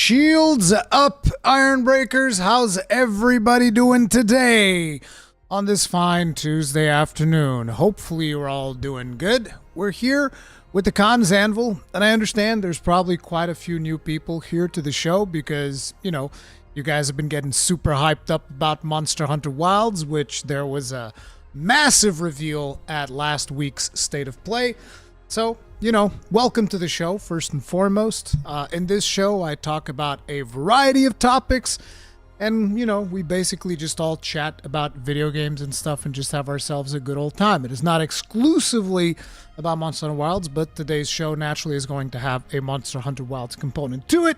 Shields up, Iron Breakers. How's everybody doing today on this fine Tuesday afternoon? Hopefully you're all doing good. We're here with the Cons Anvil, and I understand there's probably quite a few new people here to the show because, you know, you guys have been getting super hyped up about Monster Hunter Wilds, which there was a massive reveal at last week's State of Play. So, you know, welcome to the show, first and foremost. In this show, I talk about a variety of topics, and, you know, we basically just all chat about video games and stuff and just have ourselves a good old time. It is not exclusively about Monster Hunter Wilds, but today's show naturally is going to have a Monster Hunter Wilds component to it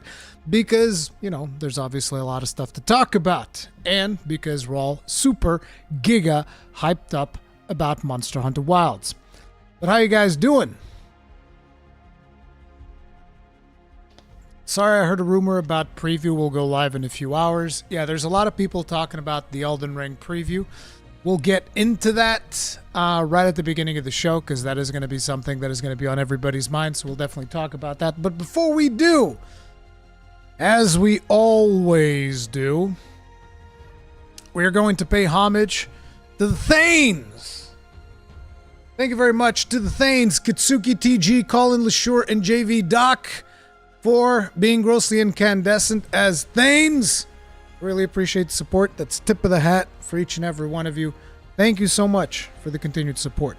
because, you know, there's obviously a lot of stuff to talk about, and because we're all super giga hyped up about Monster Hunter Wilds. But how you guys doing? Sorry, I heard a rumor about preview will go live in a few hours. Yeah, there's a lot of people talking about the Elden Ring preview. We'll get into that right at the beginning of the show because that is going to be something that is going to be on everybody's mind, so we'll definitely talk about that. But before we do, as we always do, we are going to pay homage to the Thanes. Thank you very much to the Thanes, Kitsuki TG, Colin LaSure, and JV Doc for being grossly incandescent as Thanes. Really appreciate the support. That's tip of the hat for each and every one of you. Thank you so much for the continued support.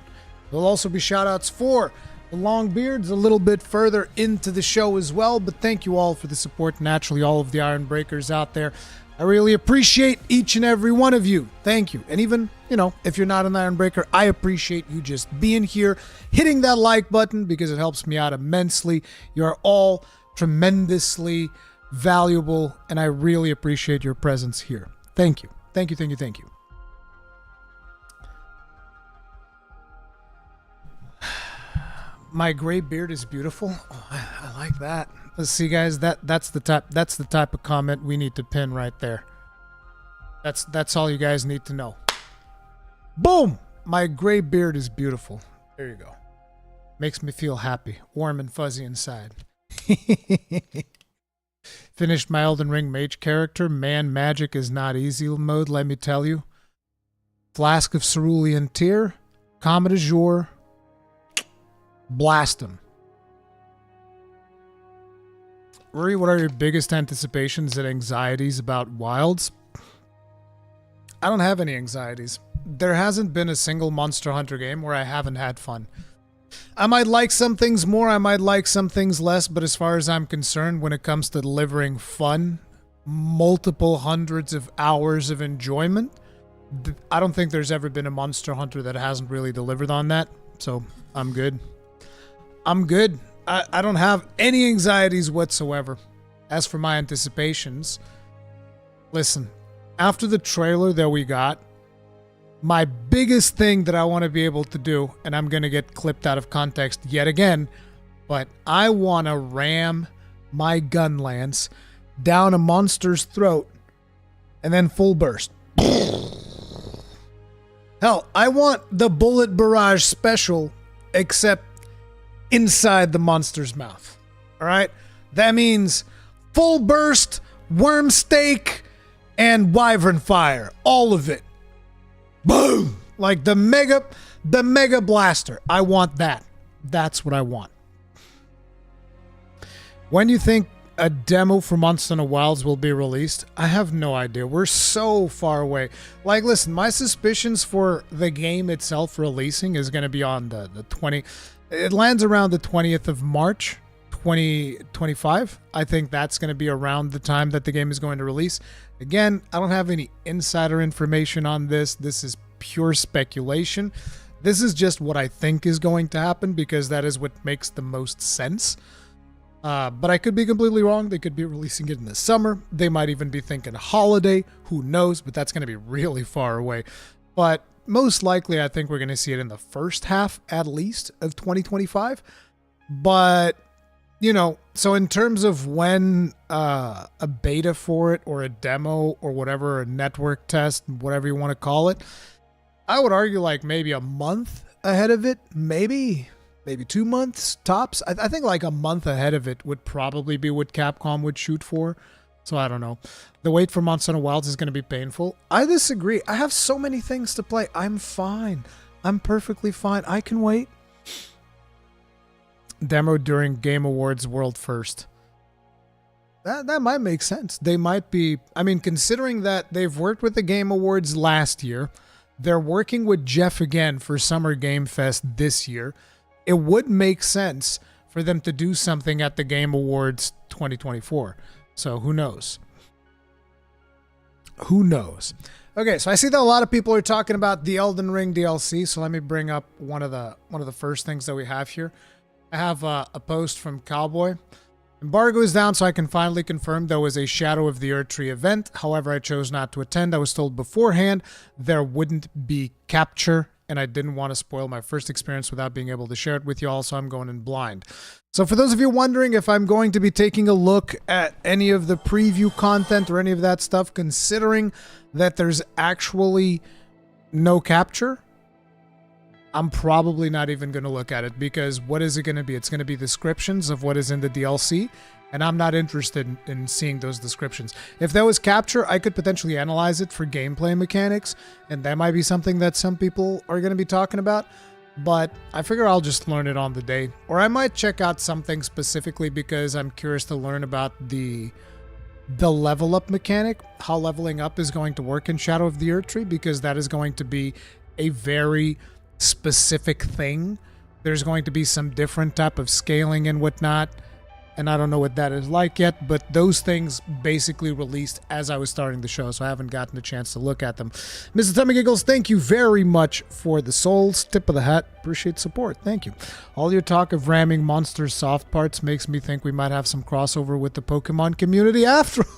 There'll also be shoutouts for the Longbeards a little bit further into the show as well, but thank you all for the support. Naturally, all of the Iron Breakers out there. I really appreciate each and every one of you. Thank you. And even, you know, if you're not an Iron Breaker, I appreciate you just being here, hitting that like button because it helps me out immensely. You're all tremendously valuable, and I really appreciate your presence here. Thank you. Thank you, thank you, thank you. My gray beard is beautiful. Oh, I like that. Let's see, guys. That's the type of comment we need to pin right there. That's all you guys need to know. Boom! My gray beard is beautiful. There you go. Makes me feel happy, warm and fuzzy inside. Finished my Elden Ring mage character. Man, magic is not easy mode, let me tell you. Flask of Cerulean Tear. Comet Azure. Blast him. Ruri, what are your biggest anticipations and anxieties about Wilds? I don't have any anxieties. There hasn't been a single Monster Hunter game where I haven't had fun. I might like some things more, I might like some things less, but as far as I'm concerned, when it comes to delivering fun, multiple hundreds of hours of enjoyment, I don't think there's ever been a Monster Hunter that hasn't really delivered on that, so I'm good. I'm good. I don't have any anxieties whatsoever. As for my anticipations, listen, after the trailer that we got, my biggest thing that I want to be able to do, and I'm going to get clipped out of context yet again, but I want to ram my gun lance down a monster's throat and then full burst. Hell, I want the bullet barrage special, except inside the monster's mouth. All right? That means full burst, worm steak, and wyvern fire. All of it. Boom! Like the mega blaster. I want that. That's what I want. When do you think a demo for Monster Hunter Wilds will be released? I have no idea. We're so far away. Like, listen, my suspicions for the game itself releasing is going to be on the 20... It lands around the 20th of March, 2025. I think that's going to be around the time that the game is going to release. Again, I don't have any insider information on this. This is pure speculation. This is just what I think is going to happen because that is what makes the most sense. But I could be completely wrong. They could be releasing it in the summer. They might even be thinking holiday. Who knows? But that's going to be really far away. But most likely, I think we're going to see it in the first half, at least, of 2025. But, you know, so in terms of when a beta for it or a demo or whatever, a network test, whatever you want to call it, I would argue like maybe a month ahead of it, maybe. maybe 2 months tops. I think like a month ahead of it would probably be what Capcom would shoot for. So I don't know. The wait for Monster Hunter Wilds is going to be painful. I disagree. I have so many things to play. I'm fine. I'm perfectly fine. I can wait. Demo during Game Awards World First. That might make sense. They might be... I mean, considering that they've worked with the Game Awards last year, they're working with Jeff again for Summer Game Fest this year, it would make sense for them to do something at the Game Awards 2024. So who knows? Who knows? Okay, so I see that a lot of people are talking about the Elden Ring DLC, so let me bring up one of the first things that we have here. I have a post from Cowboy. Embargo is down, so I can finally confirm there was a Shadow of the Erdtree event. However, I chose not to attend. I was told beforehand there wouldn't be capture, and I didn't want to spoil my first experience without being able to share it with you all, so I'm going in blind. So for those of you wondering if I'm going to be taking a look at any of the preview content or any of that stuff, considering that there's actually no capture, I'm probably not even going to look at it, because what is it going to be? It's going to be descriptions of what is in the DLC, and I'm not interested in seeing those descriptions. If there was capture, I could potentially analyze it for gameplay mechanics, and that might be something that some people are going to be talking about, but I figure I'll just learn it on the day. Or I might check out something specifically because I'm curious to learn about the level up mechanic, how leveling up is going to work in Shadow of the Erdtree, because that is going to be a very specific thing. There's going to be some different type of scaling and whatnot, and I don't know what that is like yet, but those things basically released as I was starting the show, so I haven't gotten a chance to look at them. Mr. Tummy Giggles, thank you very much for the souls. Tip of the hat. Appreciate support. Thank you. All your talk of ramming monster soft parts makes me think we might have some crossover with the Pokemon community after all.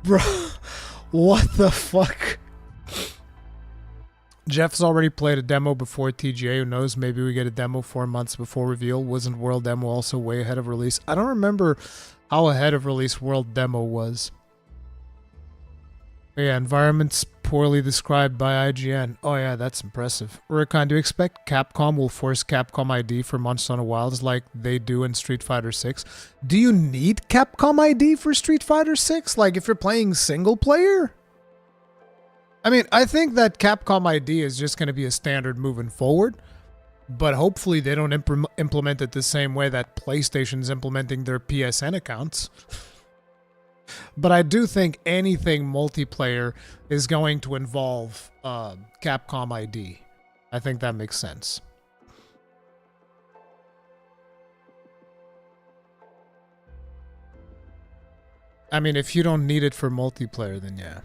Bro, what the fuck? Jeff's already played a demo before TGA. Who knows? Maybe we get a demo 4 months before reveal. Wasn't World Demo also way ahead of release? I don't remember how ahead of release World Demo was. Yeah, environments poorly described by IGN. Oh yeah, that's impressive. Rurikhan, do you expect Capcom will force Capcom ID for Monster Hunter Wilds like they do in Street Fighter 6? Do you need Capcom ID for Street Fighter 6? Like if you're playing single player? I mean, I think that Capcom ID is just going to be a standard moving forward, but hopefully they don't implement it the same way that PlayStation's implementing their PSN accounts. But I do think anything multiplayer is going to involve Capcom ID. I think that makes sense. I mean, if you don't need it for multiplayer, then yeah.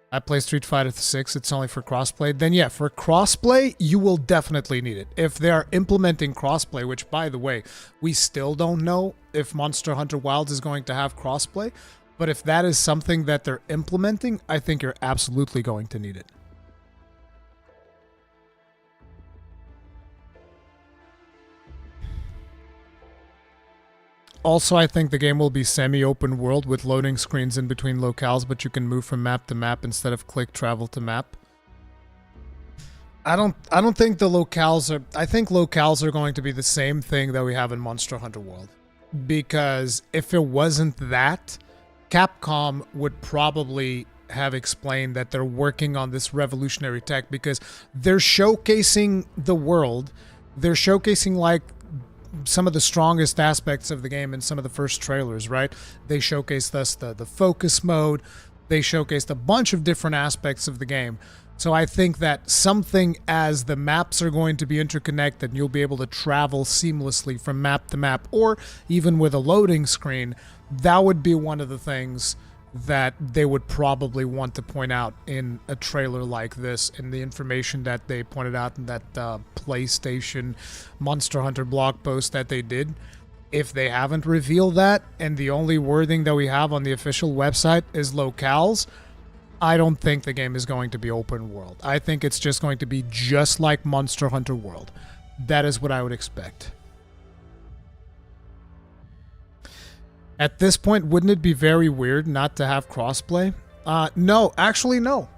I play Street Fighter 6, it's only for crossplay. Then yeah, for crossplay, you will definitely need it. If they're implementing crossplay, which by the way, we still don't know if Monster Hunter Wilds is going to have crossplay, but if that is something that they're implementing, I think you're absolutely going to need it. Also, I think the game will be semi-open world with loading screens in between locales, but you can move from map to map instead of click travel to map. I don't think the locales are... I think locales are going to be the same thing that we have in Monster Hunter World. Because if it wasn't that, Capcom would probably have explained that they're working on this revolutionary tech, because they're showcasing the world. They're showcasing like some of the strongest aspects of the game in some of the first trailers, right? They showcased us the focus mode. They showcased a bunch of different aspects of the game. So I think that something as the maps are going to be interconnected and you'll be able to travel seamlessly from map to map, or even with a loading screen, that would be one of the things that they would probably want to point out in a trailer like this, in the information that they pointed out in that PlayStation Monster Hunter blog post that they did. If they haven't revealed that, and the only wording that we have on the official website is locales, I don't think the game is going to be open world. I think it's just going to be just like Monster Hunter World. That is what I would expect. At this point, wouldn't it be very weird not to have crossplay? No, actually no.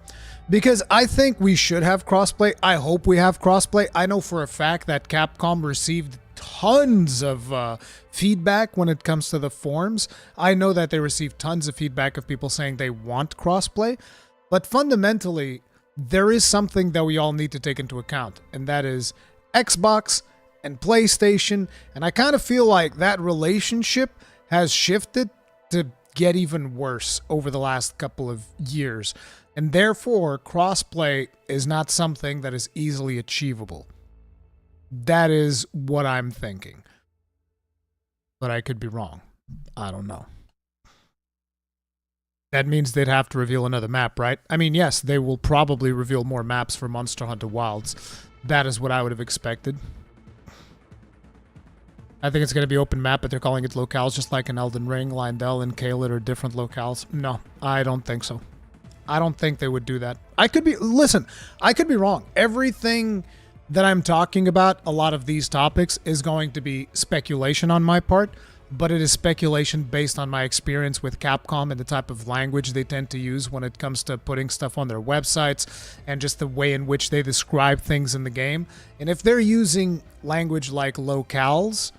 Because I think we should have crossplay. I hope we have crossplay. I know for a fact that Capcom received tons of feedback when it comes to the forums. I know that they received tons of feedback of people saying they want crossplay. But fundamentally, there is something that we all need to take into account. And that is Xbox and PlayStation. And I kind of feel like that relationship has shifted to get even worse over the last couple of years. And therefore, crossplay is not something that is easily achievable. That is what I'm thinking. But I could be wrong. I don't know. That means they'd have to reveal another map, right? I mean, yes, they will probably reveal more maps for Monster Hunter Wilds. That is what I would have expected. I think it's going to be open map, but they're calling it locales, just like in Elden Ring, Lindell, and Caelid are different locales. No, I don't think so. I don't think they would do that. I could be... Listen, I could be wrong. Everything that I'm talking about, a lot of these topics, is going to be speculation on my part, but it is speculation based on my experience with Capcom and the type of language they tend to use when it comes to putting stuff on their websites and just the way in which they describe things in the game. And if they're using language like locales...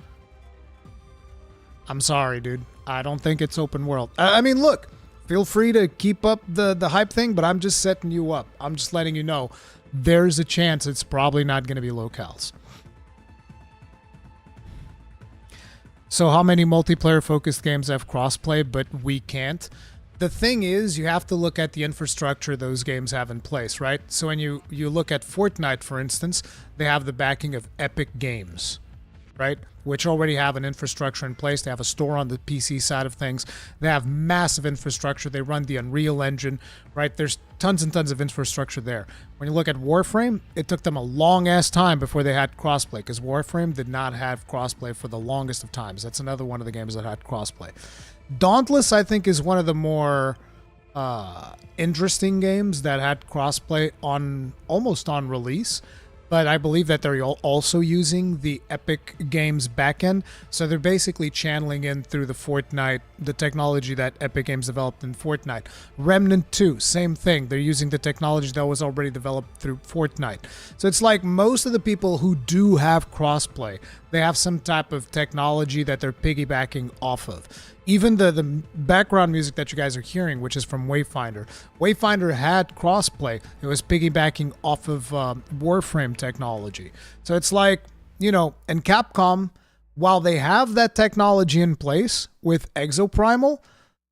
I'm sorry, dude. I don't think it's open world. I mean, look, feel free to keep up the hype thing, but I'm just setting you up. I'm just letting you know there's a chance it's probably not going to be locales. So how many multiplayer-focused games have crossplay, but we can't? The thing is, you have to look at the infrastructure those games have in place, right? So when you look at Fortnite, for instance, they have the backing of Epic Games, right? Which already have an infrastructure in place. They have a store on the PC side of things. They have massive infrastructure. They run the Unreal Engine, right? There's tons and tons of infrastructure there. When you look at Warframe, it took them a long-ass time before they had crossplay, because Warframe did not have crossplay for the longest of times. That's another one of the games that had crossplay. Dauntless, I think, is one of the more interesting games that had crossplay almost on release. But I believe that they're also using the Epic Games backend. So they're basically channeling in through the Fortnite, the technology that Epic Games developed in Fortnite. Remnant 2, same thing. They're using the technology that was already developed through Fortnite. So it's like most of the people who do have crossplay, they have some type of technology that they're piggybacking off of. Even the background music that you guys are hearing, which is from Wayfinder. Wayfinder had crossplay. It was piggybacking off of Warframe technology. So it's like, you know, and Capcom, while they have that technology in place with Exoprimal,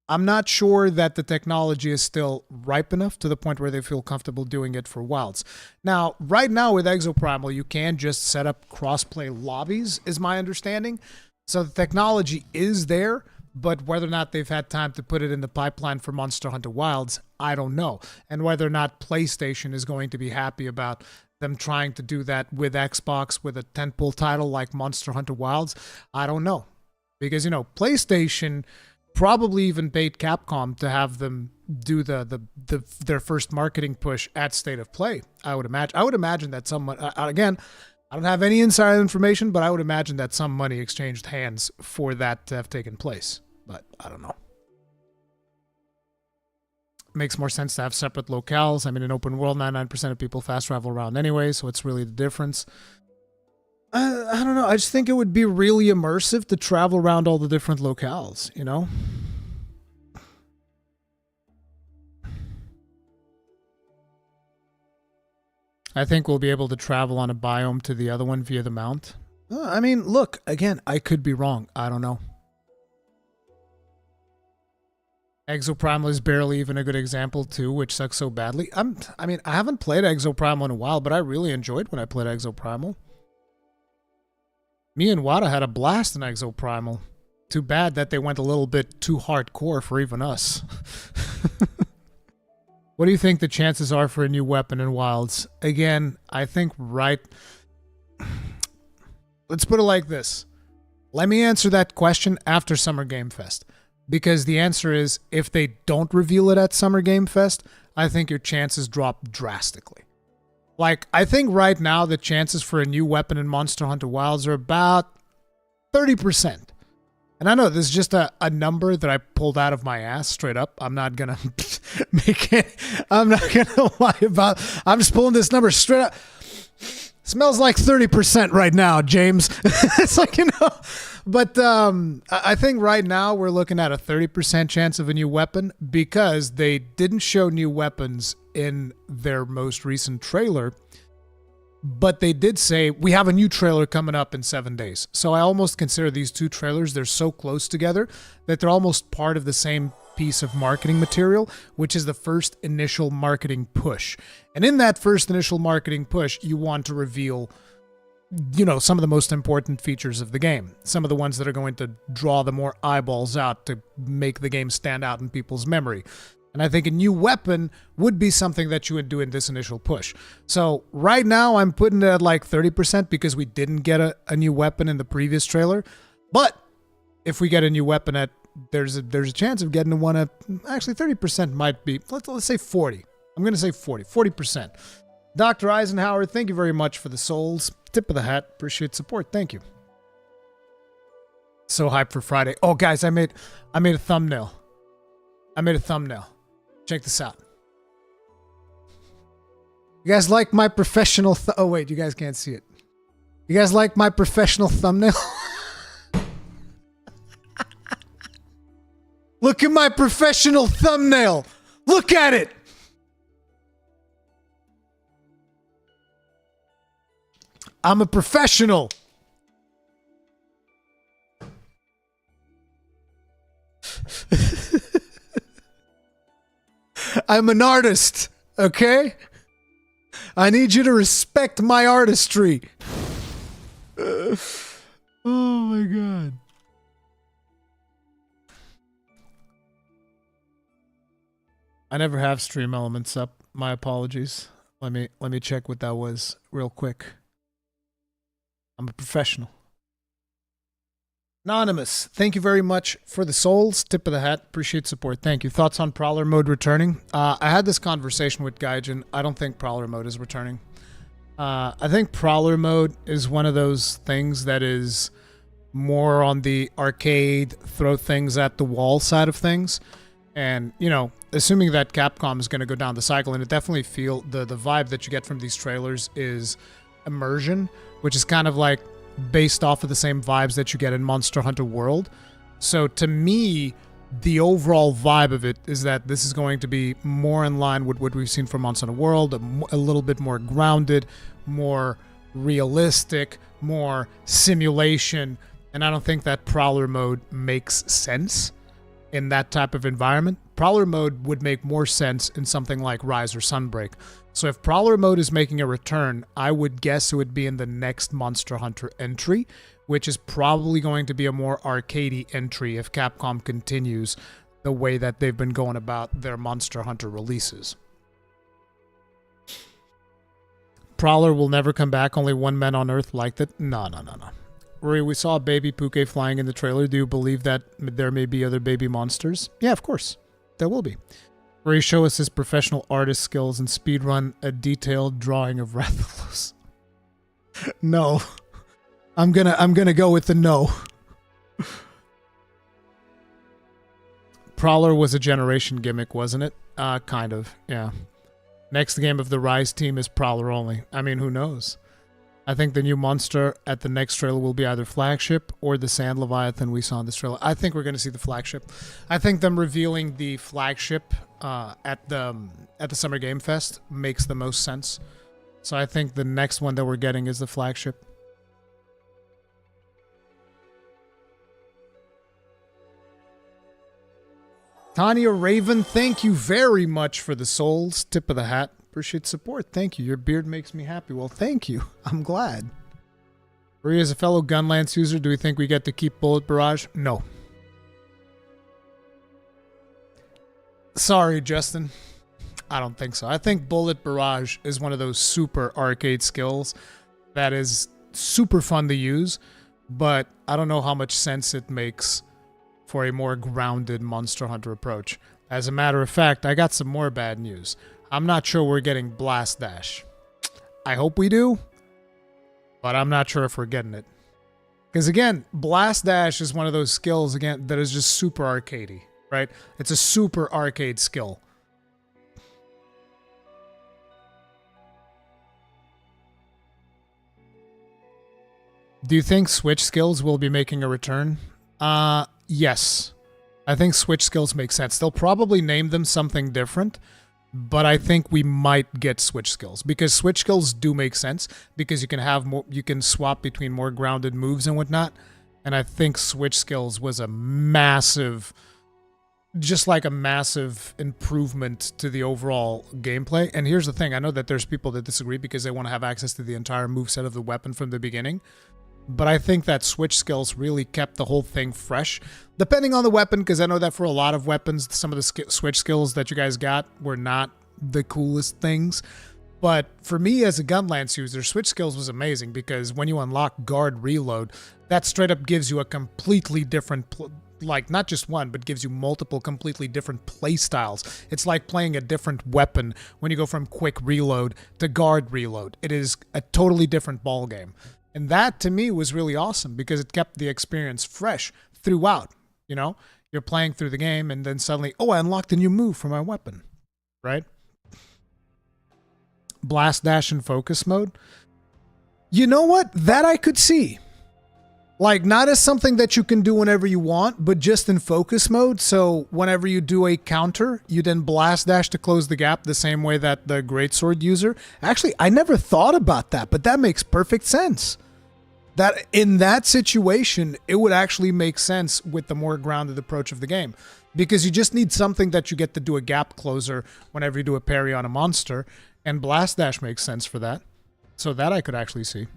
I'm not sure that the technology is still ripe enough to the point where they feel comfortable doing it for Wilds. Now, right now with Exoprimal, you can just set up crossplay lobbies, is my understanding. So the technology is there, but whether or not they've had time to put it in the pipeline for Monster Hunter Wilds, I don't know. And whether or not PlayStation is going to be happy about them trying to do that with Xbox with a tentpole title like Monster Hunter Wilds, I don't know. Because, you know, PlayStation probably even paid Capcom to have them do their first marketing push at State of Play, I would imagine. I would imagine that someone, again, I don't have any insider information, but I would imagine that some money exchanged hands for that to have taken place. But I don't know. Makes more sense to have separate locales. I mean, in open world, 99% of people fast travel around anyway, so it's really the difference. I don't know. I just think it would be really immersive to travel around all the different locales, you know? I think we'll be able to travel on a biome to the other one via the mount. I mean, look, again, I could be wrong. I don't know. Exoprimal is barely even a good example too, which sucks so badly. I mean, I haven't played Exoprimal in a while, but I really enjoyed when I played Exoprimal. Me and Wada had a blast in Exoprimal. Too bad that they went a little bit too hardcore for even us. What do you think the chances are for a new weapon in Wilds? Again, I think right... Let's put it like this. Let me answer that question after Summer Game Fest. Because the answer is, if they don't reveal it at Summer Game Fest, I think your chances drop drastically. Like, I think right now the chances for a new weapon in Monster Hunter Wilds are about 30%. And I know this is just a number that I pulled out of my ass straight up. I'm not going to make it. I'm not going to lie about. I'm just pulling this number straight up. Smells like 30% right now, James. It's like, But I think right now we're looking at a 30% chance of a new weapon because they didn't show new weapons in their most recent trailer. But they did say, we have a new trailer coming up in 7 days. So I almost consider these two trailers, they're so close together that they're almost part of the same piece of marketing material, which is the first initial marketing push. And in that first initial marketing push, you want to reveal, some of the most important features of the game. Some of the ones that are going to draw the more eyeballs out to make the game stand out in people's memory. And I think a new weapon would be something that you would do in this initial push. So right now I'm putting it at like 30% because we didn't get a new weapon in the previous trailer. But if we get a new weapon there's a chance of getting one at actually 30% might be, let's say 40. I'm going to say 40%. Dr. Eisenhower, thank you very much for the souls. Tip of the hat. Appreciate support. Thank you. So hyped for Friday. Oh guys, I made a thumbnail. Check this out. You guys like my professional oh wait, you guys can't see it. You guys like my professional thumbnail? Look at my professional thumbnail. Look at it. I'm a professional. I'm an artist, okay? I need you to respect my artistry. Oh my god. I never have stream elements up. My apologies. Let me check what that was real quick. I'm a professional. Anonymous, thank you very much for the souls. Tip of the hat. Appreciate support. Thank you. Thoughts on Prowler mode returning? I had this conversation with Gaijin. I don't think Prowler mode is returning. I think Prowler mode is one of those things that is more on the arcade, throw things at the wall side of things. And, assuming that Capcom is going to go down the cycle, and it definitely feel the vibe that you get from these trailers is immersion, which is kind of like based off of the same vibes that you get in Monster Hunter World. So to me, the overall vibe of it is that this is going to be more in line with what we've seen from Monster Hunter World, a little bit more grounded, more realistic, more simulation, and I don't think that Prowler mode makes sense in that type of environment. Prowler mode would make more sense in something like Rise or Sunbreak. So if Prowler mode is making a return, I would guess it would be in the next Monster Hunter entry, which is probably going to be a more arcadey entry if Capcom continues the way that they've been going about their Monster Hunter releases. Prowler will never come back, only one man on Earth liked it. No. Ruri, we saw a baby Puke flying in the trailer. Do you believe that there may be other baby monsters? Yeah, of course. There will be. Ruri, show us his professional artist skills and speedrun a detailed drawing of Rathalos. No. I'm gonna go with the no. Prowler was a generation gimmick, wasn't it? Kind of, yeah. Next game of the Rise team is Prowler only. I mean, who knows? I think the new monster at the next trailer will be either flagship or the Sand Leviathan we saw in this trailer. I think we're going to see the flagship. I think them revealing the flagship at the Summer Game Fest makes the most sense. So I think the next one that we're getting is the flagship. Tanya Raven, thank you very much for the souls. Tip of the hat. Appreciate support. Thank you. Your beard makes me happy. Well, thank you. I'm glad. Maria, as a fellow Gunlance user, do we think we get to keep Bullet Barrage? No. Sorry, Justin. I don't think so. I think Bullet Barrage is one of those super arcade skills that is super fun to use, but I don't know how much sense it makes for a more grounded Monster Hunter approach. As a matter of fact, I got some more bad news. I'm not sure we're getting Blast Dash. I hope we do, but I'm not sure if we're getting it. Because again, Blast Dash is one of those skills, again, that is just super arcadey, right? It's a super arcade skill. Do you think Switch skills will be making a return? Yes. I think Switch skills make sense. They'll probably name them something different, but I think we might get Switch skills because Switch skills do make sense because you can have more, you can swap between more grounded moves and whatnot. And I think Switch skills was a massive, just like a massive improvement to the overall gameplay. And here's the thing. I know that there's people that disagree because they want to have access to the entire moveset of the weapon from the beginning. But I think that Switch skills really kept the whole thing fresh, depending on the weapon, because I know that for a lot of weapons, some of the Switch skills that you guys got were not the coolest things. But for me as a Gunlance user, Switch skills was amazing because when you unlock Guard Reload, that straight up gives you a completely different, like not just one, but gives you multiple completely different play styles. It's like playing a different weapon when you go from Quick Reload to Guard Reload. It is a totally different ball game. And that, to me, was really awesome because it kept the experience fresh throughout, you know? You're playing through the game and then suddenly, oh, I unlocked a new move for my weapon, right? Blast Dash and Focus Mode. You know what? That I could see. Like, not as something that you can do whenever you want, but just in Focus Mode. So whenever you do a counter, you then Blast Dash to close the gap the same way that the Greatsword user. Actually, I never thought about that, but that makes perfect sense. That in that situation, it would actually make sense with the more grounded approach of the game. Because you just need something that you get to do a gap closer whenever you do a parry on a monster. And Blast Dash makes sense for that. So that I could actually see.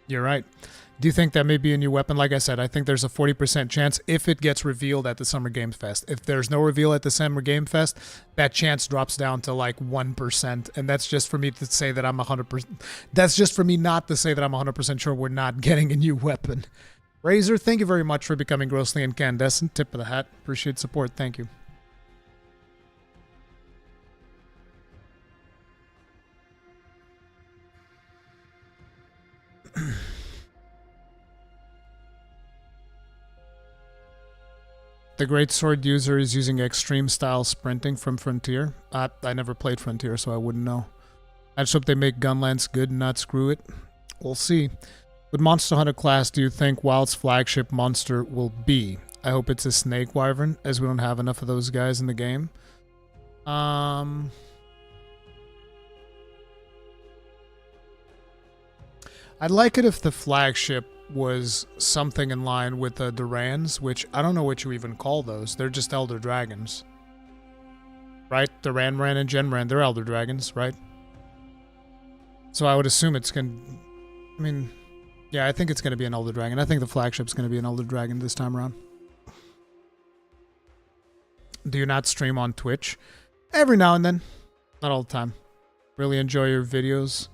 You're right. Do you think that may be a new weapon? Like I said, I think there's a 40% chance if it gets revealed at the Summer Game Fest. If there's no reveal at the Summer Game Fest, that chance drops down to like 1%. And that's just for me to say that I'm 100%. That's just for me not to say that I'm 100% sure we're not getting a new weapon. Razor, thank you very much for becoming grossly incandescent. Tip of the hat. Appreciate support. Thank you. The Greatsword user is using extreme style sprinting from Frontier. I never played Frontier, so I wouldn't know. I just hope they make Gunlance good and not screw it. We'll see. What Monster Hunter class do you think Wild's flagship monster will be? I hope it's a Snake Wyvern, as we don't have enough of those guys in the game. I'd like it if the flagship was something in line with the Durans, which I don't know what you even call those. They're just Elder Dragons. Right? Duranran and Genran, they're Elder Dragons, right? So I would assume it's going to... I mean, yeah, I think it's going to be an Elder Dragon. I think the flagship's going to be an Elder Dragon this time around. Do you not stream on Twitch? Every now and then. Not all the time. Really enjoy your videos.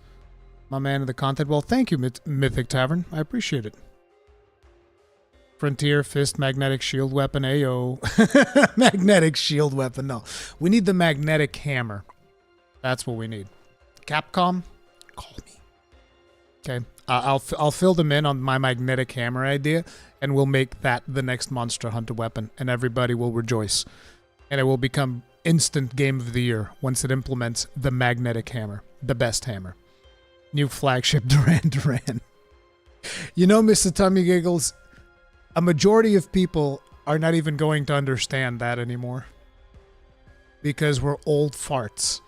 My man of the content. Well, thank you, Mythic Tavern. I appreciate it. Frontier, Fist, Magnetic Shield Weapon, Ayo. Magnetic Shield Weapon, no. We need the Magnetic Hammer. That's what we need. Capcom, call me. Okay, I'll fill them in on my Magnetic Hammer idea, and we'll make that the next Monster Hunter weapon, and everybody will rejoice. And it will become instant Game of the Year once it implements the Magnetic Hammer, the best hammer. New flagship Duran. You know, Mr. Tummy Giggles, a majority of people are not even going to understand that anymore. Because we're old farts.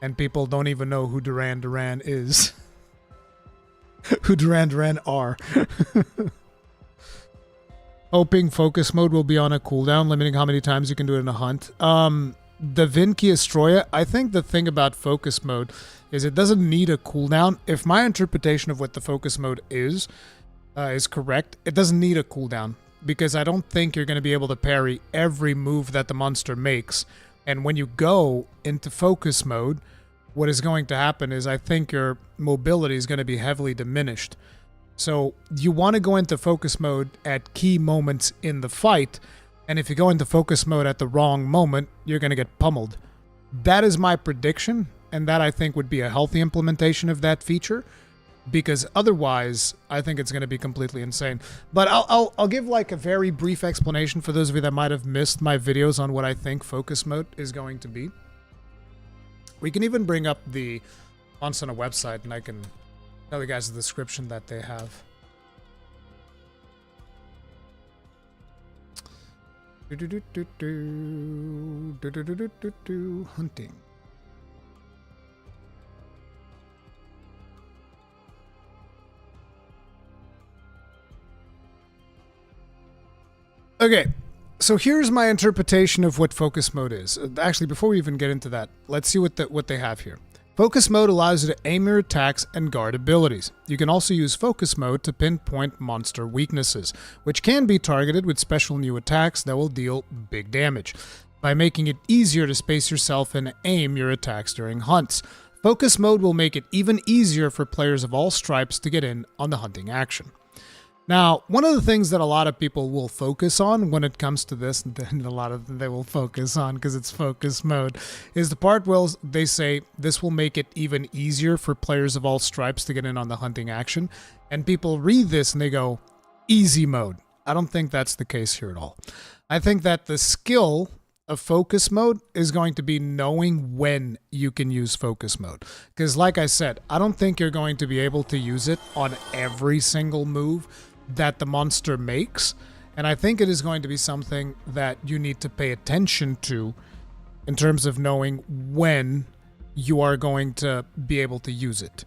And people don't even know who Duran is. Who Duran are. Hoping focus mode will be on a cooldown, limiting how many times you can do it in a hunt. The Vinci Astroya, I think the thing about focus mode is it doesn't need a cooldown. If my interpretation of what the focus mode is correct, it doesn't need a cooldown because I don't think you're going to be able to parry every move that the monster makes. And when you go into focus mode, what is going to happen is I think your mobility is going to be heavily diminished. So you want to go into focus mode at key moments in the fight And if you go into focus mode at the wrong moment, you're going to get pummeled. That is my prediction, and that I think would be a healthy implementation of that feature, because otherwise I think it's going to be completely insane. But I'll give like a very brief explanation for those of you that might have missed my videos on what I think focus mode is going to be. We can even bring up the fonts on a website, and I can tell you guys the description that they have. Hunting. Okay, so here's my interpretation of what focus mode is. Actually, before we even get into that, let's see what they have here. Focus mode allows you to aim your attacks and guard abilities. You can also use focus mode to pinpoint monster weaknesses, which can be targeted with special new attacks that will deal big damage, by making it easier to space yourself and aim your attacks during hunts. Focus mode will make it even easier for players of all stripes to get in on the hunting action. Now, one of the things that a lot of people will focus on when it comes to this, and a lot of them they will focus on because it's focus mode, is the part where they say this will make it even easier for players of all stripes to get in on the hunting action. And people read this and they go, easy mode. I don't think that's the case here at all. I think that the skill of focus mode is going to be knowing when you can use focus mode. Because like I said, I don't think you're going to be able to use it on every single move that the monster makes, and I think it is going to be something that you need to pay attention to in terms of knowing when you are going to be able to use it.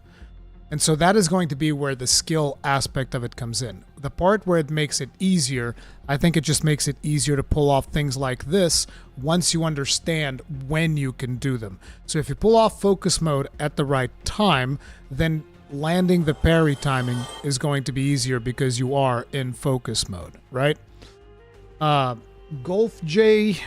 And so that is going to be where the skill aspect of it comes in. The part where it makes it easier, I think it just makes it easier to pull off things like this once you understand when you can do them. So if you pull off focus mode at the right time, then landing the parry timing is going to be easier because you are in focus mode, right? Golf J,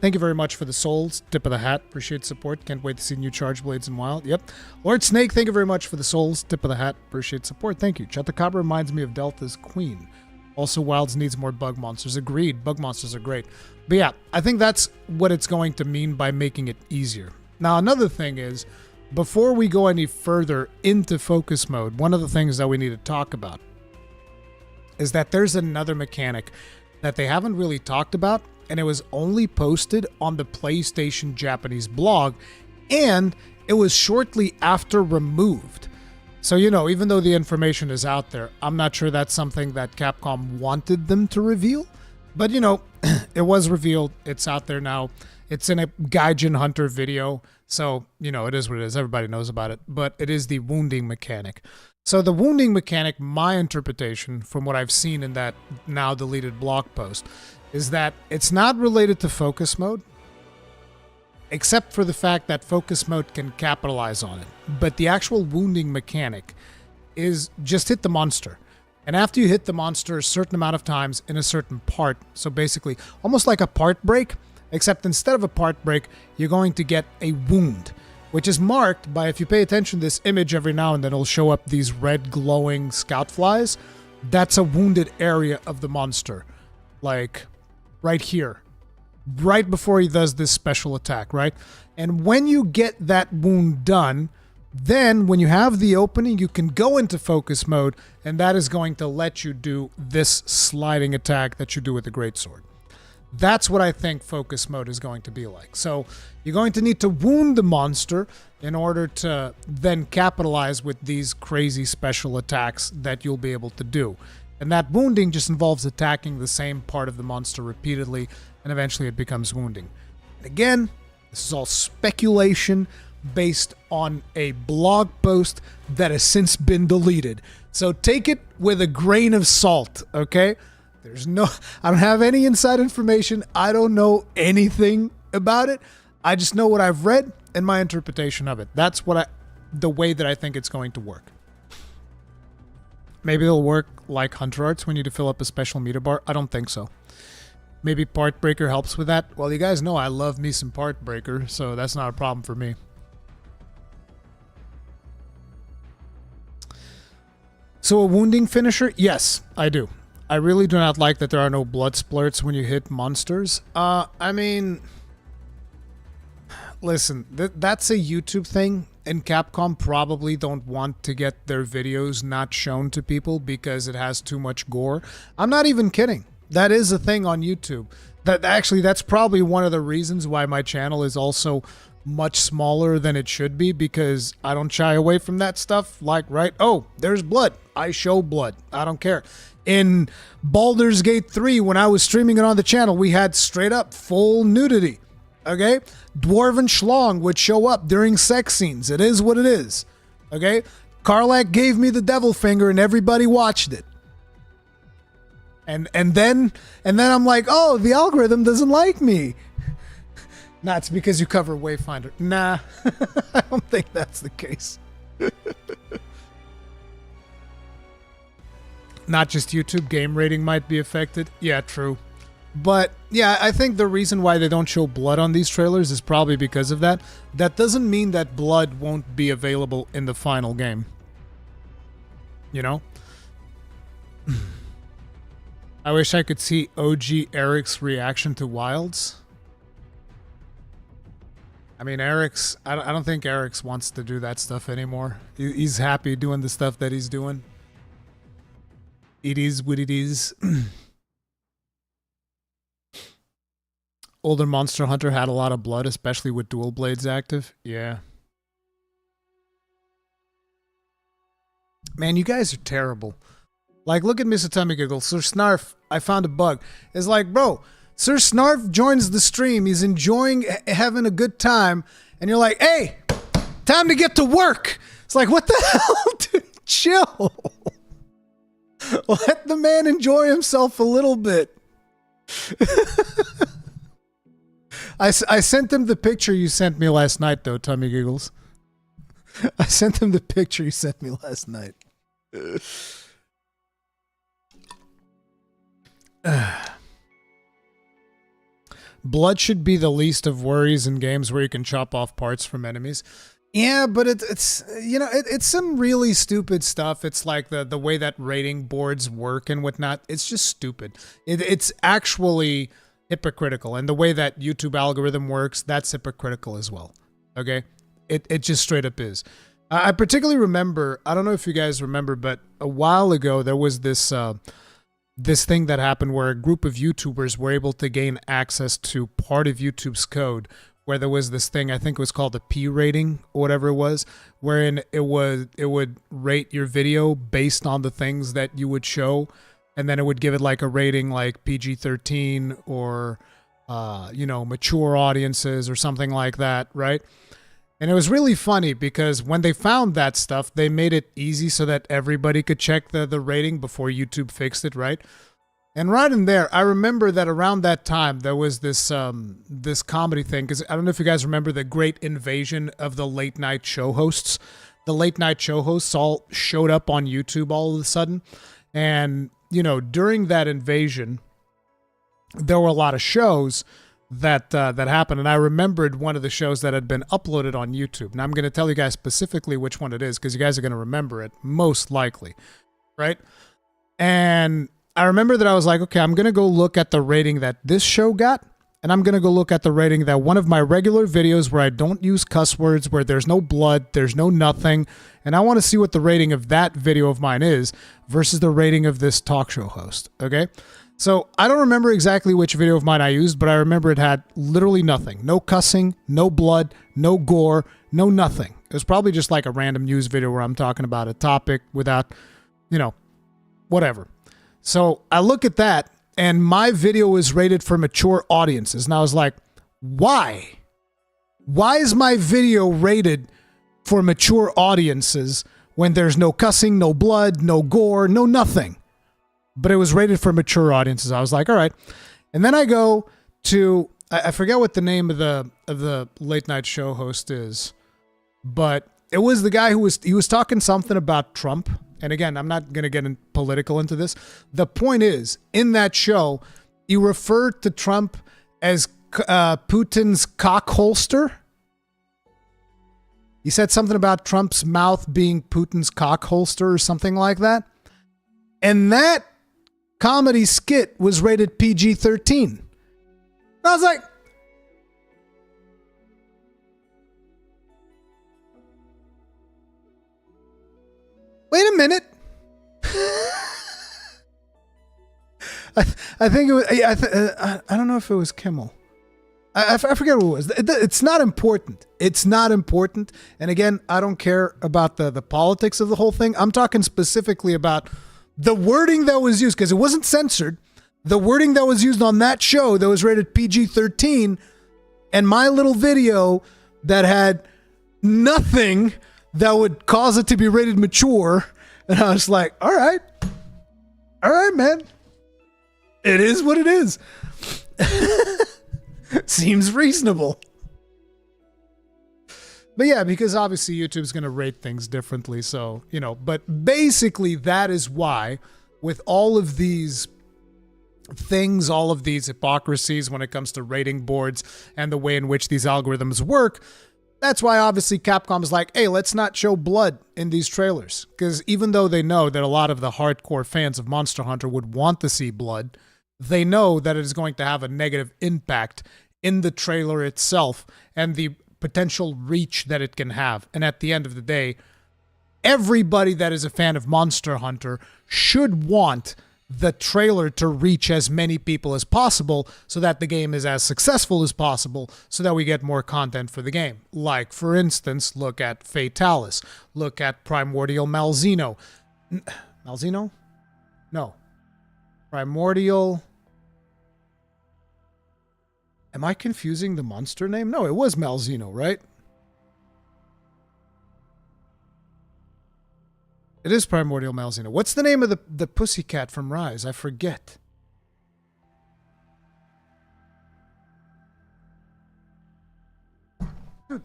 thank you very much for the souls. Tip of the hat. Appreciate support. Can't wait to see new charge blades in Wild. Yep. Lord Snake, thank you very much for the souls. Tip of the hat. Appreciate support. Thank you. Chatacabra reminds me of Delta's Queen. Also, Wilds needs more bug monsters. Agreed. Bug monsters are great. But yeah, I think that's what it's going to mean by making it easier. Now, another thing is, before we go any further into focus mode, one of the things that we need to talk about is that there's another mechanic that they haven't really talked about, and it was only posted on the PlayStation Japanese blog, and it was shortly after removed. So, you know, even though the information is out there, I'm not sure that's something that Capcom wanted them to reveal. But, you know, it was revealed. It's out there now. It's in a Gaijin Hunter video. So, you know, it is what it is. Everybody knows about it. But it is the wounding mechanic. So the wounding mechanic, my interpretation from what I've seen in that now deleted blog post, is that it's not related to focus mode, except for the fact that focus mode can capitalize on it. But the actual wounding mechanic is just hit the monster. And after you hit the monster a certain amount of times in a certain part, so basically almost like a part break, except instead of a part break, you're going to get a wound, which is marked by, if you pay attention to this image every now and then, it'll show up these red glowing scout flies. That's a wounded area of the monster. Like right here, right before he does this special attack, right? And when you get that wound done, then when you have the opening, you can go into focus mode, and that is going to let you do this sliding attack that you do with the greatsword. That's what I think focus mode is going to be like. So you're going to need to wound the monster in order to then capitalize with these crazy special attacks that you'll be able to do. And that wounding just involves attacking the same part of the monster repeatedly, and eventually it becomes wounding. And again, this is all speculation based on a blog post that has since been deleted. So take it with a grain of salt, okay? I don't have any inside information. I don't know anything about it. I just know what I've read and my interpretation of it. That's the way that I think it's going to work. Maybe it'll work like Hunter Arts when you need to fill up a special meter bar. I don't think so. Maybe Part Breaker helps with that. Well, you guys know I love me some Part Breaker, so that's not a problem for me. So a wounding finisher? Yes, I do. I really do not like that there are no blood splurts when you hit monsters. I mean, listen, that's a YouTube thing, and Capcom probably don't want to get their videos not shown to people because it has too much gore. I'm not even kidding. That is a thing on YouTube. That's probably one of the reasons why my channel is also much smaller than it should be, because I don't shy away from that stuff. Like, right? Oh, there's blood. I show blood. I don't care. In Baldur's Gate 3, when I was streaming it on the channel, we had straight up full nudity. Okay? Dwarven Schlong would show up during sex scenes. It is what it is. Okay? Karlach gave me the devil finger and everybody watched it. And then I'm like, oh, the algorithm doesn't like me. Nah, it's because you cover Wayfinder. Nah, I don't think that's the case. Not just YouTube, game rating might be affected. Yeah, true. But yeah, I think the reason why they don't show blood on these trailers is probably because of that. That doesn't mean that blood won't be available in the final game. You know? I wish I could see OG Eric's reaction to Wilds. I mean, I don't think Eric's wants to do that stuff anymore. He's happy doing the stuff that he's doing. It is what it is. Older Monster Hunter had a lot of blood, especially with dual blades active. Yeah. Man, you guys are terrible. Like, look at Mr. Tummy Giggle. Sir Snarf, I found a bug. It's like, bro, Sir Snarf joins the stream. He's enjoying having a good time. And you're like, hey, time to get to work. It's like, what the hell? Dude, chill. Let the man enjoy himself a little bit. I sent him the picture you sent me last night, though, Tummy Giggles. I sent him the picture you sent me last night. Blood should be the least of worries in games where you can chop off parts from enemies. Yeah, but it's you know, it's some really stupid stuff. It's like the way that rating boards work and whatnot. It's just stupid. It's actually hypocritical, and the way that YouTube algorithm works, that's hypocritical as well. Okay, it just straight up is. I particularly remember, I don't know if you guys remember, but a while ago there was this this thing that happened where a group of YouTubers were able to gain access to part of YouTube's code, where there was this thing, I think it was called a P rating or whatever it was, wherein it would rate your video based on the things that you would show, and then it would give it like a rating like PG-13 or you know, mature audiences or something like that, right? And it was really funny because when they found that stuff, they made it easy so that everybody could check the rating before YouTube fixed it, right? And right in there, I remember that around that time, there was this this comedy thing, because I don't know if you guys remember the great invasion of the late night show hosts. The late night show hosts all showed up on YouTube all of a sudden. And, you know, during that invasion, there were a lot of shows that happened, and I remembered one of the shows that had been uploaded on YouTube. Now I'm going to tell you guys specifically which one it is, because you guys are going to remember it, most likely, right? And I remember that I was like, okay, I'm going to go look at the rating that this show got, and I'm going to go look at the rating that one of my regular videos where I don't use cuss words, where there's no blood, there's no nothing, and I want to see what the rating of that video of mine is versus the rating of this talk show host, okay? So I don't remember exactly which video of mine I used, but I remember it had literally nothing. No cussing, no blood, no gore, no nothing. It was probably just like a random news video where I'm talking about a topic without, you know, whatever. So I look at that, and my video is rated for mature audiences. And I was like, why? Why is my video rated for mature audiences when there's no cussing, no blood, no gore, no nothing? But it was rated for mature audiences. I was like, all right. And then I go to, I forget what the name of the late night show host is, but it was the guy who was talking something about Trump. And again, I'm not going to get political into this. The point is, in that show, he referred to Trump as Putin's cock holster. He said something about Trump's mouth being Putin's cock holster or something like that. And that comedy skit was rated PG-13. And I was like, wait a minute. I think it was. I don't know if it was Kimmel. I forget who it was. It's not important. It's not important. And again, I don't care about the politics of the whole thing. I'm talking specifically about the wording that was used, because it wasn't censored. The wording that was used on that show that was rated PG-13, and my little video that had nothing that would cause it to be rated mature. And I was like, all right, man. It is what it is. Seems reasonable. But yeah, because obviously YouTube's going to rate things differently. So, you know, but basically that is why with all of these things, all of these hypocrisies when it comes to rating boards and the way in which these algorithms work, that's why obviously Capcom is like, hey, let's not show blood in these trailers. Because even though they know that a lot of the hardcore fans of Monster Hunter would want to see blood, they know that it is going to have a negative impact in the trailer itself and the potential reach that it can have. And at the end of the day, everybody that is a fan of Monster Hunter should want the trailer to reach as many people as possible so that the game is as successful as possible so that we get more content for the game. Like, for instance, look at Fatalis. Look at Primordial Malzeno. Malzeno? No. Primordial... Am I confusing the monster name? No, it was Malzeno, right? It is Primordial Malzeno. What's the name of the pussycat from Rise? I forget. Dude,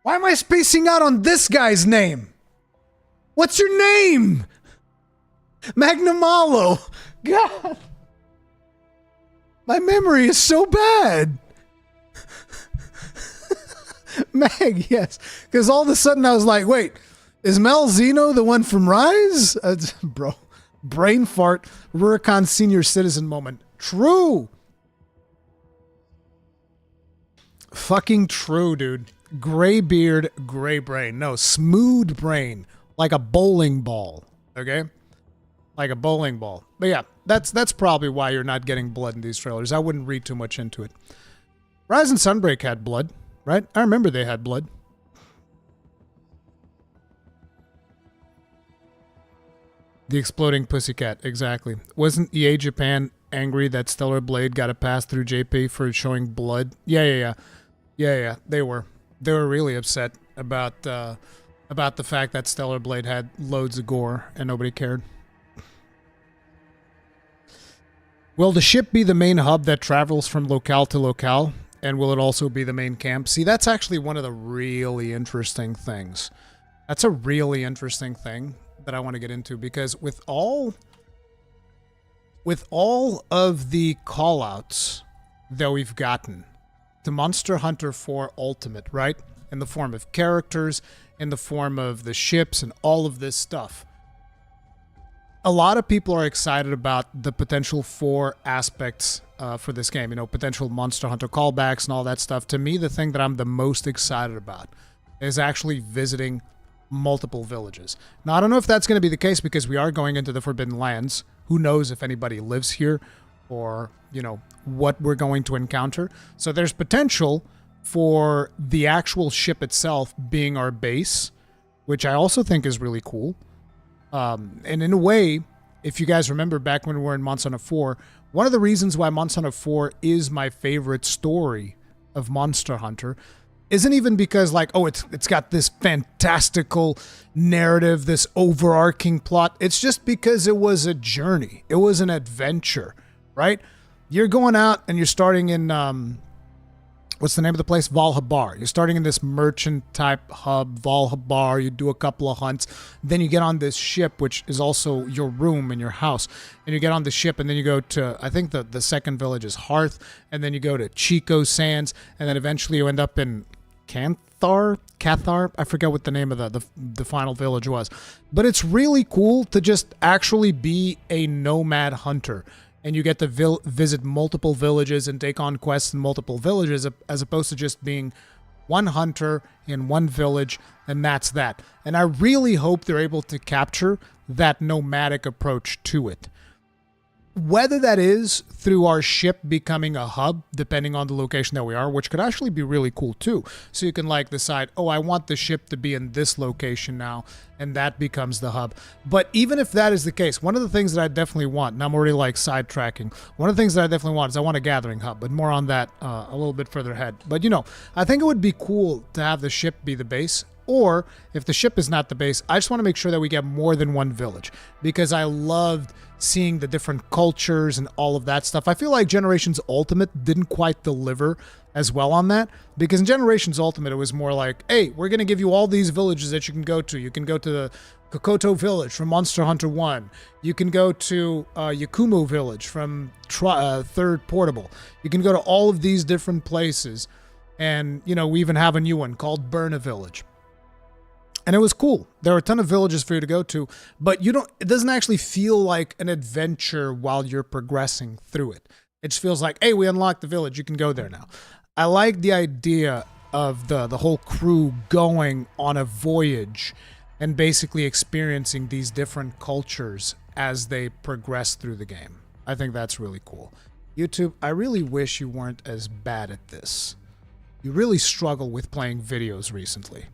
why am I spacing out on this guy's name? What's your name? Magnamalo. God. My memory is so bad. Mag, yes. Because all of a sudden I was like, wait, is Malzeno the one from Rise? Bro, brain fart, Rurikhan senior citizen moment. True. Fucking true, dude. Gray beard, gray brain. No, smooth brain. Like a bowling ball. Okay? Like a bowling ball. But yeah, that's probably why you're not getting blood in these trailers. I wouldn't read too much into it. Rise and Sunbreak had blood, right? I remember they had blood. The exploding pussycat, exactly. Wasn't EA Japan angry that Stellar Blade got a pass through JP for showing blood? Yeah. They were really upset about the fact that Stellar Blade had loads of gore and nobody cared. Will the ship be the main hub that travels from locale to locale? And will it also be the main camp? See, that's actually one of the really interesting things. That's a really interesting thing that I want to get into, because with all of the callouts that we've gotten to Monster Hunter 4 Ultimate, right? In the form of characters, in the form of the ships and all of this stuff. A lot of people are excited about the potential 4 aspects for this game, you know, potential Monster Hunter callbacks and all that stuff. To me, the thing that I'm the most excited about is actually visiting multiple villages. Now, I don't know if that's going to be the case because we are going into the Forbidden Lands. Who knows if anybody lives here or, you know, what we're going to encounter. So there's potential for the actual ship itself being our base, which I also think is really cool. And in a way, if you guys remember back when we were in Monster Hunter 4, one of the reasons why Monster Hunter 4 is my favorite story of Monster Hunter isn't even because, like, oh, it's got this fantastical narrative, this overarching plot. It's just because it was a journey. It was an adventure, right? You're going out and you're starting in, what's the name of the place? Valhabar. You're starting in this merchant-type hub, Valhabar. You do a couple of hunts. Then you get on this ship, which is also your room in your house. And you get on the ship, and then you go to, I think the second village is Hearth. And then you go to Chico Sands. And then eventually you end up in Cathar. I forget what the name of the final village was, but it's really cool to just actually be a nomad hunter, and you get to visit multiple villages and take on quests in multiple villages, as opposed to just being one hunter in one village, and that's that. And I really hope they're able to capture that nomadic approach to it. Whether that is through our ship becoming a hub, depending on the location that we are, which could actually be really cool too. So you can like decide, oh, I want the ship to be in this location now, and that becomes the hub. But even if that is the case, one of the things that I definitely want, and I'm already like sidetracking, one of the things that I definitely want is I want a gathering hub, but more on that a little bit further ahead. But you know, I think it would be cool to have the ship be the base. Or if the ship is not the base, I just want to make sure that we get more than one village, because I loved seeing the different cultures and all of that stuff. I feel like Generations Ultimate didn't quite deliver as well on that, because in Generations Ultimate it was more like, hey, we're going to give you all these villages that you can go to. You can go to the Kokoto Village from Monster Hunter 1. You can go to Yakumo Village from Third Portable. You can go to all of these different places. And, you know, we even have a new one called Burna Village. And it was cool. There are a ton of villages for you to go to, but it doesn't actually feel like an adventure while you're progressing through it. It just feels like, hey, we unlocked the village, you can go there now. I like the idea of the whole crew going on a voyage and basically experiencing these different cultures as they progress through the game. I think that's really cool. YouTube, I really wish you weren't as bad at this. You really struggle with playing videos recently.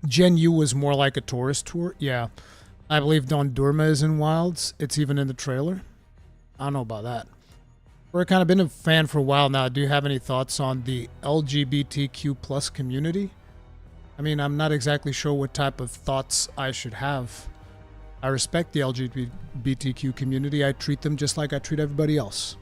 Gen U was more like a tourist tour. Yeah. I believe Don Durma is in Wilds. It's even in the trailer. I don't know about that. We're kind of been a fan for a while now. Do you have any thoughts on the LGBTQ plus community? I mean, I'm not exactly sure what type of thoughts I should have. I respect the LGBTQ community. I treat them just like I treat everybody else.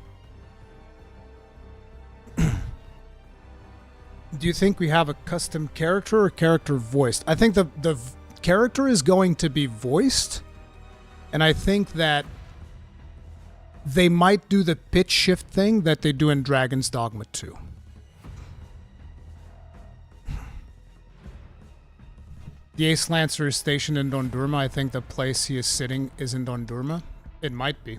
Do you think we have a custom character or character voiced? I think the character is going to be voiced, and I think that they might do the pitch shift thing that they do in Dragon's Dogma 2. The Ace Lancer is stationed in Dondurma. I think the place he is sitting is in Dondurma. It might be.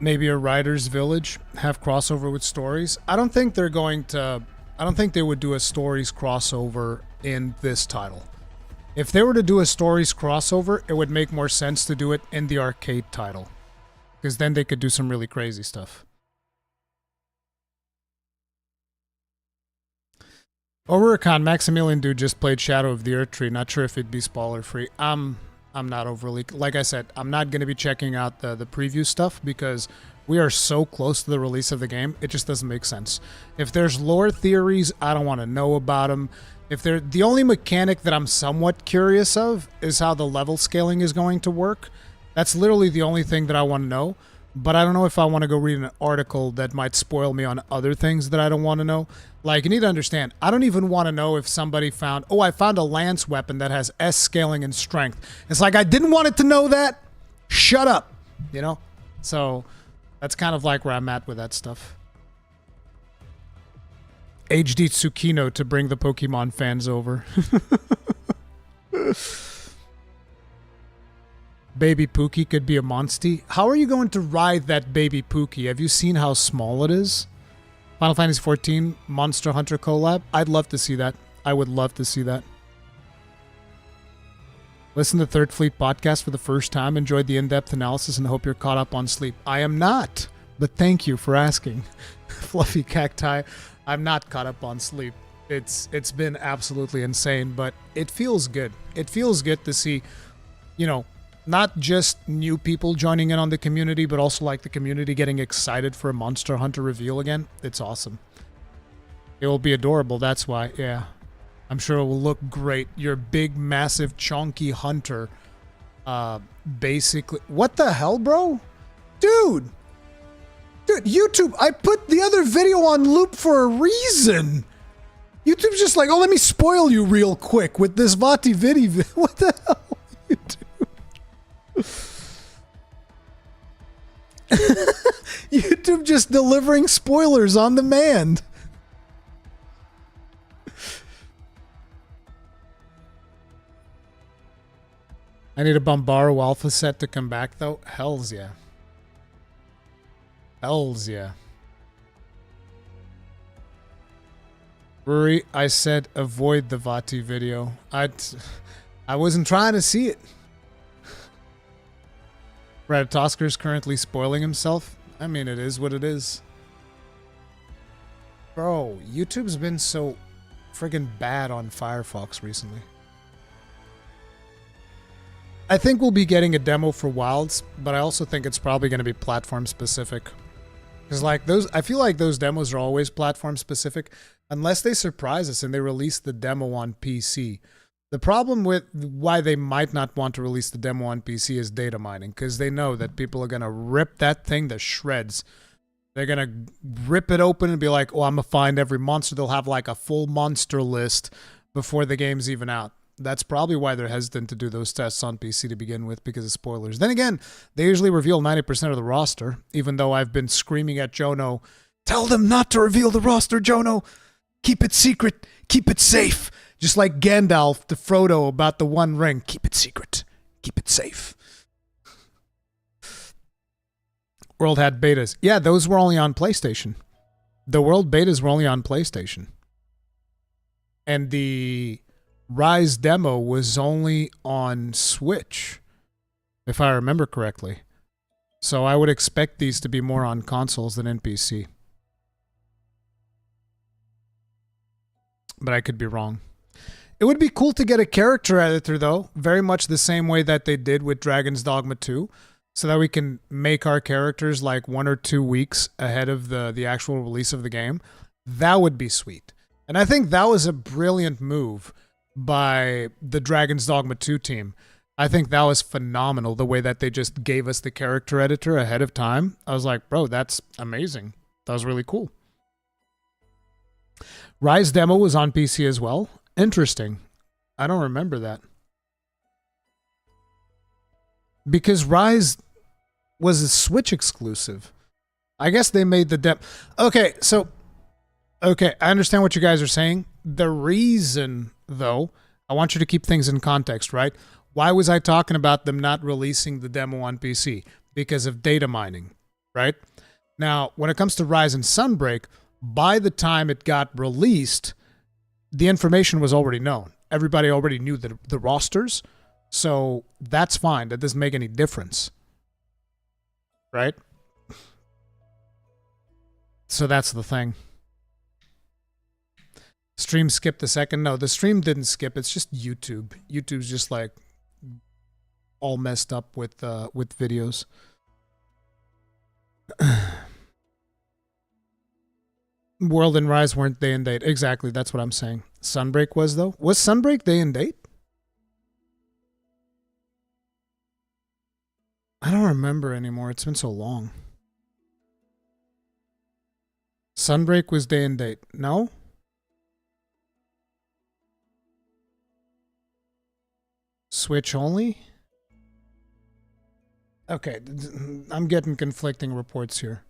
Maybe a writer's village, have crossover with stories. I don't think they're going to... I don't think they would do a stories crossover in this title. If they were to do a stories crossover, it would make more sense to do it in the arcade title, because then they could do some really crazy stuff. Rurikhan, Maximilian dude just played Shadow of the Earth Tree. Not sure if it'd be spoiler free. I'm not overly... Like I said, I'm not going to be checking out the preview stuff because we are so close to the release of the game, it just doesn't make sense. If there's lore theories, I don't want to know about them. If they're... The only mechanic that I'm somewhat curious of is how the level scaling is going to work. That's literally the only thing that I want to know. But I don't know if I want to go read an article that might spoil me on other things that I don't want to know. Like, you need to understand, I don't even want to know if somebody found, oh, I found a lance weapon that has S scaling and strength. It's like, I didn't want it to know that. Shut up. You know? So, that's kind of like where I'm at with that stuff. HD Tsukino to bring the Pokemon fans over. Baby Pookie could be a Monstie. How are you going to ride that Baby Pookie? Have you seen how small it is? Final Fantasy XIV Monster Hunter collab? I'd love to see that. I would love to see that. Listen to Third Fleet podcast for the first time. Enjoyed the in-depth analysis and hope you're caught up on sleep. I am not, but thank you for asking. Fluffy Cacti, I'm not caught up on sleep. It's been absolutely insane, but it feels good. It feels good to see, you know, not just new people joining in on the community, but also like the community getting excited for a Monster Hunter reveal again. It's awesome. It will be adorable, that's why, yeah. I'm sure it will look great. Your big, massive, chonky hunter. Basically... What the hell, bro? Dude! Dude, YouTube, I put the other video on loop for a reason! YouTube's just like, oh, let me spoil you real quick with this Vati video. What the hell, YouTube? YouTube just delivering spoilers on demand. I need a Bombaro alpha set to come back, though. Hells yeah. Hells yeah. Ruri, I said avoid the Vati video. I wasn't trying to see it. Ratatosker's currently spoiling himself. I mean, it is what it is. Bro, YouTube's been so friggin' bad on Firefox recently. I think we'll be getting a demo for Wilds, but I also think it's probably going to be platform specific. Because like I feel like those demos are always platform specific, unless they surprise us and they release the demo on PC. The problem with why they might not want to release the demo on PC is data mining, because they know that people are going to rip that thing to shreds. They're going to rip it open and be like, oh, I'm going to find every monster. They'll have like a full monster list before the game's even out. That's probably why they're hesitant to do those tests on PC to begin with, because of spoilers. Then again, they usually reveal 90% of the roster, even though I've been screaming at Jono, tell them not to reveal the roster, Jono. Keep it secret. Keep it safe. Just like Gandalf to Frodo about the One Ring. Keep it secret. Keep it safe. World had betas. Yeah, those were only on PlayStation. The World betas were only on PlayStation. And the Rise demo was only on Switch, if I remember correctly. So I would expect these to be more on consoles than NPC. But I could be wrong. It would be cool to get a character editor, though, very much the same way that they did with Dragon's Dogma 2, so that we can make our characters like 1 or 2 weeks ahead of the actual release of the game. That would be sweet. And I think that was a brilliant move by the Dragon's Dogma 2 team. I think that was phenomenal, the way that they just gave us the character editor ahead of time. I was like, bro, that's amazing. That was really cool. Rise demo was on PC as well. Interesting. I don't remember that. Because Rise was a Switch exclusive. I guess they made the demo. Okay, I understand what you guys are saying. The reason, though, I want you to keep things in context, right? Why was I talking about them not releasing the demo on PC? Because of data mining, right? Now, when it comes to Rise and Sunbreak, by the time it got released, the information was already known. Everybody already knew the rosters, so that's fine. That doesn't make any difference, right? So that's the thing. Stream skipped a second. No, the stream didn't skip. It's just YouTube. YouTube's just like all messed up with videos. World and Rise weren't day and date. Exactly, that's what I'm saying. Sunbreak was, though. Was Sunbreak day and date? I don't remember anymore. It's been so long. Sunbreak was day and date. No? Switch only? Okay, I'm getting conflicting reports here.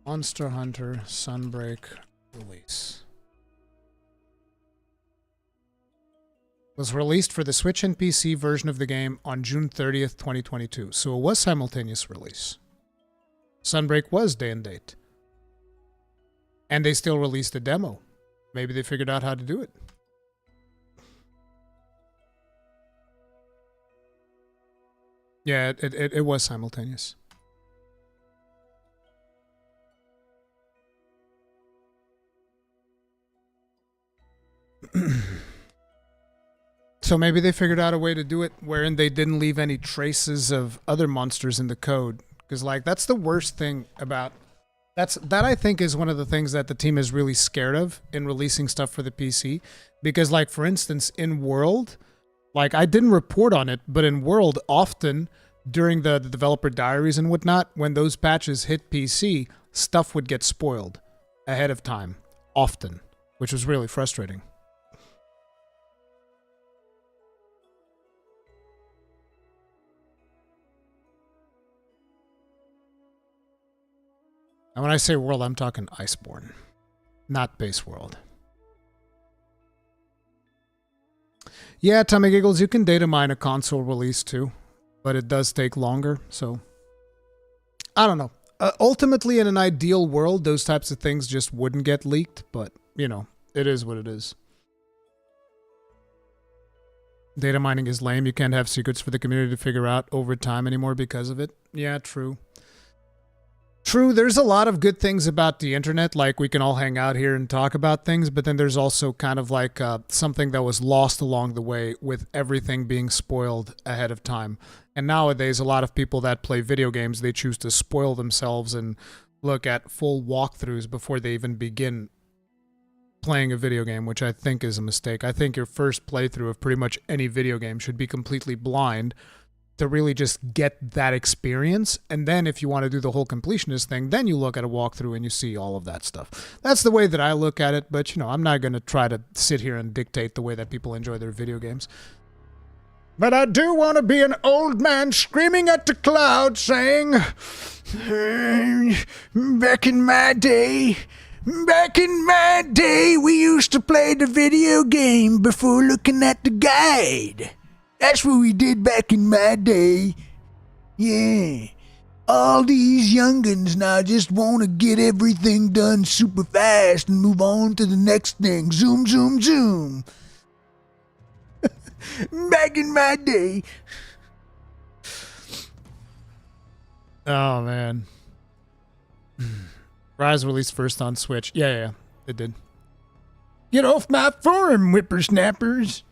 Monster Hunter Sunbreak release. Was released for the Switch and PC version of the game on June 30th, 2022. So it was simultaneous release. Sunbreak was day and date. And they still released a demo. Maybe they figured out how to do it. Yeah, it was simultaneous. So maybe they figured out a way to do it wherein they didn't leave any traces of other monsters in the code. Because, like, that's the worst thing about... That I think is one of the things that the team is really scared of in releasing stuff for the PC. Because, like, for instance, in World, like, I didn't report on it, but in World, often during the developer diaries and whatnot, when those patches hit PC, stuff would get spoiled ahead of time. Often. Which was really frustrating. And when I say world, I'm talking Iceborne, not base world. Yeah, Tommy Giggles, you can data mine a console release too, but it does take longer, so I don't know. Ultimately, in an ideal world, those types of things just wouldn't get leaked, but, you know, it is what it is. Data mining is lame. You can't have secrets for the community to figure out over time anymore because of it. Yeah, true. True, there's a lot of good things about the internet, like we can all hang out here and talk about things, but then there's also kind of like something that was lost along the way with everything being spoiled ahead of time. And nowadays, a lot of people that play video games, they choose to spoil themselves and look at full walkthroughs before they even begin playing a video game, which I think is a mistake. I think your first playthrough of pretty much any video game should be completely blind to really just get that experience. And then if you want to do the whole completionist thing, then you look at a walkthrough and you see all of that stuff. That's the way that I look at it, but, you know, I'm not going to try to sit here and dictate the way that people enjoy their video games. But I do want to be an old man screaming at the cloud saying, back in my day, we used to play the video game before looking at the guide. That's what we did back in my day. Yeah. All these young'uns now just want to get everything done super fast and move on to the next thing. Zoom, zoom, zoom. Back in my day. Oh, man. Rise released first on Switch. Yeah, it did. Get off my farm, whippersnappers.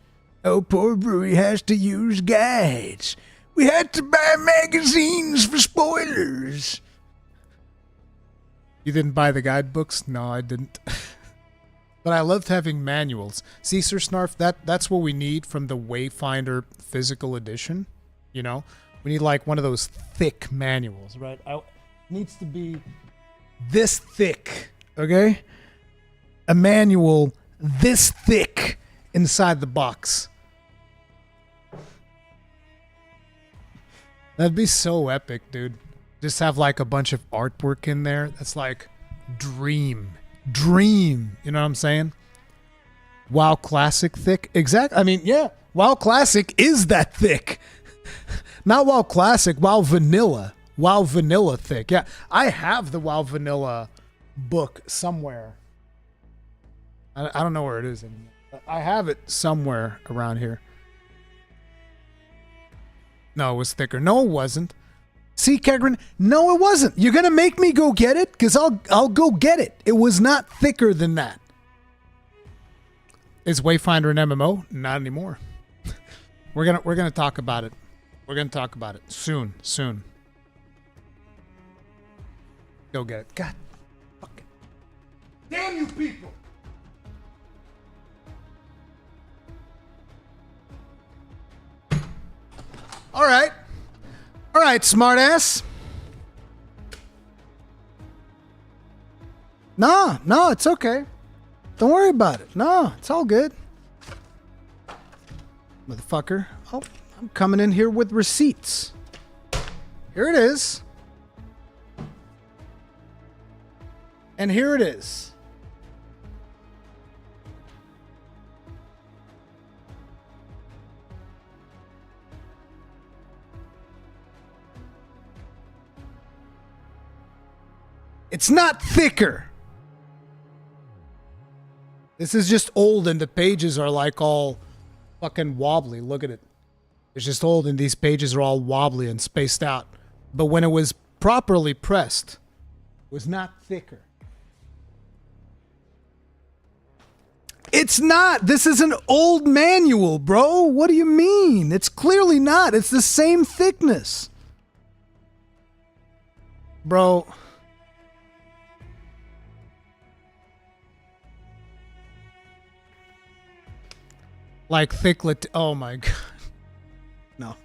Oh, poor Brewery has to use guides. We had to buy magazines for spoilers. You didn't buy the guidebooks? No, I didn't. But I loved having manuals. See, Sir Snarf, that's what we need from the Wayfinder physical edition. You know? We need like one of those thick manuals, right? It needs to be this thick, okay? A manual this thick inside the box. That'd be so epic, dude. Just have like a bunch of artwork in there. That's like dream. You know what I'm saying? WoW Classic thick. Exactly. I mean, yeah. WoW Classic is that thick. Not WoW Classic, WoW Vanilla. WoW Vanilla thick. Yeah. I have the WoW Vanilla book somewhere. I don't know where it is anymore. I have it somewhere around here. No, it was thicker. No, it wasn't. See, Kegrin? No, it wasn't. You're going to make me go get it? Because I'll go get it. It was not thicker than that. Is Wayfinder an MMO? Not anymore. We're gonna talk about it. We're going to talk about it soon. Go get it. God fucking damn you people. All right, smartass. No, it's okay. Don't worry about it. No, it's all good. Motherfucker. Oh, I'm coming in here with receipts. Here it is. And here it is. It's not thicker. This is just old and the pages are like all fucking wobbly. Look at it. It's just old and these pages are all wobbly and spaced out. But when it was properly pressed, it was not thicker. It's not. This is an old manual, bro. What do you mean? It's clearly not. It's the same thickness. Bro. Like thicklet. Oh my god. No.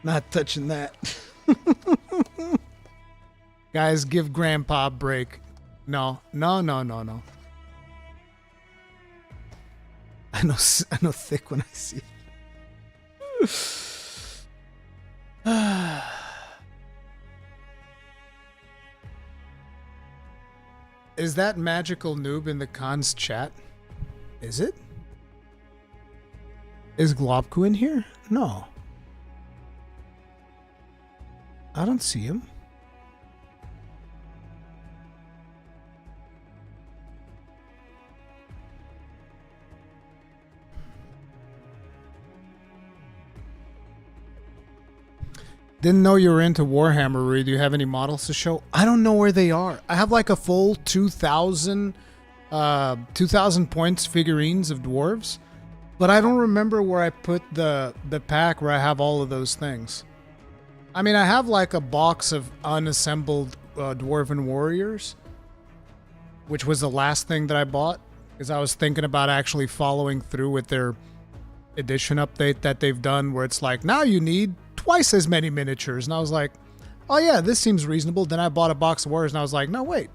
Not touching that. Guys, give Grandpa a break. No. I know thick when I see it. Is that magical noob in the cons chat? Is it? Is Globku in here? No. I don't see him. Didn't know you were into Warhammer, Rui. Do you have any models to show? I don't know where they are. I have like a full 2,000 points figurines of dwarves, but I don't remember where I put the pack where I have all of those things. I mean, I have like a box of unassembled dwarven warriors, which was the last thing that I bought because I was thinking about actually following through with their edition update that they've done where it's like, now you need twice as many miniatures. And I was like, oh yeah, this seems reasonable. Then I bought a box of warriors and I was like, no, wait,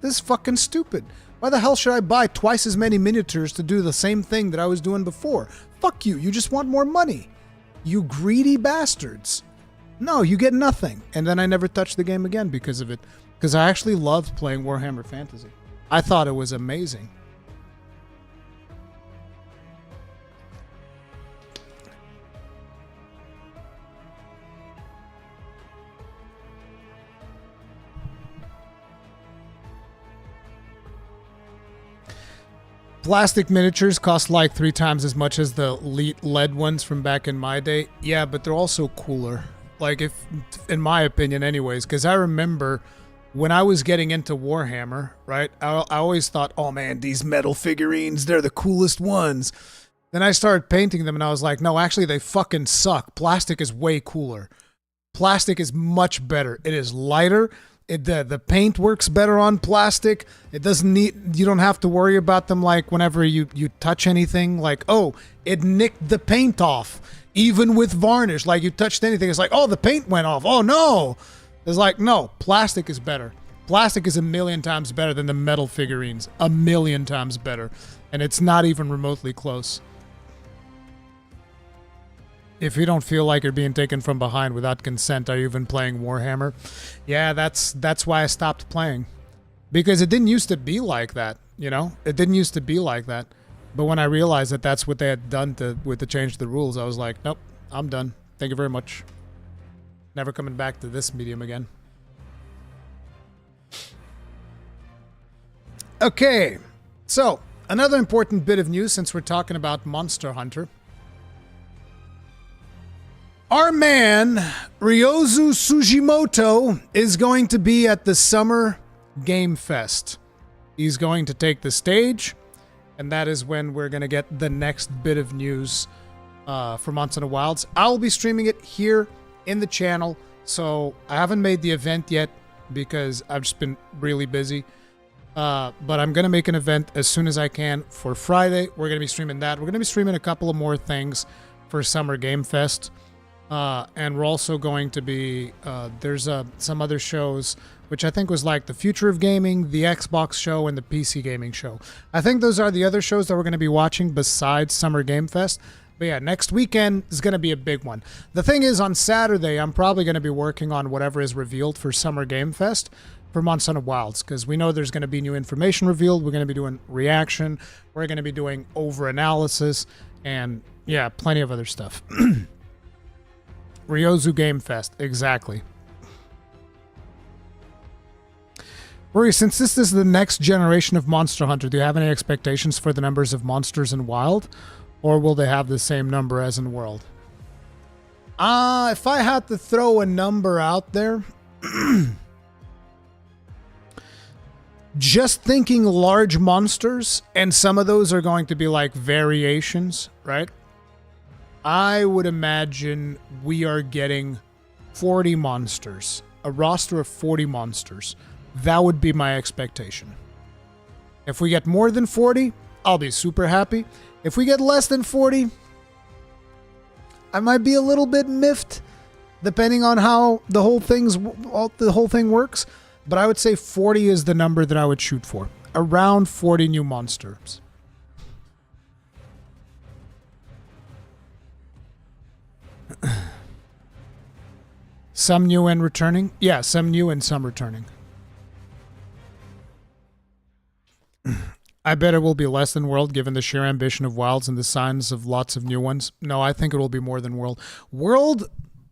this is fucking stupid. Why the hell should I buy twice as many miniatures to do the same thing that I was doing before? Fuck you. You just want more money. You greedy bastards. No, you get nothing. And then I never touched the game again because of it. Because I actually loved playing Warhammer Fantasy. I thought it was amazing. Plastic miniatures cost like 3 times as much as the elite lead ones from back in my day. Yeah, but they're also cooler. Like, if, in my opinion anyways, because I remember when I was getting into Warhammer, right, I always thought, oh man, these metal figurines, they're the coolest ones. Then I started painting them and I was like, no, actually they fucking suck. Plastic is way cooler. Plastic is much better. It is lighter. The paint works better on plastic. It doesn't need, you don't have to worry about them like whenever you touch anything, like, oh, it nicked the paint off. Even with varnish, like you touched anything, it's like, oh, the paint went off. Oh no. It's like, no, plastic is better. Plastic is 1,000,000 times better than the metal figurines. 1,000,000 times better. And it's not even remotely close. If you don't feel like you're being taken from behind without consent, are you even playing Warhammer? Yeah, that's why I stopped playing. Because it didn't used to be like that, you know? It didn't used to be like that. But when I realized that that's what they had done with the change of the rules, I was like, nope, I'm done. Thank you very much. Never coming back to this medium again. Okay, so another important bit of news since we're talking about Monster Hunter. Our man, Ryozu Sugimoto, is going to be at the Summer Game Fest. He's going to take the stage, and that is when we're going to get the next bit of news for Monster Hunter Wilds. I'll be streaming it here in the channel, so I haven't made the event yet because I've just been really busy. But I'm going to make an event as soon as I can for Friday. We're going to be streaming that. We're going to be streaming a couple of more things for Summer Game Fest. And we're also going to be, there's some other shows, which I think was like the Future of Gaming, the Xbox show, and the PC Gaming show. I think those are the other shows that we're going to be watching besides Summer Game Fest. But yeah, next weekend is going to be a big one. The thing is, on Saturday, I'm probably going to be working on whatever is revealed for Summer Game Fest for Monster Hunter Wilds, because we know there's going to be new information revealed. We're going to be doing reaction. We're going to be doing over-analysis, and yeah, plenty of other stuff. Ryozu Game Fest, exactly. Rory, since this is the next generation of Monster Hunter, do you have any expectations for the numbers of monsters in Wild? Or will they have the same number as in World? If I had to throw a number out there, just thinking large monsters, and some of those are going to be like variations, right? I would imagine we are getting 40 monsters, a roster of 40 monsters. That would be my expectation. If we get more than 40, I'll be super happy. If we get less than 40, I might be a little bit miffed, depending on how the whole thing works. But I would say 40 is the number that I would shoot for. Around 40 new monsters. Some new and returning? Yeah, some new and some returning. I bet it will be less than World, given the sheer ambition of Wilds and the signs of lots of new ones. No, I think it will be more than World. World,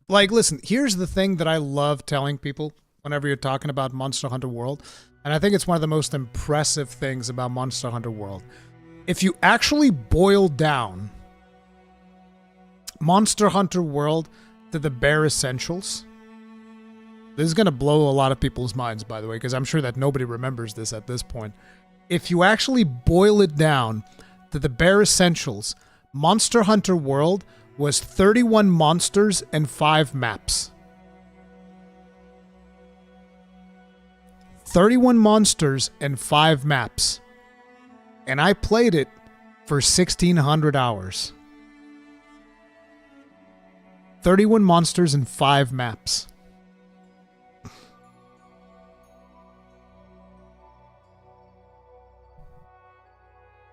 like, listen, here's the thing that I love telling people whenever you're talking about Monster Hunter World, and I think it's one of the most impressive things about Monster Hunter World. If you actually boil down Monster Hunter World to the bare essentials, this is going to blow a lot of people's minds, by the way, because I'm sure that nobody remembers this at this point. If you actually boil it down to the bare essentials, Monster Hunter World was 31 monsters and 5 maps. 31 monsters and 5 maps. And I played it for 1,600 hours. 31 monsters and 5 maps.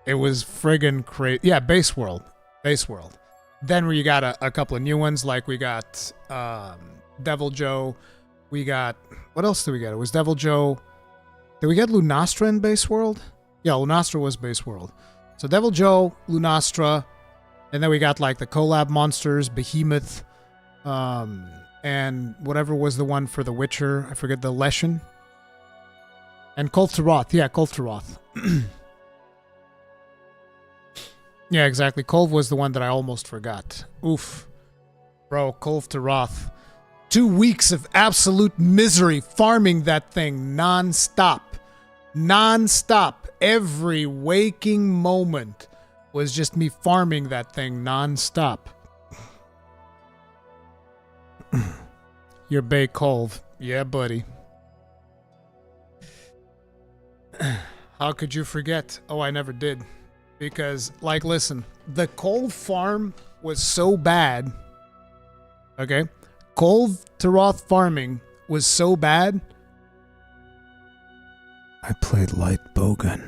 It was friggin' crazy. Yeah, Base World. Base World. Then we got a couple of new ones, like we got Devil Joe. We got... What else did we get? It was Devil Joe. Did we get Lunastra in Base World? Yeah, Lunastra was Base World. So Devil Joe, Lunastra, and then we got like the collab monsters, Behemoth, and whatever was the one for The Witcher. I forget, the Leshen. And Koltaroth. Yeah, Koltaroth. Yeah, exactly. Kolv was the one that I almost forgot. Oof. Bro, Koltaroth. 2 weeks of absolute misery farming that thing non-stop. Non-stop. Every waking moment was just me farming that thing non-stop. Your Bay Kolv. Yeah, buddy. How could you forget? Oh, I never did. Because, like, listen, the Kolv farm was so bad. Okay? Kolv Taroth farming was so bad. I played light bowgun.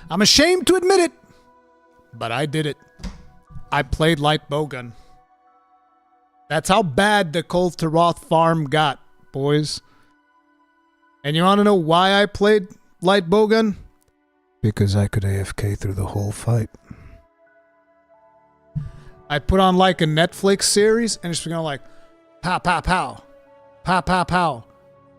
I'm ashamed to admit it, but I did it. I played light bowgun. That's how bad the Kolv Taroth farm got, boys. And you want to know why I played light bowgun? Because I could AFK through the whole fight. I put on like a Netflix series and it's going like, pow, pow, pow, pow, pow, pow,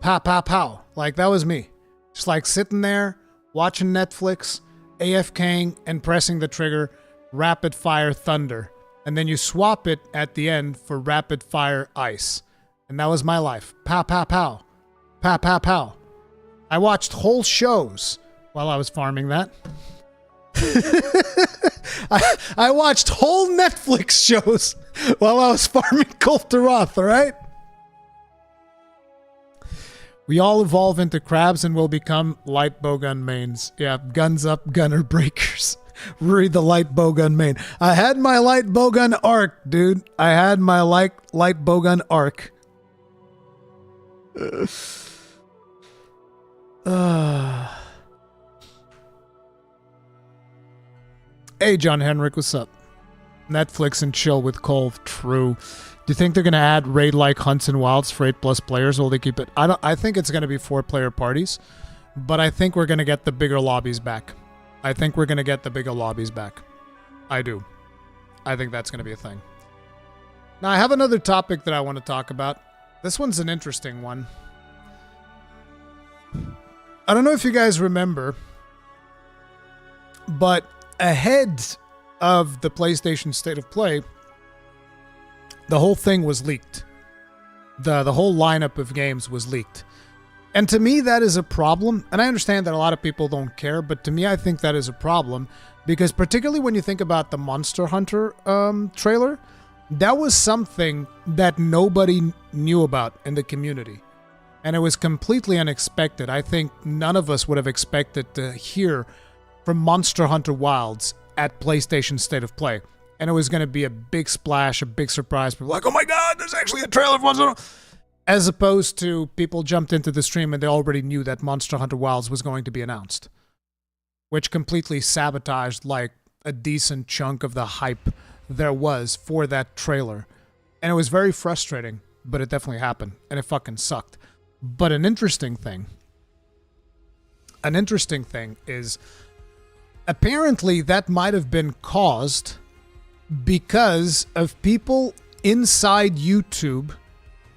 pow, pow, pow. Like, that was me. Just like sitting there, watching Netflix, AFKing, and pressing the trigger, rapid fire thunder. And then you swap it at the end for rapid fire ice. And that was my life. Pow, pow, pow, pow, pow, pow. I watched whole shows while I was farming that. I watched whole Netflix shows while I was farming Koltaroth, alright? We all evolve into crabs and will become light bowgun mains. Yeah, guns up, gunner breakers. Ruri the light bowgun main. I had my light bowgun arc, dude. I had my light bowgun arc. Hey, John Henrik, what's up? Netflix and chill with Kolv. True. Do you think they're going to add raid-like hunts and wilds for 8+ players, or will they keep it? I think it's going to be 4-player parties, but I think we're going to get the bigger lobbies back. I think we're going to get the bigger lobbies back. I do. I think that's going to be a thing. Now, I have another topic that I want to talk about. This one's an interesting one. I don't know if you guys remember, but ahead of the PlayStation State of Play, the whole thing was leaked. The whole lineup of games was leaked. And to me, that is a problem. And I understand that a lot of people don't care, but to me, I think that is a problem. Because particularly when you think about the Monster Hunter trailer, that was something that nobody knew about in the community. And it was completely unexpected. I think none of us would have expected to hear from Monster Hunter Wilds at PlayStation State of Play. And it was going to be a big splash, a big surprise. People were like, oh my god, there's actually a trailer of Monster Hunter. As opposed to people jumped into the stream and they already knew that Monster Hunter Wilds was going to be announced. Which completely sabotaged like a decent chunk of the hype there was for that trailer. And it was very frustrating, but it definitely happened. And it fucking sucked. But an interesting thing an interesting thing is apparently that might have been caused because of people inside YouTube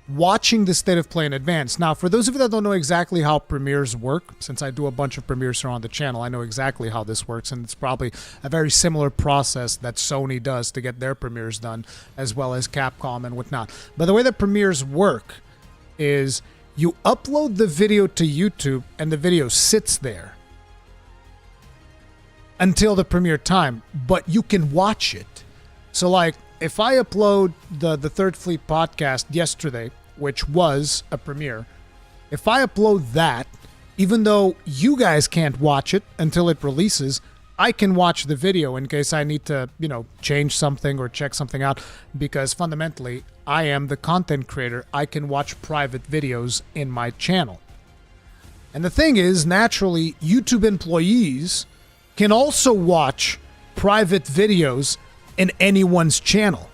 watching the state of play in advance. Now, for those of you that don't know exactly how premieres work, since I do a bunch of premieres here on the channel, I know exactly how this works, and it's probably a very similar process that Sony does to get their premieres done, as well as Capcom and whatnot. But the way that premieres work is you upload the video to YouTube, and the video sits there until the premiere time, but you can watch it. So, like, if I upload the Third Fleet podcast yesterday, which was a premiere, if I upload that, even though you guys can't watch it until it releases, I can watch the video in case I need to, change something or check something out, because fundamentally, I am the content creator. I can watch private videos in my channel. And the thing is, naturally, YouTube employees can also watch private videos in anyone's channel.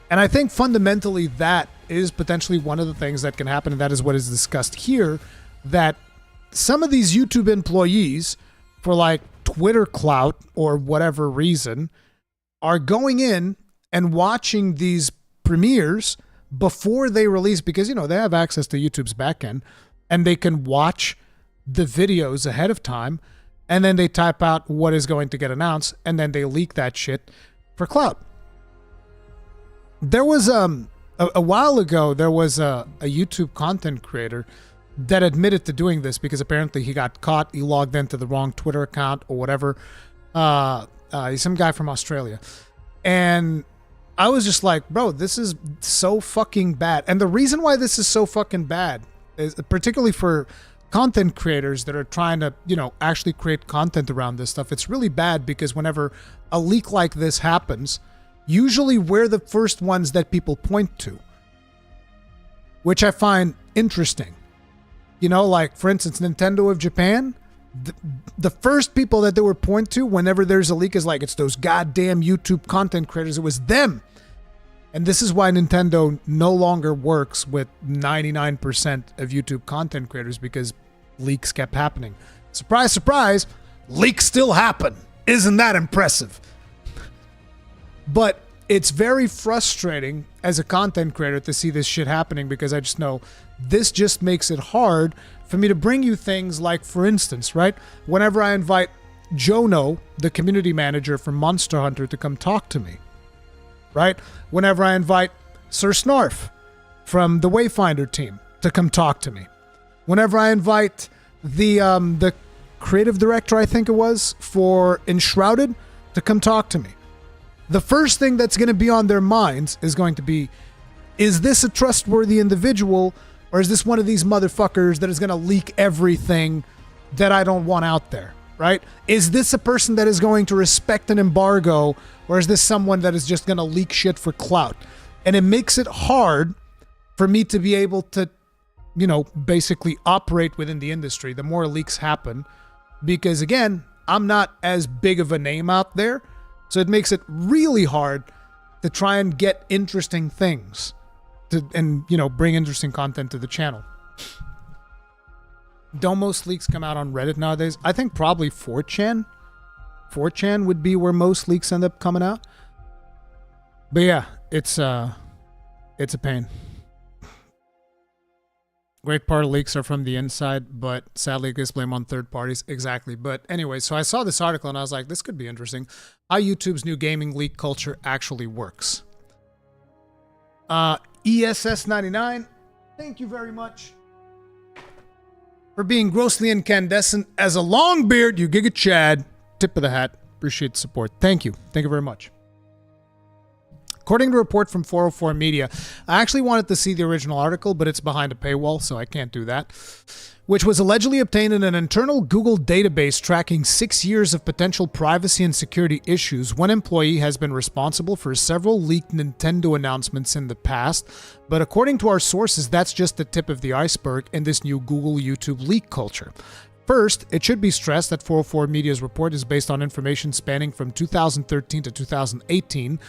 And I think fundamentally that is potentially one of the things that can happen, and that is what is discussed here, that some of these YouTube employees, for like Twitter clout or whatever reason, are going in and watching these premieres before they release, because, they have access to YouTube's backend, and they can watch the videos ahead of time, and then they type out what is going to get announced, and then they leak that shit for clout. There was a while ago, there was a YouTube content creator that admitted to doing this because apparently he got caught. He logged into the wrong Twitter account or whatever. He's some guy from Australia. And I was just like, bro, this is so fucking bad. And the reason why this is so fucking bad is particularly for content creators that are trying to, actually create content around this stuff. It's really bad because whenever a leak like this happens, usually we're the first ones that people point to, which I find interesting. Like, for instance, Nintendo of Japan, the first people that they were point to whenever there's a leak is like, it's those goddamn YouTube content creators. It was them. And this is why Nintendo no longer works with 99% of YouTube content creators, because leaks kept happening. Surprise, surprise, leaks still happen. Isn't that impressive? But it's very frustrating as a content creator to see this shit happening, because I just know this just makes it hard for me to bring you things like, for instance, right? Whenever I invite Jono, the community manager from Monster Hunter, to come talk to me, right? Whenever I invite Sir Snarf from the Wayfinder team to come talk to me. Whenever I invite the creative director, I think it was, for Enshrouded to come talk to me. The first thing that's going to be on their minds is going to be, is this a trustworthy individual, or is this one of these motherfuckers that is going to leak everything that I don't want out there, right? Is this a person that is going to respect an embargo, or is this someone that is just going to leak shit for clout? And it makes it hard for me to be able to, basically operate within the industry the more leaks happen, because again, I'm not as big of a name out there. So it makes it really hard to try and get interesting things and bring interesting content to the channel. Don't most leaks come out on Reddit nowadays? I think probably 4chan. 4chan would be where most leaks end up coming out. But yeah, it's a pain. Great part of leaks are from the inside, but sadly it gets blamed on third parties. Exactly. But anyway, so I saw this article and I was like, this could be interesting. How YouTube's new gaming leak culture actually works. ESS99, thank you very much for being grossly incandescent as a Longbeard, you Giga Chad. Tip of the hat. Appreciate the support. Thank you. Thank you very much. According to a report from 404 Media, I actually wanted to see the original article, but it's behind a paywall, so I can't do that, which was allegedly obtained in an internal Google database tracking 6 years of potential privacy and security issues. One employee has been responsible for several leaked Nintendo announcements in the past, but according to our sources, that's just the tip of the iceberg in this new Google YouTube leak culture. First, it should be stressed that 404 Media's report is based on information spanning from 2013 to 2018,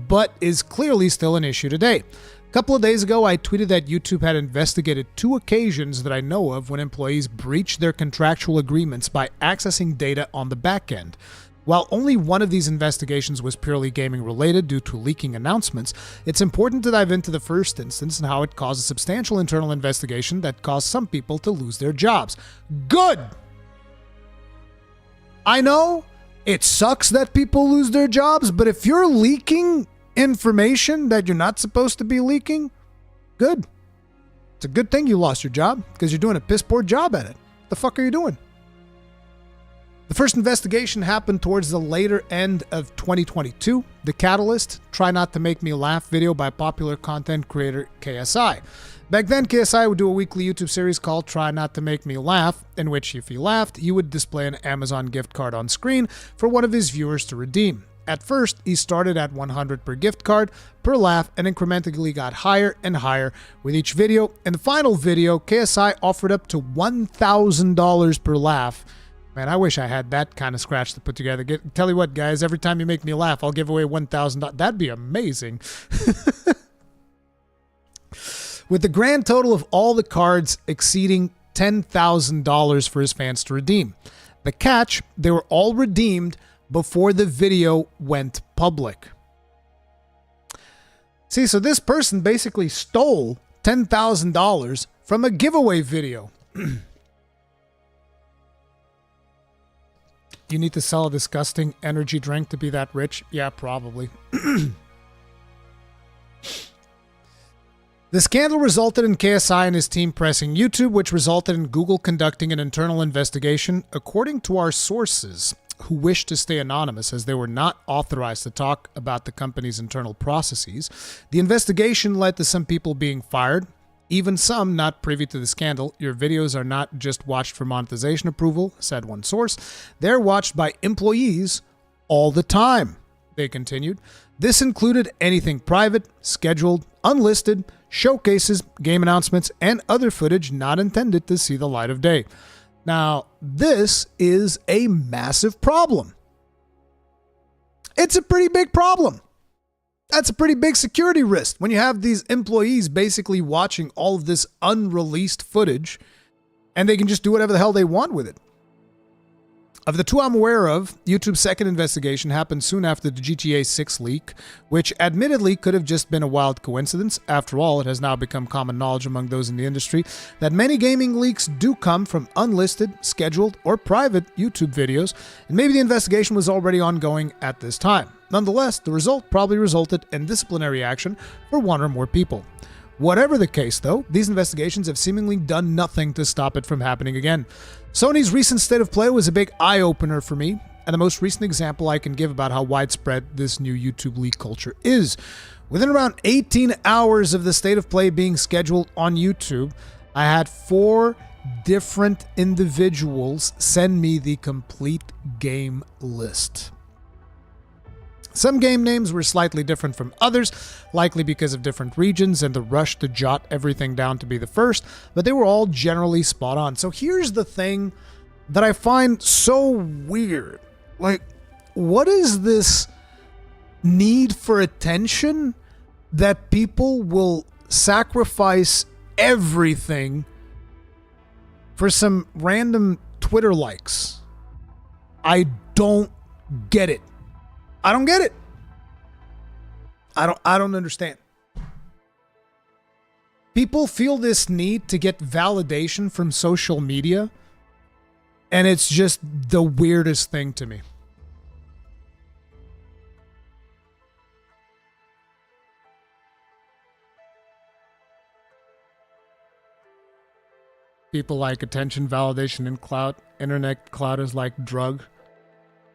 but is clearly still an issue today. A couple of days ago, I tweeted that YouTube had investigated 2 occasions that I know of when employees breached their contractual agreements by accessing data on the back end. While only one of these investigations was purely gaming related due to leaking announcements, it's important to dive into the first instance and how it caused a substantial internal investigation that caused some people to lose their jobs. Good! I know it sucks that people lose their jobs, but if you're leaking information that you're not supposed to be leaking, good. It's a good thing you lost your job because you're doing a piss poor job at it. What the fuck are you doing? The first investigation happened towards the later end of 2022. The catalyst, Try Not to Make Me Laugh video by popular content creator KSI. Back then, KSI would do a weekly YouTube series called Try Not to Make Me Laugh, in which if he laughed, he would display an Amazon gift card on screen for one of his viewers to redeem. At first, he started at 100 per gift card per laugh and incrementally got higher and higher with each video. In the final video, KSI offered up to $1,000 per laugh. Man, I wish I had that kind of scratch to put together. Tell you what, guys, every time you make me laugh, I'll give away $1,000. That'd be amazing. With the grand total of all the cards exceeding $10,000 for his fans to redeem. The catch, they were all redeemed before the video went public. See, so this person basically stole $10,000 from a giveaway video. You need to sell a disgusting energy drink to be that rich? Yeah, probably. The scandal resulted in KSI and his team pressing YouTube, which resulted in Google conducting an internal investigation. According to our sources, who wished to stay anonymous as they were not authorized to talk about the company's internal processes, the investigation led to some people being fired, even some not privy to the scandal. Your videos are not just watched for monetization approval, said one source. They're watched by employees all the time, they continued. This included anything private, scheduled, unlisted, showcases, game announcements, and other footage not intended to see the light of day. Now, this is a massive problem. It's a pretty big problem. That's a pretty big security risk when you have these employees basically watching all of this unreleased footage and they can just do whatever the hell they want with it. Of the 2 I'm aware of, YouTube's second investigation happened soon after the GTA 6 leak, which admittedly could have just been a wild coincidence. After all, it has now become common knowledge among those in the industry that many gaming leaks do come from unlisted, scheduled, or private YouTube videos, and maybe the investigation was already ongoing at this time. Nonetheless, the result probably resulted in disciplinary action for 1 or more people. Whatever the case, though, these investigations have seemingly done nothing to stop it from happening again. Sony's recent state of play was a big eye-opener for me, and the most recent example I can give about how widespread this new YouTube leak culture is. Within around 18 hours of the state of play being scheduled on YouTube, I had 4 different individuals send me the complete game list. Some game names were slightly different from others, likely because of different regions and the rush to jot everything down to be the first, but they were all generally spot on. So here's the thing that I find so weird. Like, what is this need for attention that people will sacrifice everything for some random Twitter likes? I don't get it. I don't get it. I don't understand. People feel this need to get validation from social media, and it's just the weirdest thing to me. People like attention, validation, and clout. Internet clout is like drug.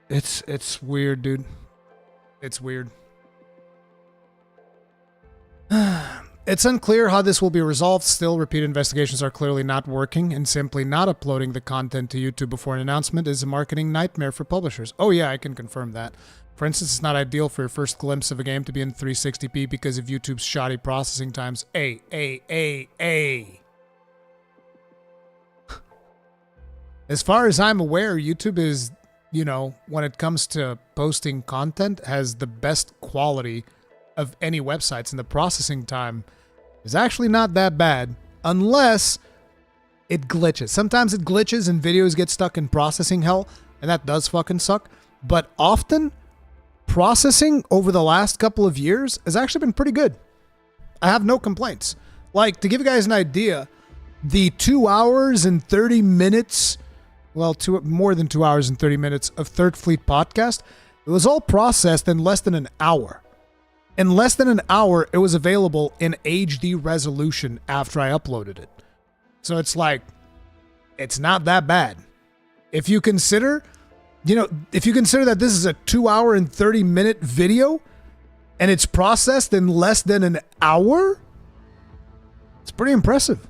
It's weird, dude. It's weird. It's unclear how this will be resolved. Still, repeat investigations are clearly not working, and simply not uploading the content to YouTube before an announcement is a marketing nightmare for publishers. Oh yeah, I can confirm that. For instance, it's not ideal for your first glimpse of a game to be in 360p because of YouTube's shoddy processing times. As far as I'm aware, YouTube is, you know, when it comes to posting content, has the best quality of any websites, and the processing time is actually not that bad unless it glitches. Sometimes it glitches and videos get stuck in processing hell, and that does fucking suck. But often, processing over the last couple of years has actually been pretty good. I have no complaints. Like, to give you guys an idea, the 2 hours and 30 minutes, well, more than 2 hours and 30 minutes of Third Fleet podcast, it was all processed in less than an hour. In less than an hour, it was available in HD resolution after I uploaded it. So it's like, it's not that bad. If you consider, that this is a 2 hour and 30 minute video and it's processed in less than an hour, it's pretty impressive.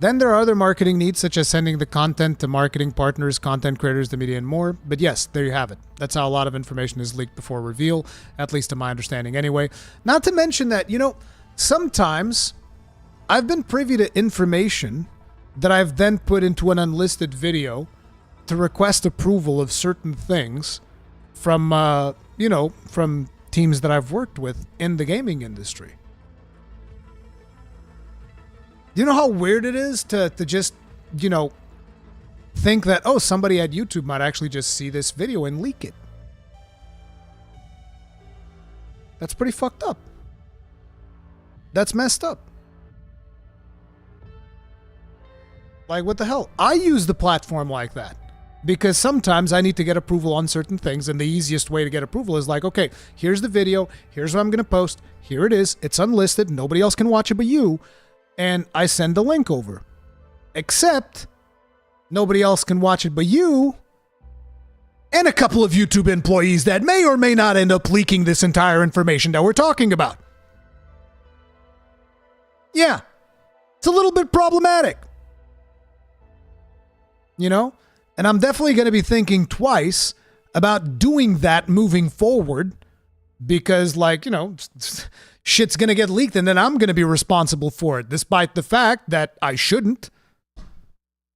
Then there are other marketing needs, such as sending the content to marketing partners, content creators, the media, and more. But yes, there you have it. That's how a lot of information is leaked before reveal, at least to my understanding anyway. Not to mention that, sometimes I've been privy to information that I've then put into an unlisted video to request approval of certain things from, from teams that I've worked with in the gaming industry. You know how weird it is to just, think that, oh, somebody at YouTube might actually just see this video and leak it. That's pretty fucked up. That's messed up. Like, what the hell? I use the platform like that because sometimes I need to get approval on certain things, and the easiest way to get approval is like, okay, here's the video, here's what I'm going to post, here it is, it's unlisted, nobody else can watch it but you. And I send the link over. Except, nobody else can watch it but you and a couple of YouTube employees that may or may not end up leaking this entire information that we're talking about. Yeah, it's a little bit problematic. And I'm definitely going to be thinking twice about doing that moving forward because, shit's going to get leaked and then I'm going to be responsible for it, despite the fact that I shouldn't.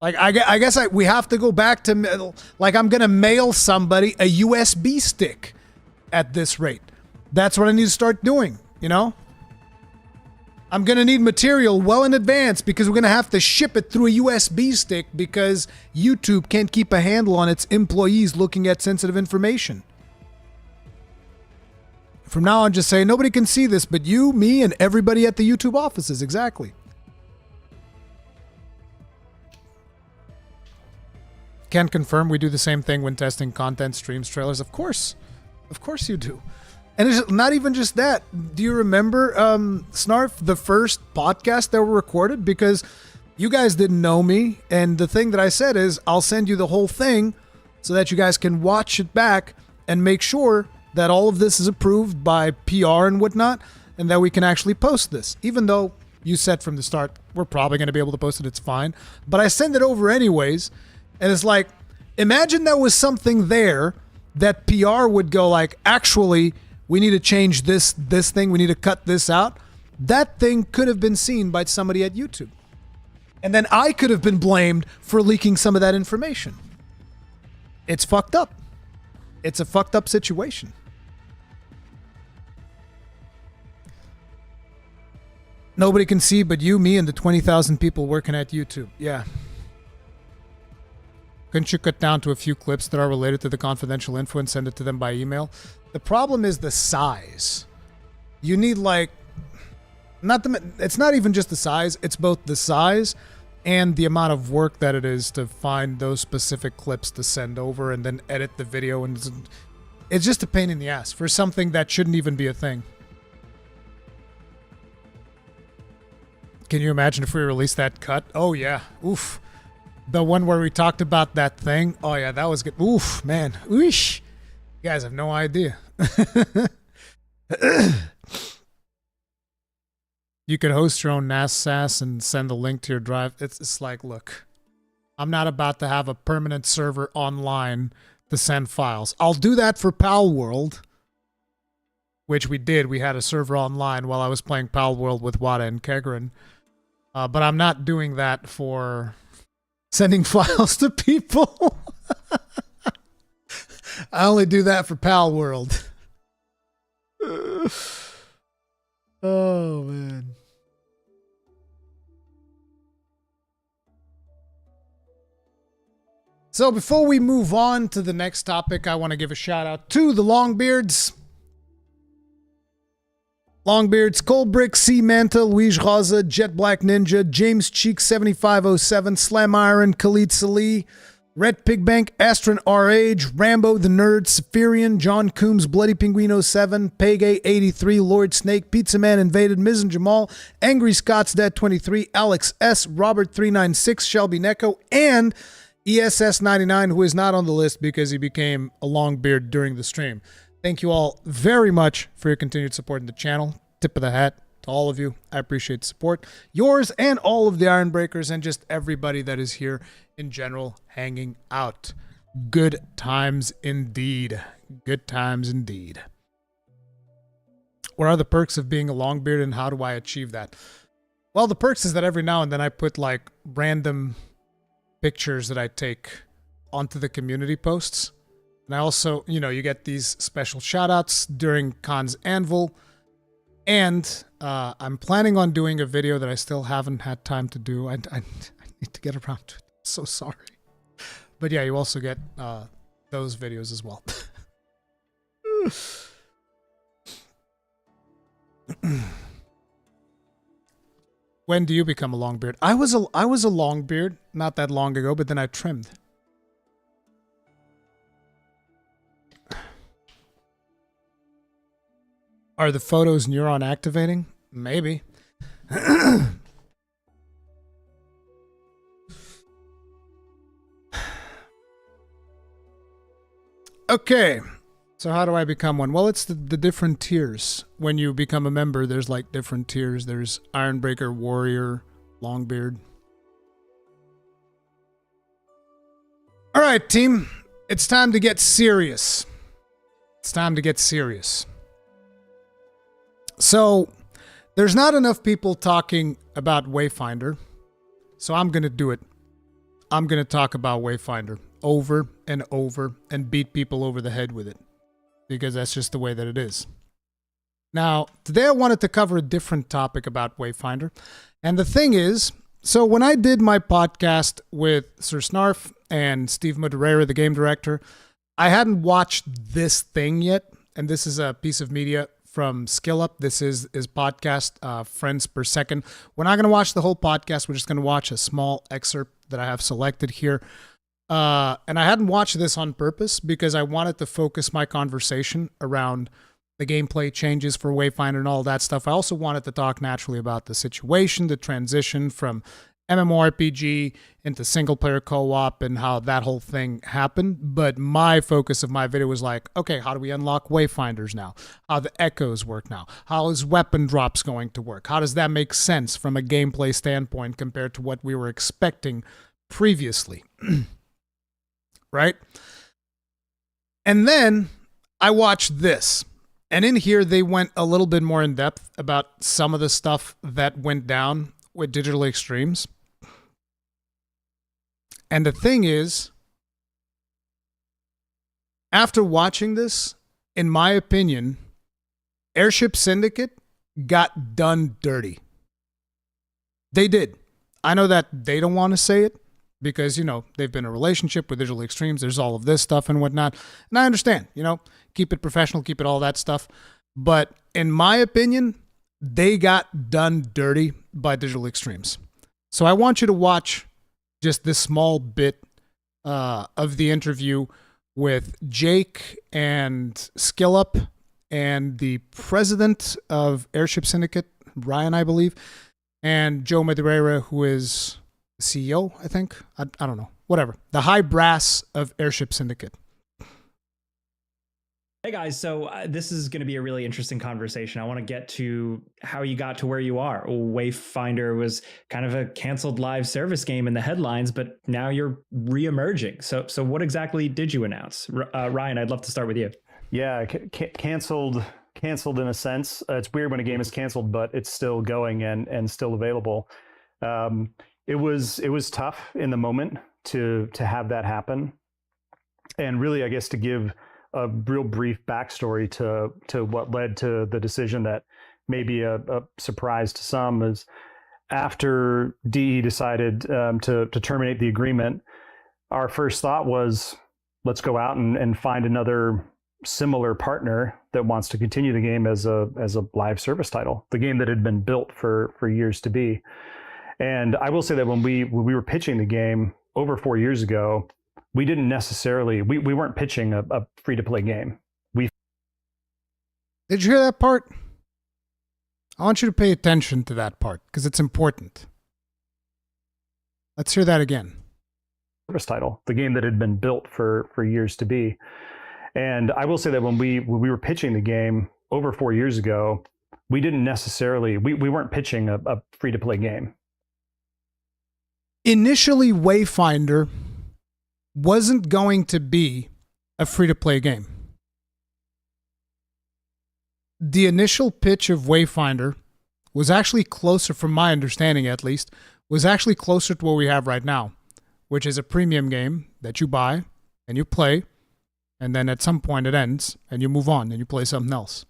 I guess we have to go back to, I'm going to mail somebody a USB stick at this rate. That's what I need to start doing, I'm going to need material well in advance because we're going to have to ship it through a USB stick because YouTube can't keep a handle on its employees looking at sensitive information. From now on, just say, nobody can see this but you, me, and everybody at the YouTube offices. Exactly. Can confirm we do the same thing when testing content, streams, trailers. Of course. Of course you do. And it's not even just that. Do you remember, Snarf, the first podcast that were recorded? Because you guys didn't know me, and the thing that I said is, I'll send you the whole thing so that you guys can watch it back and make sure that all of this is approved by PR and whatnot, and that we can actually post this. Even though you said from the start, we're probably going to be able to post it, it's fine. But I send it over anyways, and it's like, imagine there was something there that PR would go like, actually, we need to change this thing, we need to cut this out. That thing could have been seen by somebody at YouTube. And then I could have been blamed for leaking some of that information. It's fucked up. It's a fucked up situation. Nobody can see but you, me, and the 20,000 people working at YouTube. Yeah. Couldn't you cut down to a few clips that are related to the confidential info and send it to them by email? The problem is the size. You need it's not even just the size, it's both the size and the amount of work that it is to find those specific clips to send over and then edit the video. And it's just a pain in the ass for something that shouldn't even be a thing. Can you imagine if we released that cut? Oh, yeah. Oof. The one where we talked about that thing. Oh, yeah, that was good. Oof, man. Oosh. You guys have no idea. You could host your own NAS SAS and send the link to your drive. It's like, look, I'm not about to have a permanent server online to send files. I'll do that for Pal World, which we did. We had a server online while I was playing Pal World with Wada and Kegrin. But I'm not doing that for sending files to people. I only do that for Pal World. Oh, man. So before we move on to the next topic, I want to give a shout out to the Longbeards. Longbeards, Coldbrick, C Manta, Luis Rosa, Jet Black Ninja, James Cheek 7507, Slam Iron, Khalid Salih, Red Pigbank, Astron RH, Rambo the Nerd, Saphirian, John Coombs, Bloody Penguin 07, Pegay 83, Lord Snake, Pizza Man Invaded, Miz and Jamal, Angry Scott's Dead 23, Alex S, Robert 396, Shelby Neko, and ESS 99, who is not on the list because he became a Longbeard during the stream. Thank you all very much for your continued support in the channel. Tip of the hat to all of you. I appreciate the support. Yours and all of the Iron Breakers and just everybody that is here in general hanging out. Good times indeed. Good times indeed. What are the perks of being a Longbeard and how do I achieve that? Well, the perks is that every now and then I put like random pictures that I take onto the community posts. And I also, you know, you get these special shoutouts during Khan's Anvil. And I'm planning on doing a video that I still haven't had time to do. I need to get around to it. So sorry. But yeah, you also get those videos as well. When do you become a Longbeard? I was a Longbeard not that long ago, but then I trimmed. Are the photos neuron activating? Maybe. Okay. So how do I become one? Well, it's the different tiers. When you become a member, there's like different tiers. There's Ironbreaker, Warrior, Longbeard. All right, team. It's time to get serious. It's time to get serious. So, there's not enough people talking about Wayfinder, so I'm going to do it. I'm going to talk about Wayfinder over and over and beat people over the head with it, because that's just the way that it is. Now, today I wanted to cover a different topic about Wayfinder, and the thing is, so when I did my podcast with Sir Snarf and Steve Madureira, the game director, I hadn't watched this thing yet, and this is a piece of media from SkillUp. This is his podcast, Friends Per Second. We're not going to watch the whole podcast. We're just going to watch a small excerpt that I have selected here. And I hadn't watched this on purpose because I wanted to focus my conversation around the gameplay changes for Wayfinder and all that stuff. I also wanted to talk naturally about the situation, the transition from MMORPG into single-player co-op and how that whole thing happened. But my focus of my video was like, okay, how do we unlock Wayfinders now? How the echoes work now? How is weapon drops going to work? How does that make sense from a gameplay standpoint compared to what we were expecting previously? Right? And then I watched this. And in here, they went a little bit more in depth about some of the stuff that went down with Digital Extremes. And the thing is, after watching this, in my opinion, Airship Syndicate got done dirty. They did. I know that they don't want to say it because, you know, they've been in a relationship with Digital Extremes. There's all of this stuff and whatnot. And I understand, you know, keep it professional, keep it all that stuff. But in my opinion, they got done dirty by Digital Extremes. So I want you to watch just this small bit of the interview with Jake and SkillUp and the president of Airship Syndicate, Ryan, I believe, and Joe Madureira, who is CEO, I think. I don't know. Whatever. The high brass of Airship Syndicate. Hey guys, so this is going to be a really interesting conversation. I want to get to how you got to where you are. Wayfinder was kind of a canceled live service game in the headlines, but now you're re-emerging. So what exactly did you announce? Ryan, I'd love to start with you. Yeah, canceled in a sense. It's weird when a game is canceled, but it's still going and still available. It was tough in the moment to have that happen, and really, I guess, to give a real brief backstory to what led to the decision that may be a surprise to some is after DE decided to terminate the agreement, our first thought was, let's go out and find another similar partner that wants to continue the game as a live service title, the game that had been built for years to be. And I will say that when we were pitching the game over 4 years ago, we didn't necessarily, we weren't pitching a free-to-play game. Did you hear that part? I want you to pay attention to that part because it's important. Let's hear that again. Service title, the game that had been built for years to be. And I will say that when we were pitching the game over 4 years ago, we didn't necessarily, we weren't pitching a free-to-play game. Initially, Wayfinder wasn't going to be a free-to-play game. The initial pitch of Wayfinder was actually closer, from my understanding at least, was actually closer to what we have right now, which is a premium game that you buy and you play, and then at some point it ends and you move on and you play something else.